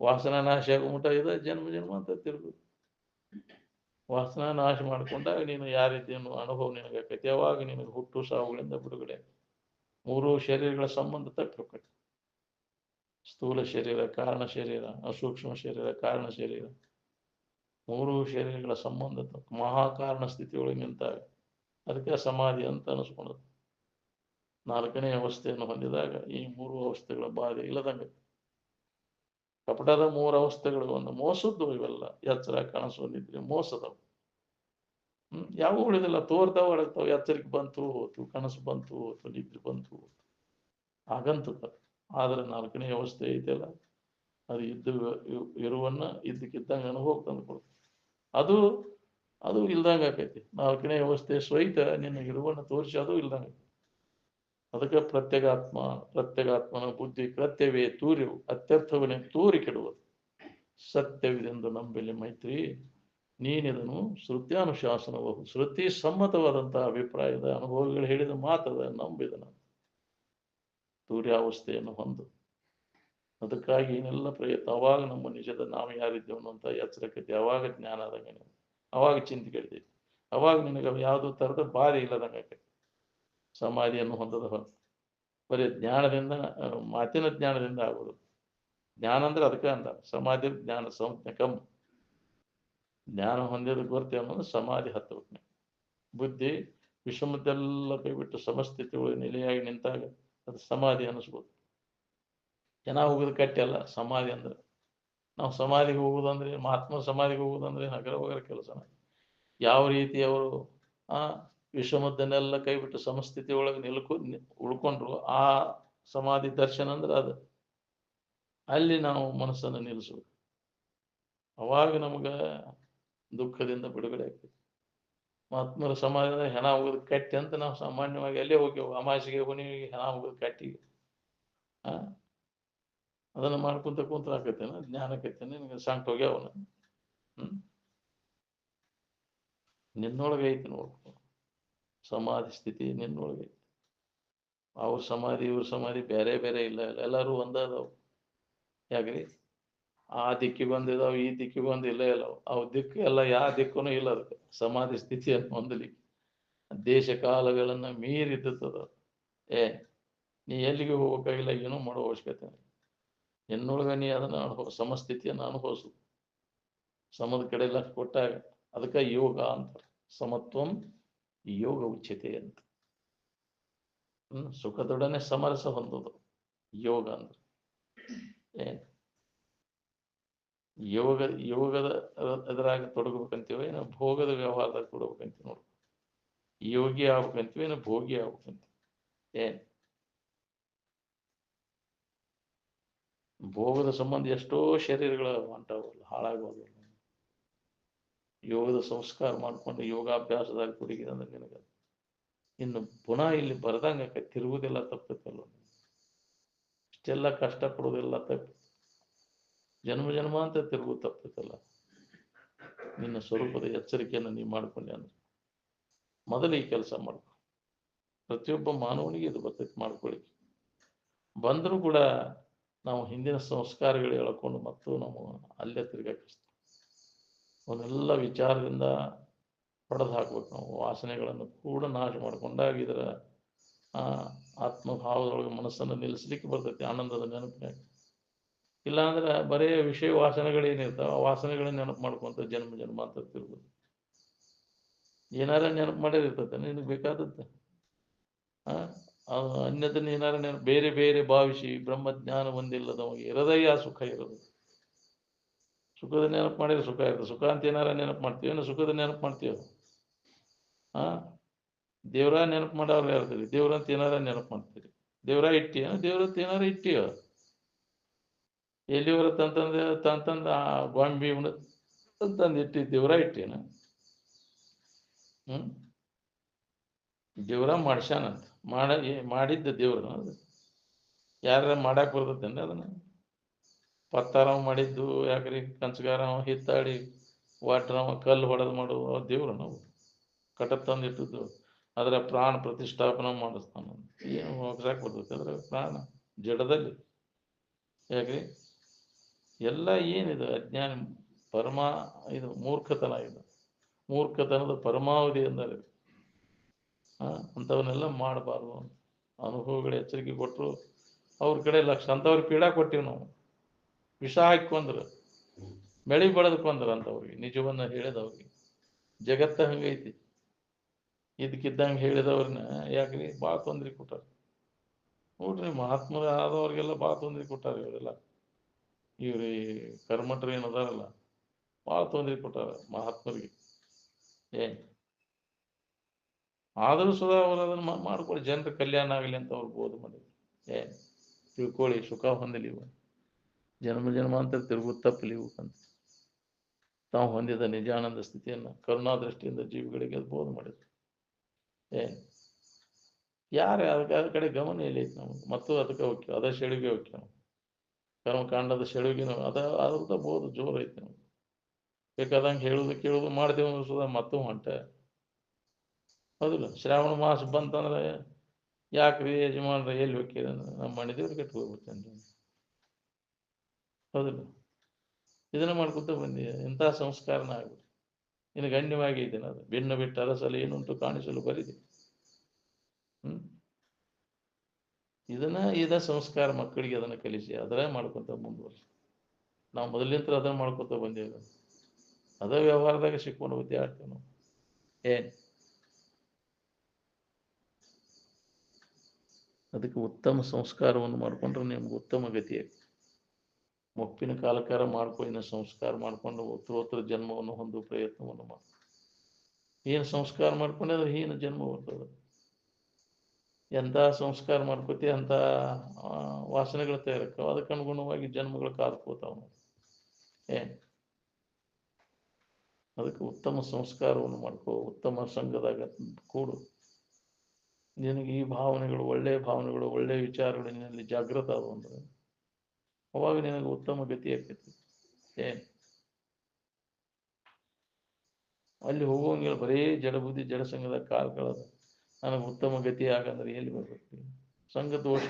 ವಾಸನ ನಾಶ ಆಗೋ ಮುಟ ಇದೆ ಜನ್ಮ ಜನ್ಮ ಅಂತ ತಿರ್ಬೋದು. ವಾಸನ ನಾಶ ಮಾಡ್ಕೊಂಡಾಗ ನೀನು ಯಾವ ರೀತಿ ಅನುಭವ ನಿನಗಾಕೈತಿ. ಯಾವಾಗ ನಿನಗೆ ಹುಟ್ಟು ಸಾವುಗಳಿಂದ ಬಿಡುಗಡೆ. ಮೂರು ಶರೀರಗಳ ಸಂಬಂಧ ತಟ್ಟಬೇಕು. ಸ್ಥೂಲ ಶರೀರ, ಕಾರಣ ಶರೀರ, ಅಸೂಕ್ಷ್ಮ ಶರೀರ, ಕಾರಣ ಶರೀರ. ಮೂರು ಶರೀರಗಳ ಸಂಬಂಧ ಮಹಾಕಾರಣ ಸ್ಥಿತಿಯೊಳಗೆ ನಿಂತಾಗ ಅದಕ್ಕೆ ಸಮಾಧಿ ಅಂತ ಅನಿಸ್ಕೊಳ್ಳೋದು. ನಾಲ್ಕನೇ ಅವಸ್ಥೆಯನ್ನು ಹೊಂದಿದಾಗ ಈ ಮೂರು ಅವಸ್ಥೆಗಳ ಬಾಧೆ ಇಲ್ಲದಂಗೆ. ಕಪಟದ ಮೂರು ಅವಸ್ಥೆಗಳು ಒಂದು ಮೋಸದ್ದು. ಇವೆಲ್ಲ ಎಚ್ಚರ, ಕನಸು, ನಿದ್ರೆ ಮೋಸದವು. ಯಾವ ಉಳಿದಿಲ್ಲ. ತೋರ್ತಾವ ಅಡಗ್ತಾವ. ಎಚ್ಚರಿಕೆ ಬಂತು ಹೋತು, ಕನಸು ಬಂತು ಹೋತು, ನಿದ್ರೆ ಬಂತು ಹೋತು, ಆಗಂತದ. ಆದ್ರೆ ನಾಲ್ಕನೇ ಅವಸ್ಥೆ ಐತೆಲ್ಲ ಅದು ಇರುವನ್ನ ಇದ್ದಕ್ಕಿದ್ದಂಗೆ ಅನುಭವ ತಂದುಕೊಡ್ತು. ಅದು ಅದು ಇಲ್ದಂಗೆ ಆಕೈತಿ. ನಾಲ್ಕನೇ ಅವಸ್ಥೆ ಸ್ವೈತ ನಿನ್ನ ಇರುವನ್ನ ತೋರಿಸಿ ಅದು ಇಲ್ದಂಗೆ. ಅದಕ್ಕೆ ಪ್ರತ್ಯಗಾತ್ಮನ ಬುದ್ಧಿ ಕೃತ್ಯವೇ ತೂರಿವು ಅತ್ಯರ್ಥವನ್ನೇ ತೂರಿ ಕೆಡುವುದು. ಸತ್ಯವಿದೆಂದು ನಂಬಲಿ ಮೈತ್ರಿ ನೀನಿದನು ಶ್ರುತ್ಯಾನುಶಾಸನವು. ಶ್ರುತಿ ಸಮ್ಮತವಾದಂತಹ ಅಭಿಪ್ರಾಯದ ಅನುಭವಗಳು ಹೇಳಿದ ಮಾತ್ರದ ನಂಬಿದನ ತೂರ್ಯಾವಸ್ಥೆಯನ್ನು ಹೊಂದು. ಅದಕ್ಕಾಗಿ ಏನೆಲ್ಲ ಪ್ರಯತ್ನ. ಅವಾಗ ನಮ್ಮ ನಿಜದ ನಾವು ಯಾರಿದ್ದೇವೆ ಅನ್ನುವಂಥ ಎಚ್ಚರಕತೆ. ಅವಾಗ ಜ್ಞಾನ ಆದಂಗೆ ನೀವು ಅವಾಗ ಚಿಂತೆ ಕೇಳ್ತೈತಿ. ಅವಾಗ ನಿನಗೆ ಯಾವುದೋ ಥರದ ಬಾಧೆ ಇಲ್ಲದಂಗೆ ಆಕೈತಿ. ಸಮಾಧಿಯನ್ನು ಹೊಂದದ ಬರೀ ಜ್ಞಾನದಿಂದ ಮಾತಿನ ಜ್ಞಾನದಿಂದ ಆಗೋದು. ಜ್ಞಾನ ಅಂದ್ರೆ ಅದಕ್ಕೆ ಅಂದ ಸಮಾಧಿ ಜ್ಞಾನ ಸಂಜ್ಞಕಂ. ಜ್ಞಾನ ಹೊಂದಿದ ಗೊತ್ತೇ ಅನ್ನೋದು ಸಮಾಧಿ ಹತ್ತಬೇಕು. ಬುದ್ಧಿ ವಿಷಮದ್ದೆಲ್ಲ ಕೈಬಿಟ್ಟು ಸಮಸ್ಥಿತಿ ಒಳಗೆ ನೆಲೆಯಾಗಿ ನಿಂತಾಗ ಅದು ಸಮಾಧಿ ಅನ್ನಿಸ್ಬೋದು. ಜನ ಹೋಗೋದು ಕಟ್ಟಿ ಅಲ್ಲ ಸಮಾಧಿ ಅಂದ್ರೆ. ನಾವು ಸಮಾಧಿಗೆ ಹೋಗುದಂದ್ರೆ ಮಹಾತ್ಮ ಸಮಾಧಿಗೆ ಹೋಗುದಂದ್ರೆ ನಗರ ಹೋಗರ ಕೆಲಸನ. ಯಾವ ರೀತಿ ಅವರು ವಿಷಮದ್ದನ್ನೆಲ್ಲ ಕೈಬಿಟ್ಟು ಸಮಸ್ಥಿತಿ ಒಳಗೆ ಉಳ್ಕೊಂಡ್ರು ಆ ಸಮಾಧಿ ದರ್ಶನ ಅಂದ್ರೆ ಅದು. ಅಲ್ಲಿ ನಾವು ಮನಸ್ಸನ್ನು ನಿಲ್ಲಿಸ್ಬೇಕು. ಅವಾಗ ನಮ್ಗ ದುಃಖದಿಂದ ಬಿಡುಗಡೆ ಆಗ್ತೈತಿ. ಮಹಾತ್ಮರ ಸಮಾಧಿಯಿಂದ ಹೆಣ ಹೋಗೋದು ಕಟ್ಟಿ ಅಂತ ನಾವು ಸಾಮಾನ್ಯವಾಗಿ ಅಲ್ಲೇ ಹೋಗ್ಯವು. ಅಮಾಸಿಗೆ ಹುಣ್ಣಿಮೆಗೆ ಹೆಣ ಹೋಗೋದು ಕಟ್ಟಿಗೆ ಅದನ್ನ ಮಾಡ್ಕೊಂತ ಕುಂತ ಹಾಕತ್ತೇನ ಜ್ಞಾನಕತ್ತೇನೆ ನಿನಗೆ ಸಂಕಟ ಹೋಗ್ಯಾವನ. ನಿನ್ನೊಳಗೈತಿ ನೋಡ್ಕೊ ಸಮಾಧಿ ಸ್ಥಿತಿ ನಿನ್ನೊಳಗೈತಿ. ಅವ್ರ ಸಮಾಧಿ ಇವ್ರ ಸಮಾಧಿ ಬೇರೆ ಬೇರೆ ಇಲ್ಲ. ಎಲ್ಲರೂ ಒಂದಾದವು. ಯಾಕ್ರಿ ಆ ದಿಕ್ಕಿಗೊಂದಿದಾವ ಈ ದಿಕ್ಕಿಗೊಂದು ಇಲ್ಲ ಇಲ್ಲ. ಅವು ದಿಕ್ಕು ಎಲ್ಲ ಯಾವ ದಿಕ್ಕೂ ಇಲ್ಲ. ಅದಕ್ಕೆ ಸಮಾಧಿ ಸ್ಥಿತಿಯನ್ನು ಹೊಂದಲಿಕ್ಕೆ ದೇಶ ಕಾಲಗಳನ್ನ ಮೀರಿದ್ದದ. ನೀ ಎಲ್ಲಿಗೆ ಹೋಗ್ಬೇಕಾಗಿಲ್ಲ. ಏನೂ ಮಾಡೋ ಅವಶ್ಯಕತೆ. ನಿನ್ನೊಳಗ ನೀ ಅದನ್ನ ಸಮಸ್ಥಿತಿಯನ್ನು ಅನುಭವಿಸು. ಸಮದ ಕಡೆ ಲಕ್ಷ ಕೊಟ್ಟಾಗ ಅದಕ್ಕೆ ಯೋಗ ಅಂತಾರೆ. ಸಮತ್ವಂ ಯೋಗ ಉಚ್ಯತೆ ಅಂತ. ಸುಖದೊಡನೆ ಸಮರಸ ಹೊಂದೋದು ಯೋಗ ಅಂದ್ರೆ. ಯೋಗದ ಎದುರಾಗ ತೊಡಗಬೇಕಂತೀವ ಏನೋ ಭೋಗದ ವ್ಯವಹಾರದಾಗ ತೊಡಗಬೇಕಂತೀವಿ ನೋಡು. ಯೋಗಿ ಆಗ್ಬೇಕಂತೀವಿ ಏನೋ ಭೋಗಿ ಆಗ್ಬೇಕಂತೀವಿ. ಭೋಗದ ಸಂಬಂಧ ಎಷ್ಟೋ ಶರೀರಗಳ ಹೊಂಟಾವಲ್ಲ, ಹಾಳಾಗೋದು. ಯೋಗದ ಸಂಸ್ಕಾರ ಮಾಡ್ಕೊಂಡು ಯೋಗಾಭ್ಯಾಸದಾಗ ತೊಡಗಿದಂದ್ರೆ ನಿನಗೆ ಇನ್ನು ಪುನಃ ಇಲ್ಲಿ ಬರ್ದಂಗ ತಿರುಗುದೆಲ್ಲ ತಪ್ಪತ್ತಲ್ಲ, ಇಷ್ಟೆಲ್ಲ ಕಷ್ಟ ಪಡೋದೆಲ್ಲ ತಪ್ಪು, ಜನ್ಮ ಜನ್ಮ ಅಂತ ತಿರುಗುದು ತಪ್ಪತ್ತಲ್ಲ. ನಿನ್ನ ಸ್ವರೂಪದ ಎಚ್ಚರಿಕೆಯನ್ನು ನೀವು ಮಾಡ್ಕೊಂಡೆ ಅಂದ್ರೆ ಮೊದಲು ಈ ಕೆಲಸ ಮಾಡ್ಕೊ. ಪ್ರತಿಯೊಬ್ಬ ಮಾನವನಿಗೆ ಇದು ಬರ್ತೈತೆ ಮಾಡ್ಕೊಳ್ಳಿ. ಬಂದರೂ ಕೂಡ ನಾವು ಹಿಂದಿನ ಸಂಸ್ಕಾರಗಳು ಹೇಳ್ಕೊಂಡು ಮತ್ತು ನಾವು ಅಲ್ಲೇ ತಿರುಗಾಕಿಸ್ತೀವಿ. ಅವನ್ನೆಲ್ಲ ವಿಚಾರದಿಂದ ಹೊಡೆದು ಹಾಕ್ಬೇಕು. ನಾವು ವಾಸನೆಗಳನ್ನು ಕೂಡ ನಾಶ ಮಾಡ್ಕೊಂಡಾಗ ಇದರ ಆತ್ಮಭಾವದೊಳಗೆ ಮನಸ್ಸನ್ನು ನಿಲ್ಲಿಸ್ಲಿಕ್ಕೆ ಬರ್ತೈತಿ, ಆನಂದದ ನೆನಪಿನಾಗ. ಇಲ್ಲಾಂದ್ರೆ ಬರೇ ವಿಷಯ ವಾಸನೆಗಳೇನಿರ್ತಾವ ಆ ವಾಸನೆಗಳನ್ನ ನೆನಪು ಮಾಡ್ಕೊಂತ ಜನ್ಮ ಜನ್ಮ ಅಂತ ತಿರ್ಬೋದು. ಏನಾರ ನೆನಪು ಮಾಡಿರ್ತೈತೆ ನಿನಗೆ ಬೇಕಾದದ್ದು. ಅನ್ಯದನ್ನ ಏನಾರ ನೆನಪು ಬೇರೆ ಬೇರೆ ಭಾವಿಸಿ ಬ್ರಹ್ಮಜ್ಞಾನ ಹೊಂದಿಲ್ಲದವಗೆ ಇರದಯ್ಯ ಸುಖ ಇರೋದು. ಸುಖದ ನೆನಪು ಮಾಡಿದ್ರೆ ಸುಖ ಇರ್ತದೆ. ಸುಖ ಅಂತ ಏನಾರ ನೆನಪು ಮಾಡ್ತೀವಿ, ಏನು ಸುಖದ ನೆನಪು ಮಾಡ್ತೀವಿ. ದೇವ್ರ ನೆನಪು ಮಾಡೋರು ಹೇಳ್ತೀರಿ, ದೇವ್ರಂತ ಏನಾರ ನೆನಪು ಮಾಡ್ತೀರಿ. ದೇವ್ರ ಇಟ್ಟಿಯ, ದೇವ್ರಂತ ಏನಾರ ಇಟ್ಟಿಯ, ಎಲ್ಲಿವರ ತಂತಂದ ಗೊಂಬಿ ಅಂತಂದು ಇಟ್ಟಿ ದೇವ್ರ ಇಟ್ಟಿಯನ. ದೇವ್ರ ಮಾಡ್ಸ್ಯಾನಂತ ಮಾಡಿದ್ದ ದೇವ್ರ ಅದು ಯಾರ ಮಾಡಾಕ್ ಬರ್ತೈತೇನ್ರಿ ಅದನ್ನ? ಪತ್ತಾರವ ಮಾಡಿದ್ದು ಯಾಕ್ರಿ, ಕಂಚಗಾರವ ಹಿತ್ತಾಡಿ ವಾಟ್ರವ ಕಲ್ಲು ಹೊಡೆದು ಮಾಡೋದು ದೇವ್ರ ನಾವು ಕಟಕ್ ತಂದು ಇಟ್ಟಿದ್ದು. ಅದರ ಪ್ರಾಣ ಪ್ರತಿಷ್ಠಾಪನೆ ಮಾಡಿಸ್ತಾನ. ಏನು ಹೋಗ್ಸಾಕ್ ಬರ್ತೈತೆ ಅದ್ರ ಪ್ರಾಣ ಜಡದಲ್ಲಿ? ಯಾಕ್ರಿ ಎಲ್ಲ ಏನಿದು ಅಜ್ಞಾನ ಇದು ಮೂರ್ಖತನ. ಇದು ಮೂರ್ಖತನದ ಪರಮಾವಧಿ ಎಂದರೆ ಅಂಥವನ್ನೆಲ್ಲ ಮಾಡಬಾರ್ದು ಅಂತ ಅನುಭವಗಳ ಎಚ್ಚರಿಕೆ ಕೊಟ್ಟರು. ಅವ್ರ ಕಡೆ ಲಕ್ಷ ಅಂಥವ್ರು ಪೀಡಾ ಕೊಟ್ಟಿವಿ ನಾವು. ವಿಷ ಹಾಕೊಂಡ್ರು, ಬೆಳಿ ಬೆಳೆದ್ಕೊಂಡ್ರು ಅಂತವ್ರಿಗೆ ನಿಜವನ್ನ ಹೇಳಿದವ್ರಿಗೆ. ಜಗತ್ತ ಹಂಗೈತಿ, ಇದಕ್ಕಿದ್ದಂಗೆ ಹೇಳಿದವ್ರನ್ನ ಯಾಕ್ರಿ ಭಾಳ ತೊಂದ್ರೆ ಕೊಟ್ಟಾರ ನೋಡ್ರಿ. ಮಹಾತ್ಮರು ಆದವ್ರಿಗೆಲ್ಲ ಭಾಳ ತೊಂದ್ರೆ ಕೊಟ್ಟಾರ ಇವರೆಲ್ಲ. ಇವ್ರಿ ಕರ್ಮಠರು ಏನದಾರಲ್ಲ ಭಾಳ ತೊಂದ್ರೆ ಕೊಟ್ಟಾರ ಮಹಾತ್ಮರಿಗೆ. ಆದರೂ ಸುಧಾ ಅವರು ಅದನ್ನ ಮಾಡ್ಕೊಳ್ಳಿ, ಜನರ ಕಲ್ಯಾಣ ಆಗಲಿ ಅಂತ ಅವ್ರು ಬೋಧ ಮಾಡಿದ್ರು. ತಿಳ್ಕೊಳ್ಳಿ, ಸುಖ ಹೊಂದಲಿ, ಜನ್ಮ ಜನ್ಮಾಂತರ ತಿರುಗುದು ತಪ್ಪಲಿ ಅಂತ ತಾವು ಹೊಂದಿದ ನಿಜಾನಂದ ಸ್ಥಿತಿಯನ್ನು ಕರುಣಾ ದೃಷ್ಟಿಯಿಂದ ಜೀವಿಗಳಿಗೆ ಬೋಧ ಮಾಡಿದ್ರು. ಯಾರೇ ಅದಕ್ಕೆ ಕಡೆ ಗಮನ ಎಲ್ಲೈತಿ ನಮಗೆ, ಮತ್ತು ಅದಕ್ಕೆ ಹೋಗ್ತೀವಿ, ಅದ ಸೆಳಿಗೆ ಹೋಗ್ತೀವಿ ನಾವು. ಕರ್ಮಕಾಂಡದ ಸೆಳುಗಿನ ಅದ್ರದ ಬೋಧ ಜೋರು ಐತಿ ನಮ್ಗೆ. ಬೇಕಾದಂಗೆ ಹೇಳುದು ಕೇಳುದು ಮಾಡ್ತೇವೆ ಸುಧಾ ಮತ್ತೂ ಹೊಂಟ. ಹೌದಿಲ್ಲ? ಶ್ರಾವಣ ಮಾಸ ಬಂತಂದ್ರೆ ಯಾಕ್ರಿ ಯಜಮಾನ್ರ ಎಲ್ಲಿ ಹೋಗ್ತೀರ ಅಂದ್ರೆ ನಮ್ಮ ಮನೆದೇವ್ರಿಗೆ ಕಟ್ಟಿ ಹೋಗ್ಬಿಡ್ತೇನೆ. ಹೌದಿಲ್ಲ? ಇದನ್ನ ಮಾಡ್ಕೊತ ಬಂದಿ, ಇಂಥ ಸಂಸ್ಕಾರನ ಆಗ್ಬಿಟ್ಟು ಇನ್ನು ಗಣ್ಯವಾಗಿ ಇದ್ದೇನೆ. ಅದು ಭಿನ್ನ ಬಿಟ್ಟು ಅರಸಲು ಏನುಂಟು ಕಾಣಿಸಲು ಬರಿದೆ. ಇದ ಸಂಸ್ಕಾರ ಮಕ್ಕಳಿಗೆ ಅದನ್ನ ಕಲಿಸಿ ಅದರ ಮಾಡ್ಕೊತ ಮುಂದುವರ್ಸಿ. ನಾವು ಮೊದಲಿಂತ್ರ ಅದನ್ನ ಮಾಡ್ಕೊತ ಬಂದೇವೆ. ಅದ ವ್ಯವಹಾರದಾಗ ಸಿಕ್ಕೊಂಡು ವಿದ್ಯಾರ್ಥಿ ನಾವು. ಅದಕ್ಕೆ ಉತ್ತಮ ಸಂಸ್ಕಾರವನ್ನು ಮಾಡ್ಕೊಂಡ್ರೆ ನಿಮ್ಗೆ ಉತ್ತಮ ಗತಿ. ಮುಪ್ಪಿನ ಕಾಲಕಾರ ಮಾಡ್ಕೊಂಡು ಸಂಸ್ಕಾರ ಮಾಡ್ಕೊಂಡು ಉತ್ತರೋತ್ತರ ಜನ್ಮವನ್ನು ಹೊಂದುವ ಪ್ರಯತ್ನವನ್ನು ಮಾಡಿ. ಏನು ಸಂಸ್ಕಾರ ಮಾಡ್ಕೊಂಡ್ರೆ ಹೀನ ಜನ್ಮ ಬರ್ತದೆ. ಎಂಥ ಸಂಸ್ಕಾರ ಮಾಡ್ಕೋತಿ ಅಂತ ವಾಸನೆಗಳು ತಯಾರಕ್ಕವ, ಅದಕ್ಕೆ ಅನುಗುಣವಾಗಿ ಜನ್ಮಗಳು ಕಾದ್ಕೋತಾವ. ಅದಕ್ಕೆ ಉತ್ತಮ ಸಂಸ್ಕಾರವನ್ನು ಮಾಡ್ಕೋ, ಉತ್ತಮ ಸಂಘದಾಗ ಕೂಡು. ನಿನಗೆ ಈ ಭಾವನೆಗಳು, ಒಳ್ಳೆಯ ಭಾವನೆಗಳು, ಒಳ್ಳೆಯ ವಿಚಾರಗಳು ನಿನ್ನಲ್ಲಿ ಜಾಗೃತ ಆದವು ಅಂದ್ರೆ ಅವಾಗ ನಿನಗೆ ಉತ್ತಮ ಗತಿ ಆಕೈತಿ. ಅಲ್ಲಿ ಹೋಗೋಂಗಿಲ್ಲ, ಬರೀ ಜಡ ಬುದ್ಧಿ ಜಡ ಸಂಘದ ಕಾಲ್ಗಳದ ನನಗೆ ಉತ್ತಮ ಗತಿ ಆಗಂದ್ರೆ ಎಲ್ಲಿ ಬರ್ಬೇಕು? ಸಂಘ ದೋಷ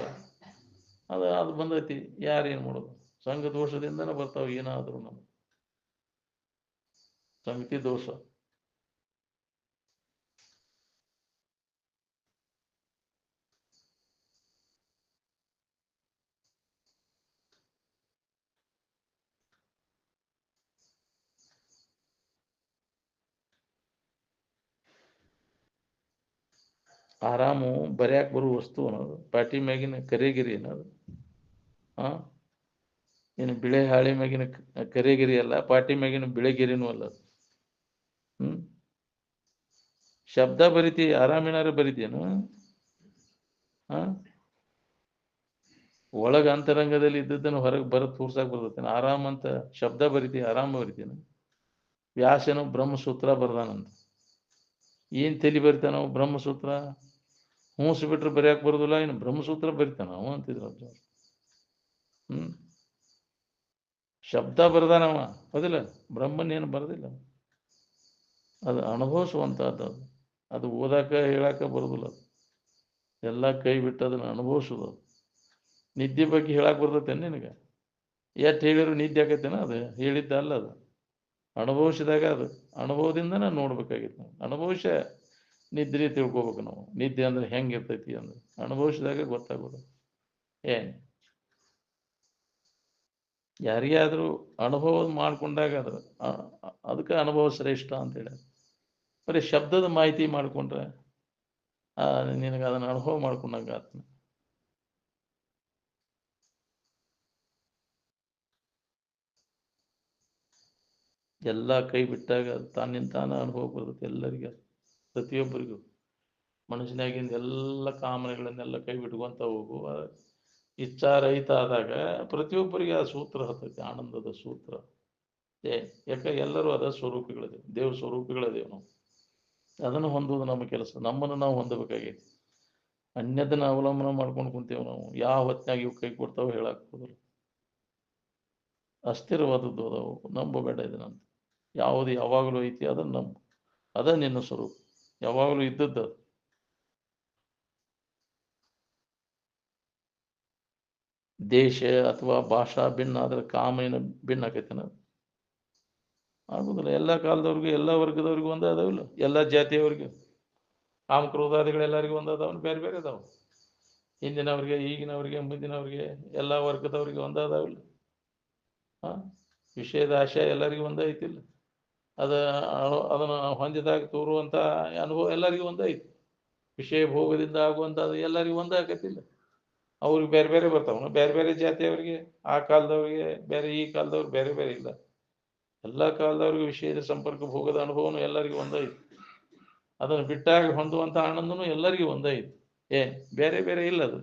ಅದು ಬಂದೈತಿ. ಯಾರೇನು ಮಾಡೋದು? ಸಂಘ ದೋಷದಿಂದನೇ ಬರ್ತಾವ ಏನಾದರೂ ನಮ್ಗೆ ಸಂಗತಿ ದೋಷ. ಆರಾಮು ಬರ್ಯಾಕ್ ಬರುವ ವಸ್ತು ಅನ್ನೋದು ಪಾಟಿ ಮ್ಯಾಗಿನ ಕರೆಗಿರಿ ಅನ್ನೋದು. ಏನು ಬಿಳೆ ಹಾಳಿ ಮ್ಯಾಗಿನ ಕರೆಗಿರಿ ಅಲ್ಲ, ಪಾಟಿ ಮ್ಯಾಗಿನ ಬಿಳೆಗಿರಿನೂ ಅಲ್ಲ. ಶಬ್ದ ಬರಿತಿ, ಆರಾಮಿನಾರ ಬರಿತೀನು? ಒಳಗ ಅಂತರಂಗದಲ್ಲಿ ಇದ್ದದ್ದನ್ನು ಹೊರಗೆ ಬರತ್ ತೋರ್ಸಾಕ್ ಬರ್ತೇನೆ. ಆರಾಮ್ ಅಂತ ಶಬ್ದ ಬರಿತಿ, ಆರಾಮ ಬರಿತೀನಿ. ವ್ಯಾಸನು ಬ್ರಹ್ಮಸೂತ್ರ ಬರ್ದಾನಂತ. ಏನ್ ತಲಿ ಬರಿತಾನೋ ಬ್ರಹ್ಮಸೂತ್ರ? ಹೂಸ್ ಬಿಟ್ರೆ ಬರೆಯಕ್ಕೆ ಬರೋದಿಲ್ಲ, ಇನ್ನು ಬ್ರಹ್ಮಸೂತ್ರ ಬರಿತಾನ ಅವ ಅಂತಿದ್ರು ಅರ್ಜುನ. ಶಬ್ದ ಬರದಾನವ, ಹೌದಿಲ್ಲ? ಬ್ರಹ್ಮನ್ ಏನು ಬರೋದಿಲ್ಲ, ಅದು ಅನುಭವಿಸುವಂಥದ್ದು. ಅದು ಓದಾಕ ಹೇಳಾಕ ಬರೋದಿಲ್ಲ, ಅದು ಎಲ್ಲ ಕೈ ಬಿಟ್ಟು ಅದನ್ನು ಅನುಭವಿಸೋದು. ನಿದ್ದೆ ಬಗ್ಗೆ ಹೇಳಕ್ಕೆ ಬರ್ತೈತೆ ನಿನಗೆ? ಎಷ್ಟು ಹೇಳಿದ್ರು ನಿದ್ದೆ ಆಕೈತೇನ? ಅದು ಹೇಳಿದ್ದ ಅಲ್ಲ, ಅದು ಅನುಭವಿಸಿದಾಗ ಅದು ಅನುಭವದಿಂದ ನಾನು ನೋಡ್ಬೇಕಾಗಿತ್ತು. ನಾವು ಅನುಭವಿಸ ನಿದ್ರೆ ತಿಳ್ಕೊಬೇಕು. ನಾವು ನಿದ್ದೆ ಅಂದ್ರೆ ಹೆಂಗಿರ್ತೈತಿ ಅಂದ್ರೆ ಅನುಭವಿಸಿದಾಗ ಗೊತ್ತಾಗೋದು. ಏನು ಯಾರಿಗೇ ಆದರೂ ಅನುಭವ ಮಾಡ್ಕೊಂಡಾಗ ಅದು ಅದಕ್ಕೆ ಅನುಭವ ಶ್ರೇಷ್ಠ ಅಂತೇಳಿ. ಬರೀ ಶಬ್ದದ ಮಾಹಿತಿ ಮಾಡಿಕೊಂಡ್ರೆ ನಿನಗೆ ಅದನ್ನು ಅನುಭವ ಮಾಡ್ಕೊಂಡಂಗೆ ಆತ. ಎಲ್ಲ ಕೈ ಬಿಟ್ಟಾಗ ತಾನಿಂದ ತಾನ ಅನುಭವ ಬರ್ತೈತೆ ಎಲ್ಲರಿಗೂ, ಪ್ರತಿಯೊಬ್ಬರಿಗೂ. ಮನುಷ್ಯನಾಗಿಂದ ಎಲ್ಲ ಕಾಮನೆಗಳನ್ನೆಲ್ಲ ಕೈ ಬಿಟ್ಕೊಂತ ಹೋಗುವ ಇಚ್ಛಾರಹಿತ ಆದಾಗ ಪ್ರತಿಯೊಬ್ಬರಿಗೆ ಆ ಸೂತ್ರ ಹತ್ತೈತಿ, ಆನಂದದ ಸೂತ್ರ. ಯಾಕೆ ಎಲ್ಲರೂ ಅದ ಸ್ವರೂಪಿಗಳಿದೆ, ದೇವ ಸ್ವರೂಪಿಗಳದೇವು ನಾವು. ಅದನ್ನು ಹೊಂದುವುದು ನಮ್ಮ ಕೆಲಸ, ನಮ್ಮನ್ನು ನಾವು ಹೊಂದಬೇಕಾಗೈತಿ. ಅನ್ಯದನ್ನ ಅವಲಂಬನೆ ಮಾಡ್ಕೊಂಡು ಕುಂತೇವೆ ನಾವು. ಯಾವ ಹೊತ್ತಿನಾಗ ಇವು ಕೈ ಕೊಡ್ತಾವೆ ಹೇಳಾಕ್ಬೋದಿಲ್ಲ. ಅಸ್ಥಿರವಾದದ್ದು ಅದಾವು, ನಂಬಬೇಡ ಇದನ್ನಂತ. ಯಾವುದು ಯಾವಾಗಲೂ ಐತಿ ಅದನ್ನು ನಂಬು, ಅದ ನಿನ್ನ ಸ್ವರೂಪ, ಯಾವಾಗಲೂ ಇದ್ದದ್ದು ಅದು. ದೇಶ ಅಥವಾ ಭಾಷಾ ಭಿನ್ನ ಆದ್ರೆ ಕಾಮ ಏನು ಭಿನ್ನ ಆಕೈತೇನ? ಆಗುದಿಲ್ಲ. ಎಲ್ಲ ಕಾಲದವ್ರಿಗೂ ಎಲ್ಲ ವರ್ಗದವ್ರಿಗೂ ಒಂದೇ ಅದಾವಿಲ್ಲ, ಎಲ್ಲ ಜಾತಿಯವ್ರಿಗೆ. ಕಾಮ ಕ್ರೋಧಾದಿಗಳು ಎಲ್ಲರಿಗೂ ಒಂದೇ ಅದಾವನು? ಬೇರೆ ಬೇರೆ ಅದಾವ. ಹಿಂದಿನವ್ರಿಗೆ, ಈಗಿನವ್ರಿಗೆ, ಮುಂದಿನವ್ರಿಗೆ, ಎಲ್ಲ ವರ್ಗದವ್ರಿಗೆ ಒಂದೇ ಅದಾವಿಲ್ಲ. ವಿಷಯದ ಆಶಯ ಎಲ್ಲರಿಗೂ ಒಂದೇ ಐತಿಲ್ಲ. ಅದ ಅದನ್ನು ಹೊಂದಿದಾಗ ತೋರುವಂಥ ಅನುಭವ ಎಲ್ಲರಿಗೂ ಒಂದೇ ಐತಿ. ವಿಷಯ ಭೋಗದಿಂದ ಆಗುವಂಥದ್ದು ಎಲ್ಲರಿಗೂ ಒಂದೇ ಆಕೈತಿಲ್ಲ. ಅವ್ರಿಗೆ ಬೇರೆ ಬೇರೆ ಬರ್ತಾವ, ಬೇರೆ ಬೇರೆ ಜಾತಿಯವರಿಗೆ, ಆ ಕಾಲದವ್ರಿಗೆ ಬೇರೆ, ಈ ಕಾಲದವ್ರು ಬೇರೆ ಬೇರೆ ಇಲ್ಲ. ಎಲ್ಲ ಕಾಲದವ್ರಿಗೆ ವಿಷಯದ ಸಂಪರ್ಕ ಭೋಗದ ಅನುಭವನೂ ಎಲ್ಲರಿಗೂ ಒಂದೇ ಐತಿ. ಅದನ್ನು ಬಿಟ್ಟಾಗ ಹೊಂದುವಂಥ ಆನಂದನೂ ಎಲ್ಲರಿಗೂ ಒಂದೇ ಐತಿ. ಬೇರೆ ಬೇರೆ ಇಲ್ಲ ಅದು.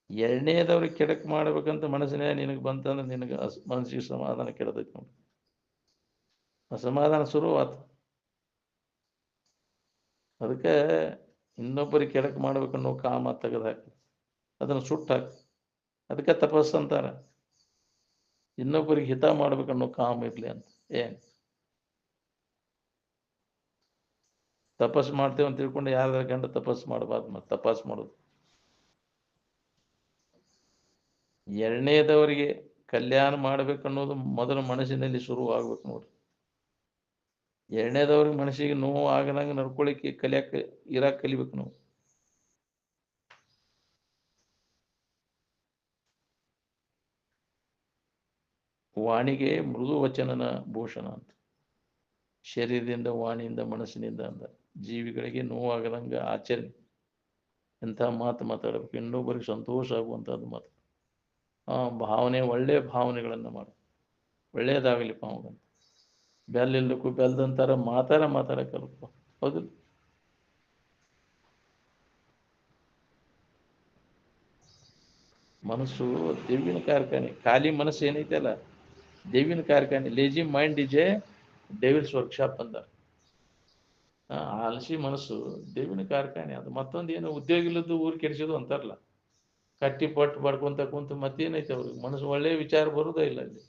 ಎರಡನೇದವ್ರಿಗೆ ಕೆಡಕ್ ಮಾಡ್ಬೇಕಂತ ಮನಸ್ಸಿನ ನಿನಗೆ ಬಂತಂದ್ರೆ ನಿನಗೆ ಮನಸ್ಸಿಗೆ ಸಮಾಧಾನ ಕೆಡತೈತಿ ನೋಡಿ. ಅಸಮಾಧಾನ ಶುರುವಾತು. ಅದಕ್ಕೆ ಇನ್ನೊಬ್ಬರಿಗೆ ಕೆಡಕ್ ಮಾಡ್ಬೇಕನ್ನೋ ಕಾಮ ತೆಗೆದಾಕಿ ಅದನ್ನು ಸುಟ್ಟಾಕಿ. ಅದಕ್ಕೆ ತಪಸ್ಸು ಅಂತಾರ. ಇನ್ನೊಬ್ಬರಿಗೆ ಹಿತ ಮಾಡ್ಬೇಕನ್ನೋ ಕಾಮ ಇರ್ಲಿ ಅಂತ. ತಪಸ್ಸು ಮಾಡ್ತೇವೆ ಅಂತ ತಿಳ್ಕೊಂಡು ಯಾರ ಗಂಡ ತಪಸ್ಸು ಮಾಡಬಾರ್ದು. ಮತ್ತೆ ತಪಸ್ಸು ಮಾಡೋದು ಎರಡನೇದವರಿಗೆ ಕಲ್ಯಾಣ ಮಾಡ್ಬೇಕನ್ನೋದು ಮೊದಲು ಮನಸ್ಸಿನಲ್ಲಿ ಶುರು ಆಗ್ಬೇಕು ನೋಡ್ರಿ. ಎರಡನೇದವ್ರಿಗೆ ಮನಸ್ಸಿಗೆ ನೋವು ಆಗದಂಗೆ ನಡ್ಕೊಳಿಕ್ಕೆ ಕಲಿಯಕ್ಕೆ ಇರಾಕ್ ಕಲಿಬೇಕು ನಾವು. ವಾಣಿಗೆ ಮೃದು ವಚನನ ಭೂಷಣ ಅಂತ. ಶರೀರದಿಂದ, ವಾಣಿಯಿಂದ, ಮನಸ್ಸಿನಿಂದ ಅಂದ ಜೀವಿಗಳಿಗೆ ನೋವಾಗದಂಗೆ ಆಚರಣೆ ಎಂಥ ಮಾತು ಮಾತಾಡಬೇಕು. ಇನ್ನೊಬ್ಬರಿಗೆ ಸಂತೋಷ ಆಗುವಂಥದ್ದು ಮಾತು. ಭಾವನೆ, ಒಳ್ಳೆಯ ಭಾವನೆಗಳನ್ನು ಮಾಡು. ಒಳ್ಳೆಯದಾಗಲಿ ಪಾವಗಂತ. ಬೆಲ್ಲಿಲ್ಲಕ್ಕೂ ಬೆಲ್ದಂತಾರ, ಮಾತಾಡಕ್ಕಲ್ಪ. ಹೌದಿಲ್ಲ? ಮನಸ್ಸು ದೇವಿನ ಕಾರ್ಖಾನೆ. ಖಾಲಿ ಮನಸ್ಸು ಏನೈತೆ ಅಲ್ಲ ದೇವಿನ ಕಾರ್ಖಾನೆ. Lazy mind is A devils workshop ಅಂದ. ಆಲಸಿ ಮನಸ್ಸು ದೇವಿನ ಕಾರ್ಖಾನೆ. ಅದು ಮತ್ತೊಂದು ಏನು ಉದ್ಯೋಗ ಇಲ್ಲದ್ದು ಊರು ಕೆಡಿಸೋದು ಅಂತಾರಲ್ಲ. ಕಟ್ಟಿ ಪಟ್ಟು ಬಡ್ಕೊಂತ ಕುಂತು ಮತ್ತೇನೈತೆ ಅವ್ರಿಗೆ ಮನಸ್ಸು ಒಳ್ಳೆಯ ವಿಚಾರ ಬರೋದೇ ಇಲ್ಲ ಅಲ್ಲಿ.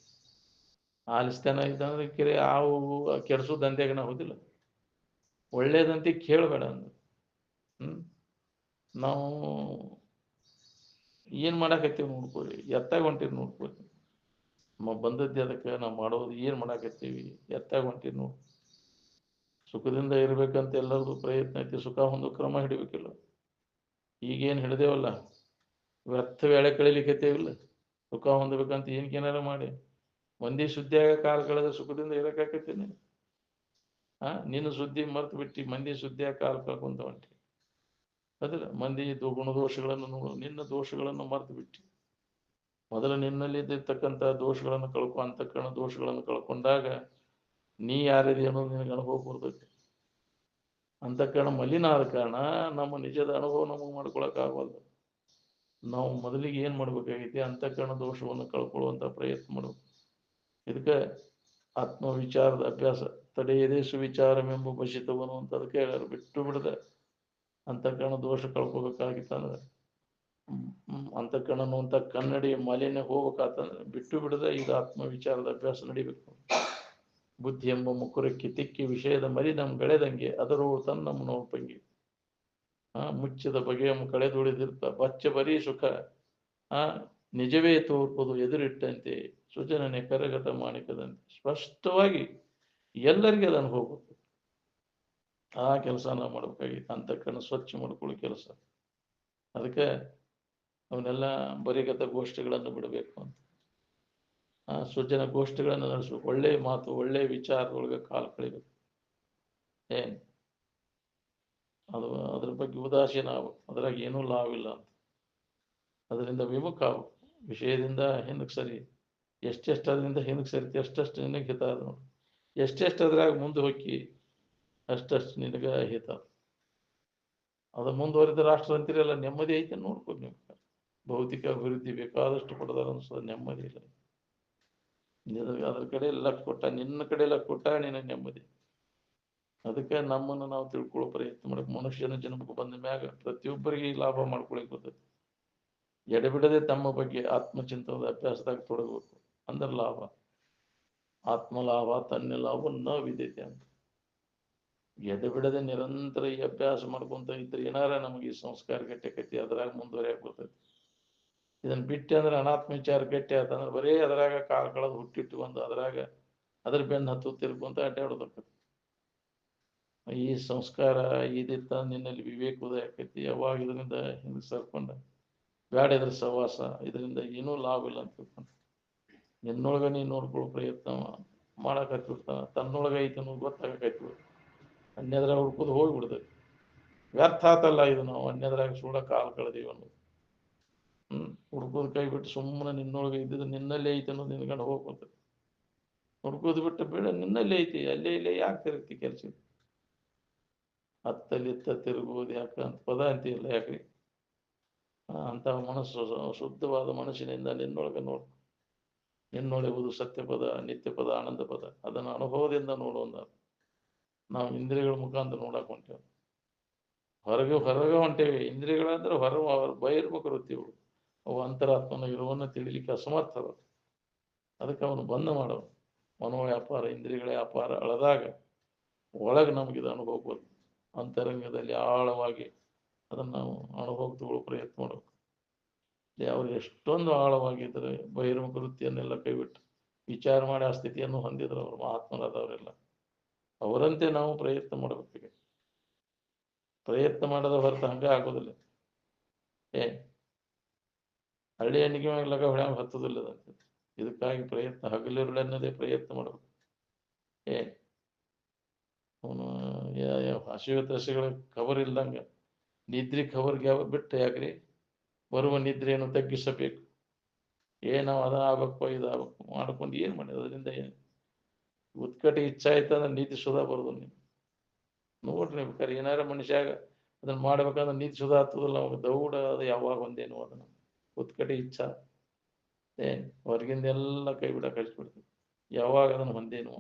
ಆಲಿಸ್ತಾನ ಇದ್ದಂದ್ರೆ ಕೆರೆ ಆವು ಕೆಡಿಸೋ ದಂಧೆಗನ ಹೋದಿಲ್ಲ. ಒಳ್ಳೇದಂತೆ ಕೇಳಬೇಡ ಅಂದ. ನಾವು ಏನು ಮಾಡಾಕತ್ತೀವಿ ನೋಡ್ಕೊರಿ, ಎತ್ತಾಗ ಹೊಂಟಿರಿ ನೋಡ್ಕೊರಿ. ನಮ್ಮ ಬಂದದ್ದೇ ಅದಕ್ಕೆ ನಾವು ಮಾಡೋದು ಏನು ಮಾಡಾಕತ್ತೀವಿ, ಎತ್ತಾಗ ಹೊಂಟಿರಿ ನೋಡಿ. ಸುಖದಿಂದ ಇರ್ಬೇಕಂತ ಎಲ್ಲರದು ಪ್ರಯತ್ನ ಐತಿ. ಸುಖ ಹೊಂದೋ ಕ್ರಮ ಹಿಡಿಬೇಕಿಲ್ಲ. ಈಗೇನು ಹಿಡ್ದೇವಲ್ಲ ವ್ಯರ್ಥ ವೇಳೆ ಕಳಿಲಿಕ್ಕತ್ತೇವಿಲ್ಲ. ಸುಖ ಹೊಂದಬೇಕಂತ ಏನಾರ ಮಾಡಿ ಮಂದಿ ಸುದ್ದಿಯಾಗ ಕಾಲ ಕಳೆದ ಸುಖದಿಂದ ಇರಕಾಕತ್ತೀನಿ. ನಿನ್ನ ಸುದ್ದಿ ಮರ್ತು ಬಿಟ್ಟು ಮಂದಿ ಸುದ್ದಿಯಾಗ ಕಾಲ ಕಳ್ಕೊಂತ ಹೊಂಟಿ. ಅದಿಲ್ಲ, ಮಂದಿ ಗುಣದೋಷಗಳನ್ನು ನೋಡು, ನಿನ್ನ ದೋಷಗಳನ್ನು ಮರ್ತು ಬಿಟ್ಟು ಮೊದಲು ನಿನ್ನಲ್ಲಿ ಇದ್ದಿರ್ತಕ್ಕಂಥ ದೋಷಗಳನ್ನು ಅಂತಃಕರಣ ದೋಷಗಳನ್ನು ಕಳ್ಕೊಂಡಾಗ ನೀ ಯಾರಿದೆ ಅನ್ನೋದು ನಿನಗೆ ಅನುಭವ ಬರ್ತೈತಿ. ಅಂತಃಕರಣ ಮಲಿನ ಆದ ಕಾರಣ ನಮ್ಮ ನಿಜದ ಅನುಭವ ನಮಗೆ ಮಾಡ್ಕೊಳಕ್ಕಾಗವಲ್ದು. ನಾವು ಮೊದಲಿಗೆ ಏನು ಮಾಡ್ಬೇಕಾಗೈತಿ, ಅಂತಃಕರಣ ದೋಷವನ್ನು ಕಳ್ಕೊಳ್ಳುವಂಥ ಪ್ರಯತ್ನ ಮಾಡಬೇಕು. ಇದಕ್ಕೆ ಆತ್ಮವಿಚಾರದ ಅಭ್ಯಾಸ ತಡೆಯದೇ ಸುವಿಚಾರವೆಂಬ ಬಸಿತವನು ಅಂತ ಅದಕ್ಕೆ ಹೇಳ್ಯಾರ. ಬಿಟ್ಟು ಬಿಡದೆ ಅಂತಃಕರಣ ದೋಷ ಕಳ್ಕೋಬೇಕಾಗಿತ್ತಂದ್ರೆ, ಅಂತಃಕರಣ ಅನ್ನುವಂಥ ಕನ್ನಡಿ ಮಾಲಿನ್ಯ ಹೋಗ್ಬೇಕಾತಂದ್ರೆ ಬಿಟ್ಟು ಬಿಡದೆ ಇದು ಆತ್ಮವಿಚಾರದ ಅಭ್ಯಾಸ ನಡಿಬೇಕು. ಬುದ್ಧಿ ಎಂಬ ಮುಕುರಕ್ಕೆ ತಿಕ್ಕಿ ವಿಷಯದ ಮರಿ ಗಳೆದಂಗೆ ಅದರೋ ತನ್ನ ನೋಪಂಗಿ. ಮುಚ್ಚಿದ ಬಗೆಯ ಕಳೆದುಳಿದಿರ್ತ ಬಚ್ಚ ಬರೀ ಸುಖ ನಿಜವೇ ತೋರ್ಪದು ಎದುರಿಟ್ಟಂತೆ ಸುಜನನೆ ಕರಗತ ಮಾಣಿಕದಂತೆ. ಸ್ಪಷ್ಟವಾಗಿ ಎಲ್ಲರಿಗೆ ಅದನ್ನು ಹೋಗ್ಬೇಕು. ಆ ಕೆಲಸ ನಾವು ಮಾಡ್ಬೇಕಾಗಿತ್ತು. ಅಂತಃಕರಣ ಸ್ವಚ್ಛ ಮಾಡ್ಕೊಳ್ಳೋ ಕೆಲಸ. ಅದಕ್ಕೆ ಅವನ್ನೆಲ್ಲ ಬರಿಗತ ಗೋಷ್ಠಿಗಳನ್ನು ಬಿಡಬೇಕು ಅಂತ. ಸುಜನ ಗೋಷ್ಠಿಗಳನ್ನು ನಡೆಸ್ಬೇಕು. ಒಳ್ಳೆಯ ಮಾತು ಒಳ್ಳೆಯ ವಿಚಾರದೊಳಗೆ ಕಾಲು ಕಳಿಬೇಕು. ಏನ್ ಅದು ಅದ್ರ ಬಗ್ಗೆ ಉದಾಸೀನ ಆಗ್ಬೇಕು. ಅದ್ರಾಗ ಏನೂ ಲಾವಿಲ್ಲ ಅಂತ. ಅದರಿಂದ ವಿಮುಖ ಆಗ್ಬೇಕು. ವಿಷಯದಿಂದ ಹಿಂದಕ್ಕೆ ಸರಿ. ಎಷ್ಟೆಷ್ಟು ಅದರಿಂದ ಹಿಂದಕ್ಕೆ ಸರಿತಿ ಅಷ್ಟಷ್ಟು ನಿನಗೆ ಹಿತ ಅದು ನೋಡಿ. ಎಷ್ಟೆಷ್ಟು ಅದ್ರಾಗ ಮುಂದೆ ಹೋಗಿ ಅಷ್ಟಷ್ಟು ನಿನಗೆ ಹಿತ. ಅದು ಮುಂದುವರಿದ ರಾಷ್ಟ್ರ ಅಂತೀರಲ್ಲ, ನೆಮ್ಮದಿ ಐತೆ ನೋಡ್ಕೊಂಡು ನೀವು. ಭೌತಿಕ ಅಭಿವೃದ್ಧಿ ಬೇಕಾದಷ್ಟು ಕೊಡದಾರ ಅನ್ಸೋದು, ನೆಮ್ಮದಿ ಇಲ್ಲ. ಅದ್ರ ಕಡೆ ಲಕ್ಷ ಕೊಟ್ಟ, ನಿನ್ನ ಕಡೆ ಲಕ್ಷ ಕೊಟ್ಟ ನಿನಗೆ ನೆಮ್ಮದಿ. ಅದಕ್ಕೆ ನಮ್ಮನ್ನು ನಾವು ತಿಳ್ಕೊಳ್ಳೋ ಪ್ರಯತ್ನ ಮಾಡಬೇಕು. ಮನುಷ್ಯನ ಜನ್ಮಕ್ಕೆ ಬಂದ ಮ್ಯಾಗ ಪ್ರತಿಯೊಬ್ಬರಿಗೆ ಲಾಭ ಮಾಡ್ಕೊಳಕ್ ಬರ್ತೈತಿ. ಎಡೆಬಿಡದೆ ತಮ್ಮ ಬಗ್ಗೆ ಆತ್ಮಚಿಂತನದ ಅಭ್ಯಾಸದಾಗ ತೊಡಗಬೇಕು. ಅಂದ್ರೆ ಲಾಭ. ಆತ್ಮಲಾಭ ತನ್ನ ಲಾಭ ನ ವಿದ್ಯತೆ ಅಂತ. ಎಡೆಬಿಡದೆ ನಿರಂತರ ಈ ಅಭ್ಯಾಸ ಮಾಡ್ಕೊಂತ ಇದ್ರೆ ಏನಾರ ನಮಗೆ ಈ ಸಂಸ್ಕಾರ ಗಟ್ಟಿ ಕಟ್ಟಿ ಅದ್ರಾಗ ಮುಂದುವರಿಯಾಕ ಬರ್ತೈತಿ. ಇದನ್ನ ಬಿಟ್ಟು ಅಂದ್ರೆ ಅನಾತ್ಮ ವಿಚಾರ ಗಟ್ಟಿ ಆತಂದ್ರೆ ಬರೀ ಅದ್ರಾಗ ಕಾಲ ಕಳೆದು ಹುಟ್ಟಿಟ್ಟು ಬಂದು ಅದ್ರಾಗ ಅದ್ರ ಬೆನ್ನು ಹತ್ತು ತಿರ್ಕೊಂತ ಅಡ್ಡಾಡೋದಕ್ಕತಿ. ಈ ಸಂಸ್ಕಾರ ಇದಿತ್ತ ನಿನ್ನಲ್ಲಿ ವಿವೇಕ ಉದಯ ಆಕೈತಿ. ಯಾವಾಗ ಇದರಿಂದ ಹಿಂದೆ ಸರ್ಕೊಂಡ ಬ್ಯಾಡ ಇದ್ರ ಸವಾಸ, ಇದರಿಂದ ಏನೂ ಲಾಭ ಇಲ್ಲ ಅಂತ ತಿಳ್ಕೊಂಡು ನಿನ್ನೊಳಗ ನೀ ನೋಡ್ಕೊಳ್ಳೋ ಪ್ರಯತ್ನ ಮಾಡಕತ್ತಿರ್ತಾನ. ತನ್ನೊಳಗ ಐತಿ ಅನ್ನೋದು ಗೊತ್ತಾಗಕೈತಿ. ಅನ್ಯದ್ರಾಗ ಹುಡ್ಕೋದು ಹೋಗ್ಬಿಡ್ತೈತಿ. ವ್ಯರ್ಥ ಆತಲ್ಲ ಇದು. ನಾವು ಅನ್ಯದ್ರಾಗ ಸುಳ್ಳ ಕಾಲು ಕಳೆದೀವಿ ಅನ್ನೋದು. ಹುಡ್ಕೋದು ಕೈ ಬಿಟ್ಟು ಸುಮ್ಮನೆ ನಿನ್ನೊಳಗೆ ಇದ್ದಿದ್ದು ನಿನ್ನಲ್ಲೇ ಐತಿ ಅನ್ನೋದು ನಿನ್ಕೊಂಡು ಹೋಗ್ಬರ್ತೈತಿ. ಹುಡ್ಕೋದು ಬಿಟ್ಟು ಬೇಡ, ನಿನ್ನಲ್ಲೇ ಐತಿ, ಅಲ್ಲೇ ಇಲ್ಲೇ ಯಾಕೆ ತಿರುಗ್ತಿ ಕೆಲಸ? ಹತ್ತಲಿತ್ತ ತಿರುಗುವುದು ಯಾಕೆ ಅಂತ ಪದ ಅಂತೀಯಲ್ಲ, ಯಾಕ್ರಿ? ಅಂತ ಮನಸ್ಸು ಶುದ್ಧವಾದ ಮನಸ್ಸಿನಿಂದ ನಿನ್ನೊಳಗೆ ನೋಡು. ನಿನ್ನೊಳೆಯುವುದು ಸತ್ಯ ಪದ, ನಿತ್ಯ ಪದ, ಆನಂದ ಪದ. ಅದನ್ನು ಅನುಭವದಿಂದ ನೋಡುವಂತ ನಾವು ಇಂದ್ರಿಯಗಳ ಮುಖಾಂತರ ನೋಡಕ್ ಹೊಂಟೇವೆ. ಹೊರಗೆ ಹೊಂಟೇವಿ. ಇಂದ್ರಿಯಗಳಂದ್ರೆ ಬಹಿರ್ಮುಖ ವೃತ್ತಿಗಳು. ಅವು ಅಂತರಾತ್ಮನ ಇರುವನ್ನ ತಿಳಿಲಿಕ್ಕೆ ಅಸಮರ್ಥರು. ಅದಕ್ಕೆ ಅವನು ಬಂದ ಮಾಡವ. ಮನೋವ್ಯಾಪಾರ ಇಂದ್ರಿಯಗಳ ವ್ಯಾಪಾರ ಅಳದಾಗ ಒಳಗೆ ನಮಗಿದು ಅನುಭವ ಬರ್ತದೆ. ಅಂತರಂಗದಲ್ಲಿ ಆಳವಾಗಿ ಅದನ್ನು ನಾವು ಅನುಭವ ತಗೊಳ್ಳೋ ಪ್ರಯತ್ನ ಮಾಡಬೇಕು. ಅವ್ರು ಎಷ್ಟೊಂದು ಆಳವಾಗಿದ್ದರೆ ಬಹಿರ್ಮುಖ ವೃತ್ತಿಯನ್ನೆಲ್ಲ ಕೈಬಿಟ್ಟು ವಿಚಾರ ಮಾಡಿ ಆ ಸ್ಥಿತಿಯನ್ನು ಹೊಂದಿದ್ರು ಅವರು ಮಹಾತ್ಮರಾದವರೆಲ್ಲ. ಅವರಂತೆ ನಾವು ಪ್ರಯತ್ನ ಮಾಡಬೇಕು. ಪ್ರಯತ್ನ ಮಾಡದ ಹೊರತು ಹಂಗೆ ಆಗೋದಿಲ್ಲ. ಹಳ್ಳಿ ಎಣ್ಣಿಗೆ ಲಗ ಹೊಳ್ಯಾಗ ಹತ್ತದಿಲ್ಲದಂತೆ. ಇದಕ್ಕಾಗಿ ಪ್ರಯತ್ನ ಹಗಲಿರುಳೆನ್ನದೇ ಪ್ರಯತ್ನ ಮಾಡಬೇಕು. ಅವನು ಹಸಿವೆ ತಸೆಗಳ ಖಬರ್ ಇಲ್ದಂಗ ನಿದ್ರೆ ಖಬರ್ಗೆ ಯಾವ ಬಿಟ್ಟು ಯಾಕ್ರಿ ಬರುವ ನಿದ್ರೆಯನ್ನು ತಗ್ಗಿಸಬೇಕು. ನಾವು ಅದ ಆಗ್ಬೇಕು ಇದಾಗಬೇಕು ಮಾಡ್ಕೊಂಡು ಏನು ಮಾಡಿ ಅದರಿಂದ ಏನು ಉತ್ಕಟ ಇಚ್ಛೆ ಆಯ್ತಂದ್ರೆ ನೀತಿ ಸುಧಾ ಬರೋದು. ನೀವು ನೋಡ್ರಿ, ಬೇಕಾದ್ರೆ ಏನಾರ ಮನುಷ್ಯಾಗ ಅದನ್ನ ಮಾಡ್ಬೇಕಂದ್ರೆ ನೀತಿ ಸುಧಾ ಹತ್ತದಲ್ಲ. ಅವಾಗ ದೌಡ ಅದು ಯಾವಾಗ ಒಂದೇನು ಅದನ್ನ ಉತ್ಕಟ ಇಚ್ಛಾ ಹೊರಗಿಂದ ಎಲ್ಲ ಕೈ ಬಿಡಕ್ಕೆ ಹಚ್ಬಿಡ್ತೀವಿ. ಯಾವಾಗ ಅದನ್ನು ಹೊಂದೇನು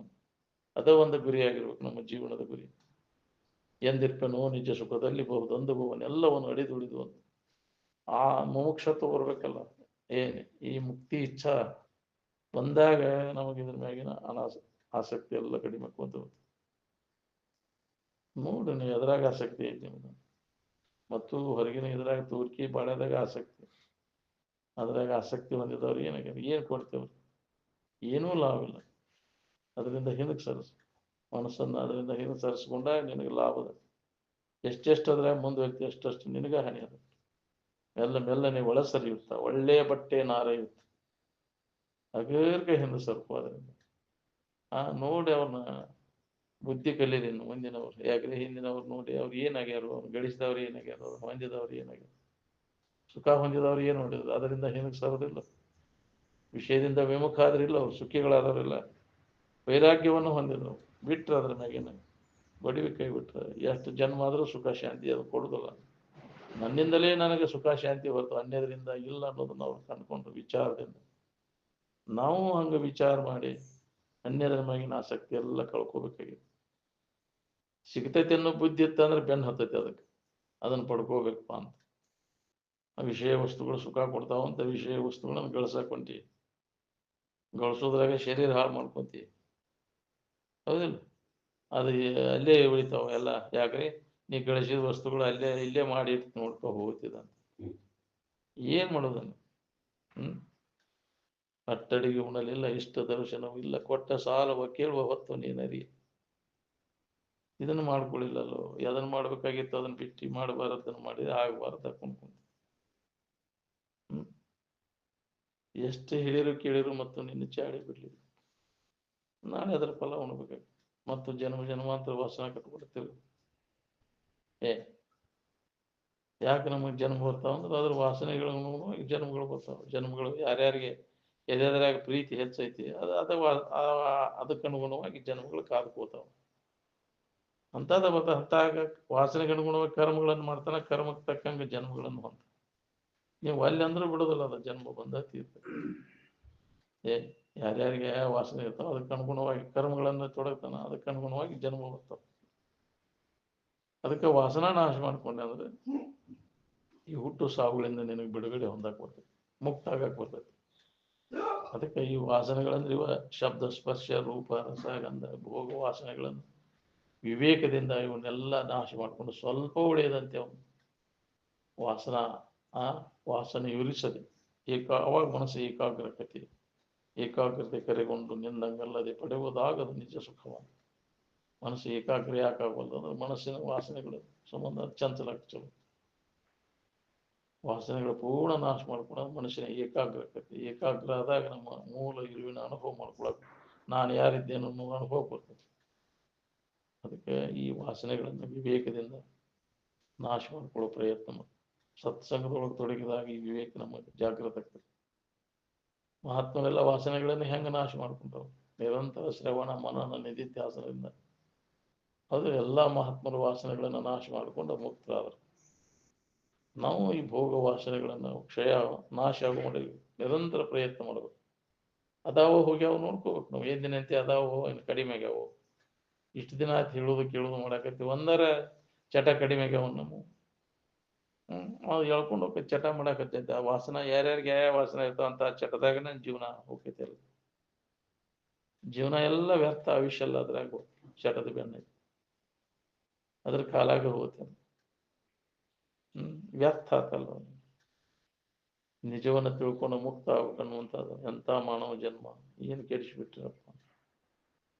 ಅದ ಒಂದು ಗುರಿಯಾಗಿರ್ಬೇಕು ನಮ್ಮ ಜೀವನದ ಗುರಿ. ಎಂದಿರ್ಪನೋ ನಿಜ ಸುಖದಲ್ಲಿ ಬಹುದೊಂದು ಭುವನೆಲ್ಲವನ್ನು ಅಡಿದುಳಿದು ಒಂದು ಆ ಮುಮುಕ್ಷತ್ವ ಬರ್ಬೇಕಲ್ಲ. ಈ ಮುಕ್ತಿ ಇಚ್ಛಾ ಬಂದಾಗ ನಮಗೆ ಇದ್ರ ಮ್ಯಾಗಿನ ಆಸಕ್ತಿ ಎಲ್ಲ ಕಡಿಮೆ ಕೊಂತ ನೋಡ್ರಿ. ನೀವು ಎದ್ರಾಗ ಆಸಕ್ತಿ ಐತಿ ನಿಮ್ಗೆ ಮತ್ತು ಹೊರಗಿನ ಇದ್ರಾಗ ತೋರ್ಕಿ ಬಾಳ್ಯದಾಗ ಆಸಕ್ತಿ. ಅದ್ರಾಗ ಆಸಕ್ತಿ ಹೊಂದಿದವ್ರು ಏನಾಗ್ಯಾರ? ಏನು ಕೊಡ್ತೇವ್ರಿ? ಏನೂ ಲಾಭ ಇಲ್ಲ. ಅದರಿಂದ ಹಿಂದಕ್ಕೆ ಸರಿಸ ಮನಸ್ಸನ್ನು ಅದರಿಂದ ಹಿಂದೆ ಸರಿಸ್ಕೊಂಡಾಗ ನಿನಗೆ ಲಾಭದ. ಎಷ್ಟೆಷ್ಟು ಅದ್ರಾಗ ಮುಂದುವರಿತಿ ಅಷ್ಟಷ್ಟು ನಿನಗ ಹಾನಿ ಅದ. ಮೆಲ್ಲನೆ ಒಳ ಸರಿಯುತ್ತ ಒಳ್ಳೆಯ ಬಟ್ಟೆ ನಾರೆಯುತ್ತ ಅಗರ್ಗೆ ಹಿಂದೆ ಸರ್ಕು. ಅದರಿಂದ ನೋಡಿ ಅವ್ರನ್ನ ಬುದ್ಧಿ ಕಲೀರಿ ಮುಂದಿನವ್ರು. ಯಾಕ್ರೆ ಹಿಂದಿನವ್ರು ನೋಡಿ ಅವ್ರು ಏನಾಗ್ಯಾರು, ಅವ್ರು ಗಳಿಸಿದವ್ರು ಏನಾಗ್ಯಾರು, ಅವ್ರು ಹೊಂದಿದವ್ರು ಏನಾಗ್ಯಾರು, ಸುಖ ಹೊಂದಿದವ್ರು ಏನು ನೋಡಿದ್ರು. ಅದರಿಂದ ಹಿಂದಕ್ಕೆ ಸರೋದಿಲ್ಲ. ವಿಷಯದಿಂದ ವಿಮುಖ ಆದ್ರಿಲ್ಲ, ಅವ್ರು ಸುಖಿಗಳಾದವರಿಲ್ಲ. ವೈರಾಗ್ಯವನ್ನು ಹೊಂದಿದ್ರು, ಬಿಟ್ರು ಅದ್ರ ಮ್ಯಾಗಿನ ಬಡಿವಿ ಕೈ ಬಿಟ್ರೆ ಎಷ್ಟು ಜನ್ಮ ಆದರೂ ಸುಖ ಶಾಂತಿ ಅದು ಕೊಡುದಿಲ್ಲ. ನನ್ನಿಂದಲೇ ನನಗೆ ಸುಖ ಶಾಂತಿ ಹೊರತು ಅನ್ಯದರಿಂದ ಇಲ್ಲ ಅನ್ನೋದನ್ನ ಅವ್ರು ಕಂಡುಕೊಂಡ್ರು ವಿಚಾರದಿಂದ. ನಾವು ಹಂಗೆ ವಿಚಾರ ಮಾಡಿ ಅನ್ಯರ ಮ್ಯಾಗಿನ ಆಸಕ್ತಿ ಎಲ್ಲ ಕಳ್ಕೋಬೇಕಾಗಿದೆ. ಸಿಗ್ತೈತಿ ಅನ್ನೋ ಬುದ್ಧಿ ಇತ್ತಂದ್ರೆ ಬೆನ್ನು ಹತ್ತೈತಿ ಅದಕ್ಕೆ, ಅದನ್ನ ಪಡ್ಕೋಬೇಕಪ್ಪ ಅಂತ. ಆ ವಿಷಯ ವಸ್ತುಗಳು ಸುಖ ಕೊಡ್ತಾವಂತ ವಿಷಯ ವಸ್ತುಗಳನ್ನ ಗಳಿಸಾಕೊಂತಿ, ಗಳಿಸೋದ್ರಾಗ ಶರೀರ ಹಾಳು ಮಾಡ್ಕೊಂತಿ, ಹೌದಿಲ್ಲ? ಅದು ಅಲ್ಲೇ ಉಳಿತಾವ ಎಲ್ಲ. ಯಾಕ್ರಿ? ನೀ ಗಳಿಸಿದ ವಸ್ತುಗಳು ಅಲ್ಲೇ ಇಲ್ಲೇ ಮಾಡಿ ನೋಡ್ಕೊ ಹೋಗ್ತಿದಂತ. ಏನ್ ಮಾಡೋದನ್ನ? ಅಟ್ಟಡಿಗೆ ಉಣಲಿಲ್ಲ, ಇಷ್ಟ ದರ್ಶನವೂ ಇಲ್ಲ, ಕೊಟ್ಟ ಸಾಲವ ಕೇಳುವ ಹೊತ್ತು ನೀನರಿ. ಇದನ್ನು ಮಾಡ್ಕೊಳ್ಳಿಲ್ಲಲ್ಲೋ, ಅದನ್ನ ಮಾಡ್ಬೇಕಾಗಿತ್ತು ಅದನ್ನ ಬಿಟ್ಟು ಮಾಡಬಾರದನ್ನು ಮಾಡಿದ್ರೆ ಆಗಬಾರ್ದು ಕುಂತ್ಕೊಂತ. ಎಷ್ಟು ಹೇಳಿರು ಕೇಳಿರು ಮತ್ತು ನಿನ್ನ ಚಾಡಿ ಬಿಡ್ಲಿ, ನಾಳೆ ಅದರ ಫಲ ಉಣ್ಬೇಕಾಗಿ ಮತ್ತು ಜನ್ಮ ಜನ್ಮಾಂತರ ವಾಸನ ಕಟ್ಕೊಡ್ತೇವೆ. ಯಾಕೆ ನಮಗೆ ಜನ್ಮ ಬರ್ತಾವಂದ್ರೆ ಅದ್ರ ವಾಸನೆಗಳನ್ನು ಜನ್ಮಗಳು ಬರ್ತಾವ. ಜನ್ಮಗಳು ಯಾರ್ಯಾರಿಗೆ ಎದೆದ್ರಾಗ ಪ್ರೀತಿ ಹೆಚ್ಚೈತಿ ಅದಕ್ಕೆ ಅನುಗುಣವಾಗಿ ಜನ್ಮಗಳು ಕಾದ್ಕೋತಾವ. ಅಂತದ ಅಂತಾಗ ವಾಸನೆಗೆ ಅನುಗುಣವಾಗಿ ಕರ್ಮಗಳನ್ನು ಮಾಡ್ತಾನೆ, ಕರ್ಮಕ್ಕೆ ತಕ್ಕಂಗೆ ಜನ್ಮಗಳನ್ನು ಹೊಂದ. ನೀವು ಅಲ್ಲಿ ಅಂದ್ರೂ ಬಿಡೋದಿಲ್ಲ, ಅದ ಜನ್ಮ ಬಂದ ತೀರ್ಥ. ಯಾರ್ಯಾರಿಗೆ ಯಾವ ವಾಸನೆ ಇರ್ತಾವ ಅದಕ್ಕೆ ಅನುಗುಣವಾಗಿ ಕರ್ಮಗಳನ್ನು ತೊಡಗ್ತಾನ, ಅದಕ್ಕೆ ಅನುಗುಣವಾಗಿ ಜನ್ಮ ಬರ್ತಾವ. ಅದಕ್ಕೆ ವಾಸನಾ ನಾಶ ಮಾಡ್ಕೊಂಡೆ ಅಂದ್ರೆ ಈ ಹುಟ್ಟು ಸಾವುಗಳಿಂದ ನಿನಗೆ ಬಿಡುಗಡೆ ಹೊಂದಕ್ಕೆ ಬರ್ತೈತಿ, ಮುಕ್ತ ಆಗಕ್ಕೆ ಬರ್ತೈತಿ. ಅದಕ್ಕೆ ಈ ವಾಸನೆಗಳಂದ್ರೆ ಇವ ಶಬ್ದ, ಸ್ಪರ್ಶ, ರೂಪ, ರಸ, ಗಂಧ, ಭೋಗ ವಾಸನೆಗಳನ್ನು ವಿವೇಕದಿಂದ ಇವನ್ನೆಲ್ಲ ನಾಶ ಮಾಡಿಕೊಂಡು ಸ್ವಲ್ಪ ಉಳಿಯದಂತೆ ಅವನು ವಾಸನೆ ಇರಿಸದೆ ಅವಾಗ ಮನಸ್ಸು ಏಕಾಗ್ರತೆ ಕರೆಗೊಂಡು ನಿಂದಂಗಲ್ಲದೆ ಪಡೆಯುವುದಾಗದು ನಿಜ ಸುಖವನ್ನು. ಮನಸ್ಸು ಏಕಾಗ್ರ ಯಾಕಾಗಬಲ್ಲ ಅಂದ್ರೆ ಮನಸ್ಸಿನ ವಾಸನೆಗಳು ಸಂಬಂಧ ಚಂಚಲ ವಾಸನೆಗಳು ಪೂರ್ಣ ನಾಶ ಮಾಡ್ಕೊಳ ಮನುಷ್ಯನ ಏಕಾಗ್ರ ಆದಾಗ ನಮ್ಮ ಮೂಲ ಇರುವಿನ ಅನುಭವ ಮಾಡ್ಕೊಳಕ್ ನಾನು ಯಾರಿದ್ದೇನೋ ಅನ್ನೋ ಅನುಭವ ಬರ್ತದೆ. ಅದಕ್ಕೆ ಈ ವಾಸನೆಗಳನ್ನು ವಿವೇಕದಿಂದ ನಾಶ ಮಾಡ್ಕೊಳ್ಳೋ ಪ್ರಯತ್ನ ಸತ್ಸಂಗದೊಳಗೆ ತೊಡಗಿದಾಗ ಈ ವಿವೇಕ ನಮಗೆ ಜಾಗೃತ ಆಗ್ತದೆ. ಮಹಾತ್ಮರೆಲ್ಲ ವಾಸನೆಗಳನ್ನು ಹೆಂಗೆ ನಾಶ ಮಾಡ್ಕೊಂಡವು? ನಿರಂತರ ಶ್ರವಣ ಮನನ ನಿಧಿಧ್ಯಾಸನದಿಂದ. ಅದು ಎಲ್ಲ ಮಹಾತ್ಮರ ವಾಸನೆಗಳನ್ನು ನಾಶ ಮಾಡಿಕೊಂಡು ಮುಕ್ತರಾದರು. ನಾವು ಈ ಭೋಗ ವಾಸನೆಗಳನ್ನು ನಾಶ ಆಗೋ ನಿರಂತರ ಪ್ರಯತ್ನ ಮಾಡಬೇಕು. ಅದಾವ ಹೋಗ್ಯಾವ ನೋಡ್ಕೋಬೇಕು ನಾವು. ಏನ್ ದಿನ ಅಂತೆ ಅದಾವ ಇನ್ನು ಕಡಿಮೆ ಆಗ್ಯಾವ. ಇಷ್ಟು ದಿನ ಆಯ್ತು ಹೇಳೋದು ಕೇಳೋದು ಮಾಡಾಕತ್ತೀವಿ, ಒಂದರ ಚಟ ಕಡಿಮೆ ಆಗ್ಯಾವ ನಮ್ಮ. ಅದು ಹೇಳ್ಕೊಂಡು ಹೋಗ್ತೈತಿ, ಚಟ ಮಾಡಾಕತ್ತೈತೆ. ಆ ವಾಸನ ಯಾರ್ಯಾರಿಗೆ ಯಾವ ವಾಸನೆ ಇರ್ತಾವ ಅಂತ ಚಟದಾಗನೇ ಜೀವನ ಹೋಗ್ತೈತಿ. ಅಲ್ಲ ಜೀವನ ಎಲ್ಲ ವ್ಯರ್ಥ, ಆಯುಷ್ಯ ಎಲ್ಲ ಅದ್ರಾಗ ಚಟದ ಬೆನ್ನ ಅದ್ರ ಕಾಲಾಗ ಹೋಗುತ್ತೆ. ವ್ಯರ್ಥ ಆತಲ್ಲ. ನಿಜವನ್ನ ತಿಳ್ಕೊಂಡು ಮುಕ್ತ ಆಗ್ಬೇಕನ್ನುವಂಥದ್ದು ಎಂಥ ಮಾನವ ಜನ್ಮ ಏನು ಕೆಡಿಸಿಬಿಟ್ಟಿರಪ್ಪ.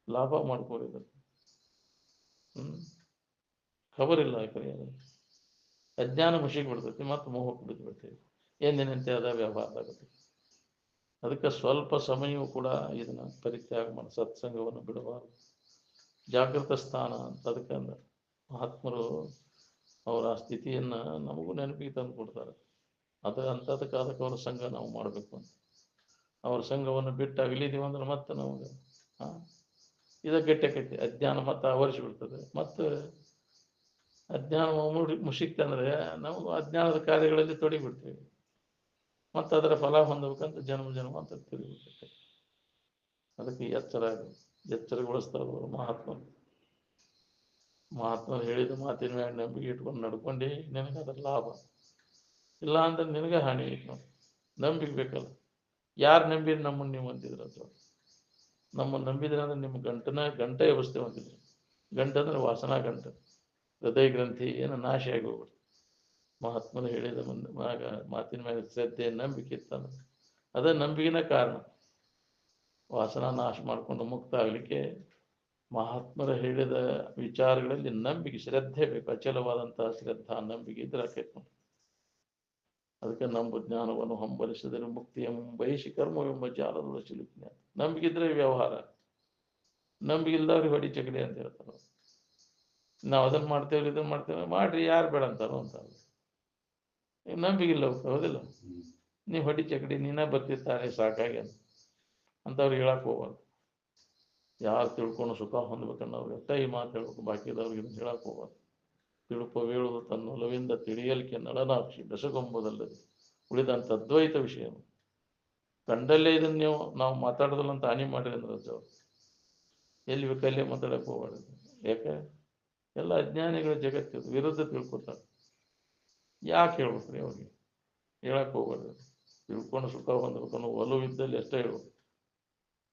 ಲಾಭ ಮಾಡ್ಕೊಂಡಿದ್ರು. ಖಬರಿಲ್ಲ ಕರೆ. ಅಜ್ಞಾನ ಮುಷಿಗೆ ಬಿಡ್ತೈತಿ ಮತ್ತು ಮೋಹಕ್ಕೆ ಬಿದ್ದು ಬಿಡ್ತೈತಿ. ಏನೇನಂತೆ ಅದ ವ್ಯವಹಾರ ಆಗುತ್ತೆ. ಅದಕ್ಕೆ ಸ್ವಲ್ಪ ಸಮಯವೂ ಕೂಡ ಇದನ್ನ ಪರಿತ್ಯಾಗ ಮಾಡಿ ಸತ್ಸಂಗವನ್ನು ಬಿಡಬಾರದು. ಜಾಗೃತ ಸ್ಥಾನ ಅಂತ ಅದಕ್ಕೆ ಅಂದ್ರೆ ಮಹಾತ್ಮರು ಅವರ ಆ ಸ್ಥಿತಿಯನ್ನ ನಮಗೂ ನೆನಪಿಗೆ ತಂದು ಕೊಡ್ತಾರೆ. ಅದಕ್ಕೆ ಅವ್ರ ಸಂಘ ನಾವು ಮಾಡಬೇಕು ಅಂತ. ಅವ್ರ ಸಂಘವನ್ನು ಬಿಟ್ಟು ಅಗಲಿದೀವಿ ಅಂದ್ರೆ ಮತ್ತೆ ನಮಗೆ ಇದ ಗಟ್ಟಿಯಾಕೈತಿ. ಅಜ್ಞಾನ ಮತ್ತೆ ಆವರಿಸಿಬಿಡ್ತದೆ. ಮತ್ತು ಅಜ್ಞಾನ ಮುಷಿಕ್ತಂದ್ರೆ ನಾವು ಅಜ್ಞಾನದ ಕಾರ್ಯಗಳಲ್ಲಿ ತೊಡಗಿಬಿಡ್ತೀವಿ. ಮತ್ತು ಅದರ ಫಲ ಹೊಂದಬೇಕಂತ ಜನ್ಮ ಅಂತ ತಿಳಿಬಿಡ್ತೈತೆ. ಅದಕ್ಕೆ ಎಚ್ಚರಗೊಳಿಸ್ತಾರೆ ಮಹಾತ್ಮರು ಹೇಳಿದ ಮಾತಿನ ಮ್ಯಾಗ ನಂಬಿಕೆ ಇಟ್ಕೊಂಡು ನಡ್ಕೊಂಡು ನಿನಗೆ ಅದ್ರ ಲಾಭ. ಇಲ್ಲ ಅಂದ್ರೆ ನಿನಗೆ ಹಾನಿ ಐತಿ. ನಾವು ನಂಬಿಕೆ ಬೇಕಲ್ಲ. ಯಾರು ನಂಬಿದ್ರೆ ನಮ್ಮನ್ನು ನೀವು ಅಂತಿದ್ರು ಅಥವಾ ನಮ್ಮನ್ನು ನಂಬಿದ್ರೆ ಅಂದ್ರೆ ನಿಮ್ಮ ಗಂಟೆ ವ್ಯವಸ್ಥೆ ಹೊಂದಿದ್ರು. ಗಂಟೆ ಅಂದ್ರೆ ವಾಸನಾ ಗಂಟೆ, ಹೃದಯ ಗ್ರಂಥಿ ಏನು ನಾಶ ಆಗಿ ಹೋಗ್ಬಿಡ್ತು. ಮಹಾತ್ಮರು ಹೇಳಿದ ಮಾತಿನ ಮೇಲೆ ಶ್ರದ್ಧೆ ನಂಬಿಕೆ ಇತ್ತಂದ್ರೆ ಅದೇ ನಂಬಿಕೆನ ಕಾರಣ. ವಾಸನ ನಾಶ ಮಾಡಿಕೊಂಡು ಮುಕ್ತ ಆಗಲಿಕ್ಕೆ ಮಹಾತ್ಮರು ಹೇಳಿದ ವಿಚಾರಗಳಲ್ಲಿ ನಂಬಿಕೆ, ಶ್ರದ್ಧೆ ಬೇಕು. ಅಚಲವಾದಂತಹ ಶ್ರದ್ಧಾ ನಂಬಿಕೆ ಇದ್ರೆ ಆಕೈತಿ. ಅದಕ್ಕೆ ನಂಬು ಜ್ಞಾನವನ್ನು ಹಂಬಲಿಸಿದರೆ ಮುಕ್ತಿಯ ಬಯಸಿ ಕರ್ಮವೆಂಬ ಜಾಲದ ಸಿಲುಕಿನ. ನಂಬಿಕೆ ಇದ್ರೆ ವ್ಯವಹಾರ, ನಂಬಿಕೆ ಇಲ್ದವ್ರಿಗೆ ಹೊಡಿ ಚಕಡಿ ಅಂತ ಹೇಳ್ತಾರೆ. ನಾವು ಅದನ್ನ ಮಾಡ್ತೇವೆ ಇದನ್ನ ಮಾಡ್ತೇವೆ, ಮಾಡ್ರಿ, ಯಾರು ಬೇಡ ಅಂತಾರೋ ಅಂತ. ನಂಬಿಕೆ ಇಲ್ಲ, ಹೌದಿಲ್ಲ? ನೀವು ಹೊಡಿ ಚಕಡಿ ನೀನ ಬರ್ತಿರ್ತಾರೆ ಸಾಕಾಗಿ ಅಂತವ್ರಿಗೆ ಹೇಳಕ್ ಹೋಗ್ಬಾರ್ದು. ಯಾರು ತಿಳ್ಕೊಂಡು ಸುಖ ಹೊಂದ್ಬೇಕನ್ನೋರು ಈ ಮಾತು ಹೇಳ್ಬೇಕು, ಬಾಕಿದವ್ರಿಗೆ ಹೇಳಕ್ ಹೋಗ್ಬಾರ್ದು. ತಿಳುಪವೇಳುವುದು ತನ್ನೊಲವಿಂದ ತಿಳಿಯಲಿಕ್ಕೆ ನಳನಾಕ್ಷಿ ಬೆಸಗೊಂಬುದಲ್ಲದೆ ಉಳಿದಂಥ ಅದ್ವೈತ ವಿಷಯ ಕಂಡಲ್ಲೇ ಇದನ್ನ ನಾವು ಮಾತಾಡೋದಿಲ್ಲ ಅಂತ ಹಾನಿ ಮಾಡಿರಿ ಅಂದ್ರೆ ಎಲ್ಲಿ ಬೇಕಲ್ಲೇ ಮಾತಾಡಕ್ಕೆ ಹೋಗ್ಬಾರ್ದು. ಯಾಕೆ ಎಲ್ಲ ಅಜ್ಞಾನಿಗಳ ಜಗತ್ತಿದು ವಿರುದ್ಧ ತಿಳ್ಕೊತಾರೆ. ಯಾಕೆ ಹೇಳ್ಬೇಕ್ರಿ ಅವ್ರಿಗೆ? ಹೇಳಕ್ಕೆ ಹೋಗ್ಬಾರ್ದು. ತಿಳ್ಕೊಂಡು ಸುಖ ಹೊಂದ್ಬೇಕು ಒಲವಿದ್ದಲ್ಲಿ ಅಷ್ಟೇ ಹೇಳ್ಬೇಕು.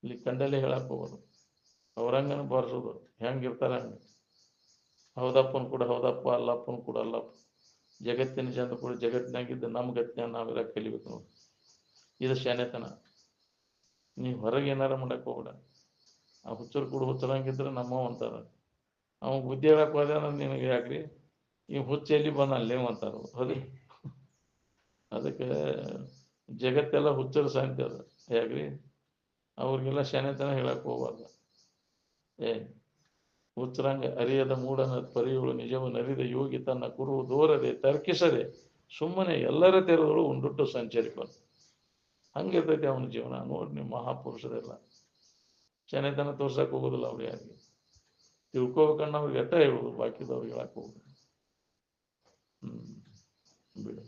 ಇಲ್ಲಿ ಕಂಡಲ್ಲೇ ಹೇಳಕ್ಕೆ ಹೋಗೋದು. ಅವ್ರಂಗನ ಬಾರಿಸೋದು ಹೆಂಗಿರ್ತಾರೆ ಹಂಗೆ. ಹೌದಪ್ಪನ ಕೂಡ ಹೌದಪ್ಪ, ಅಲ್ಲಪ್ಪನ ಕೂಡ ಅಲ್ಲಪ್ಪ. ಜಗತ್ತಿನ ಜನ ಕೂಡ ಜಗತ್ತಿನಾಗಿದ್ದು ನಮ್ಮ ಗತಿನ ನಾವೆಲ್ಲ ಕಲಿಬೇಕು ನೋಡಿ. ಇದು ಶಾನೆತನ. ನೀವು ಹೊರಗೆ ಏನಾರ ಮಾಡಕ್ಕೆ ಹೋಗ್ಬೇಡ. ಆ ಹುಚ್ಚರು ಕೂಡ ಹುಚ್ಚರಂಗಿದ್ರೆ ನಮ್ಮ ಅಂತಾರ. ಅವ ಬುದ್ಧಿ ಹೇಳಕ್ಕೆ ಹೋದ ನಿನಗೆ ಯಾಕ್ರಿ ಈ ಹುಚ್ಚ ಎಲ್ಲಿ ಬಂದ ಅಲ್ಲೇವು ಅಂತಾರ. ಹೌದು, ಅದಕ್ಕೆ ಜಗತ್ತೆಲ್ಲ ಹುಚ್ಚರ ಶಾಂತಿ ಅದ. ಯಾಕ್ರಿ ಅವ್ರಿಗೆಲ್ಲ ಶಾನೆತನ ಹೇಳಕ್ಕೆ ಹೋಗ್ಬಾರ್ದು. ಹುಚ್ಚರಂಗ ಅರಿಯದ ಮೂಢನ ಪರಿಯುಳು ನಿಜವನ್ನು ಅರಿದ ಯೋಗಿ ತನ್ನ ಕುರು ದೋರದೆ ತರ್ಕಿಸದೆ ಸುಮ್ಮನೆ ಎಲ್ಲರ ತೆರೆದಳು ಉಂಡುಟ್ಟು ಸಂಚರಿಕೊಂಡು. ಹಂಗಿರ್ತೈತಿ ಅವನ ಜೀವನ. ನೋಡಿ ನೀವು ಮಹಾಪುರುಷರೆಲ್ಲ ಶಾನೆತನ ತೋರ್ಸಕ್ಕೆ ಹೋಗೋದಿಲ್ಲ. ಅವ್ರು ಯಾರಿಗೆ ತಿಳ್ಕೊಬೇಕಣ್ಣ ಅವ್ರಿಗೆ ಎಟ್ಟ ಹೇಳೋದು, ಬಾಕಿದವ್ರಿಗೆ ಹೇಳಕ್ಕೆ ಹೋಗುದು. ಬಿಡು.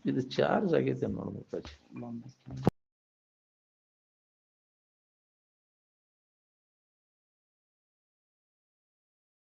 ಇದು ಚಾರ್ಜ್ ಆಗೈತೆ ನೋಡ್ಬೇಕು.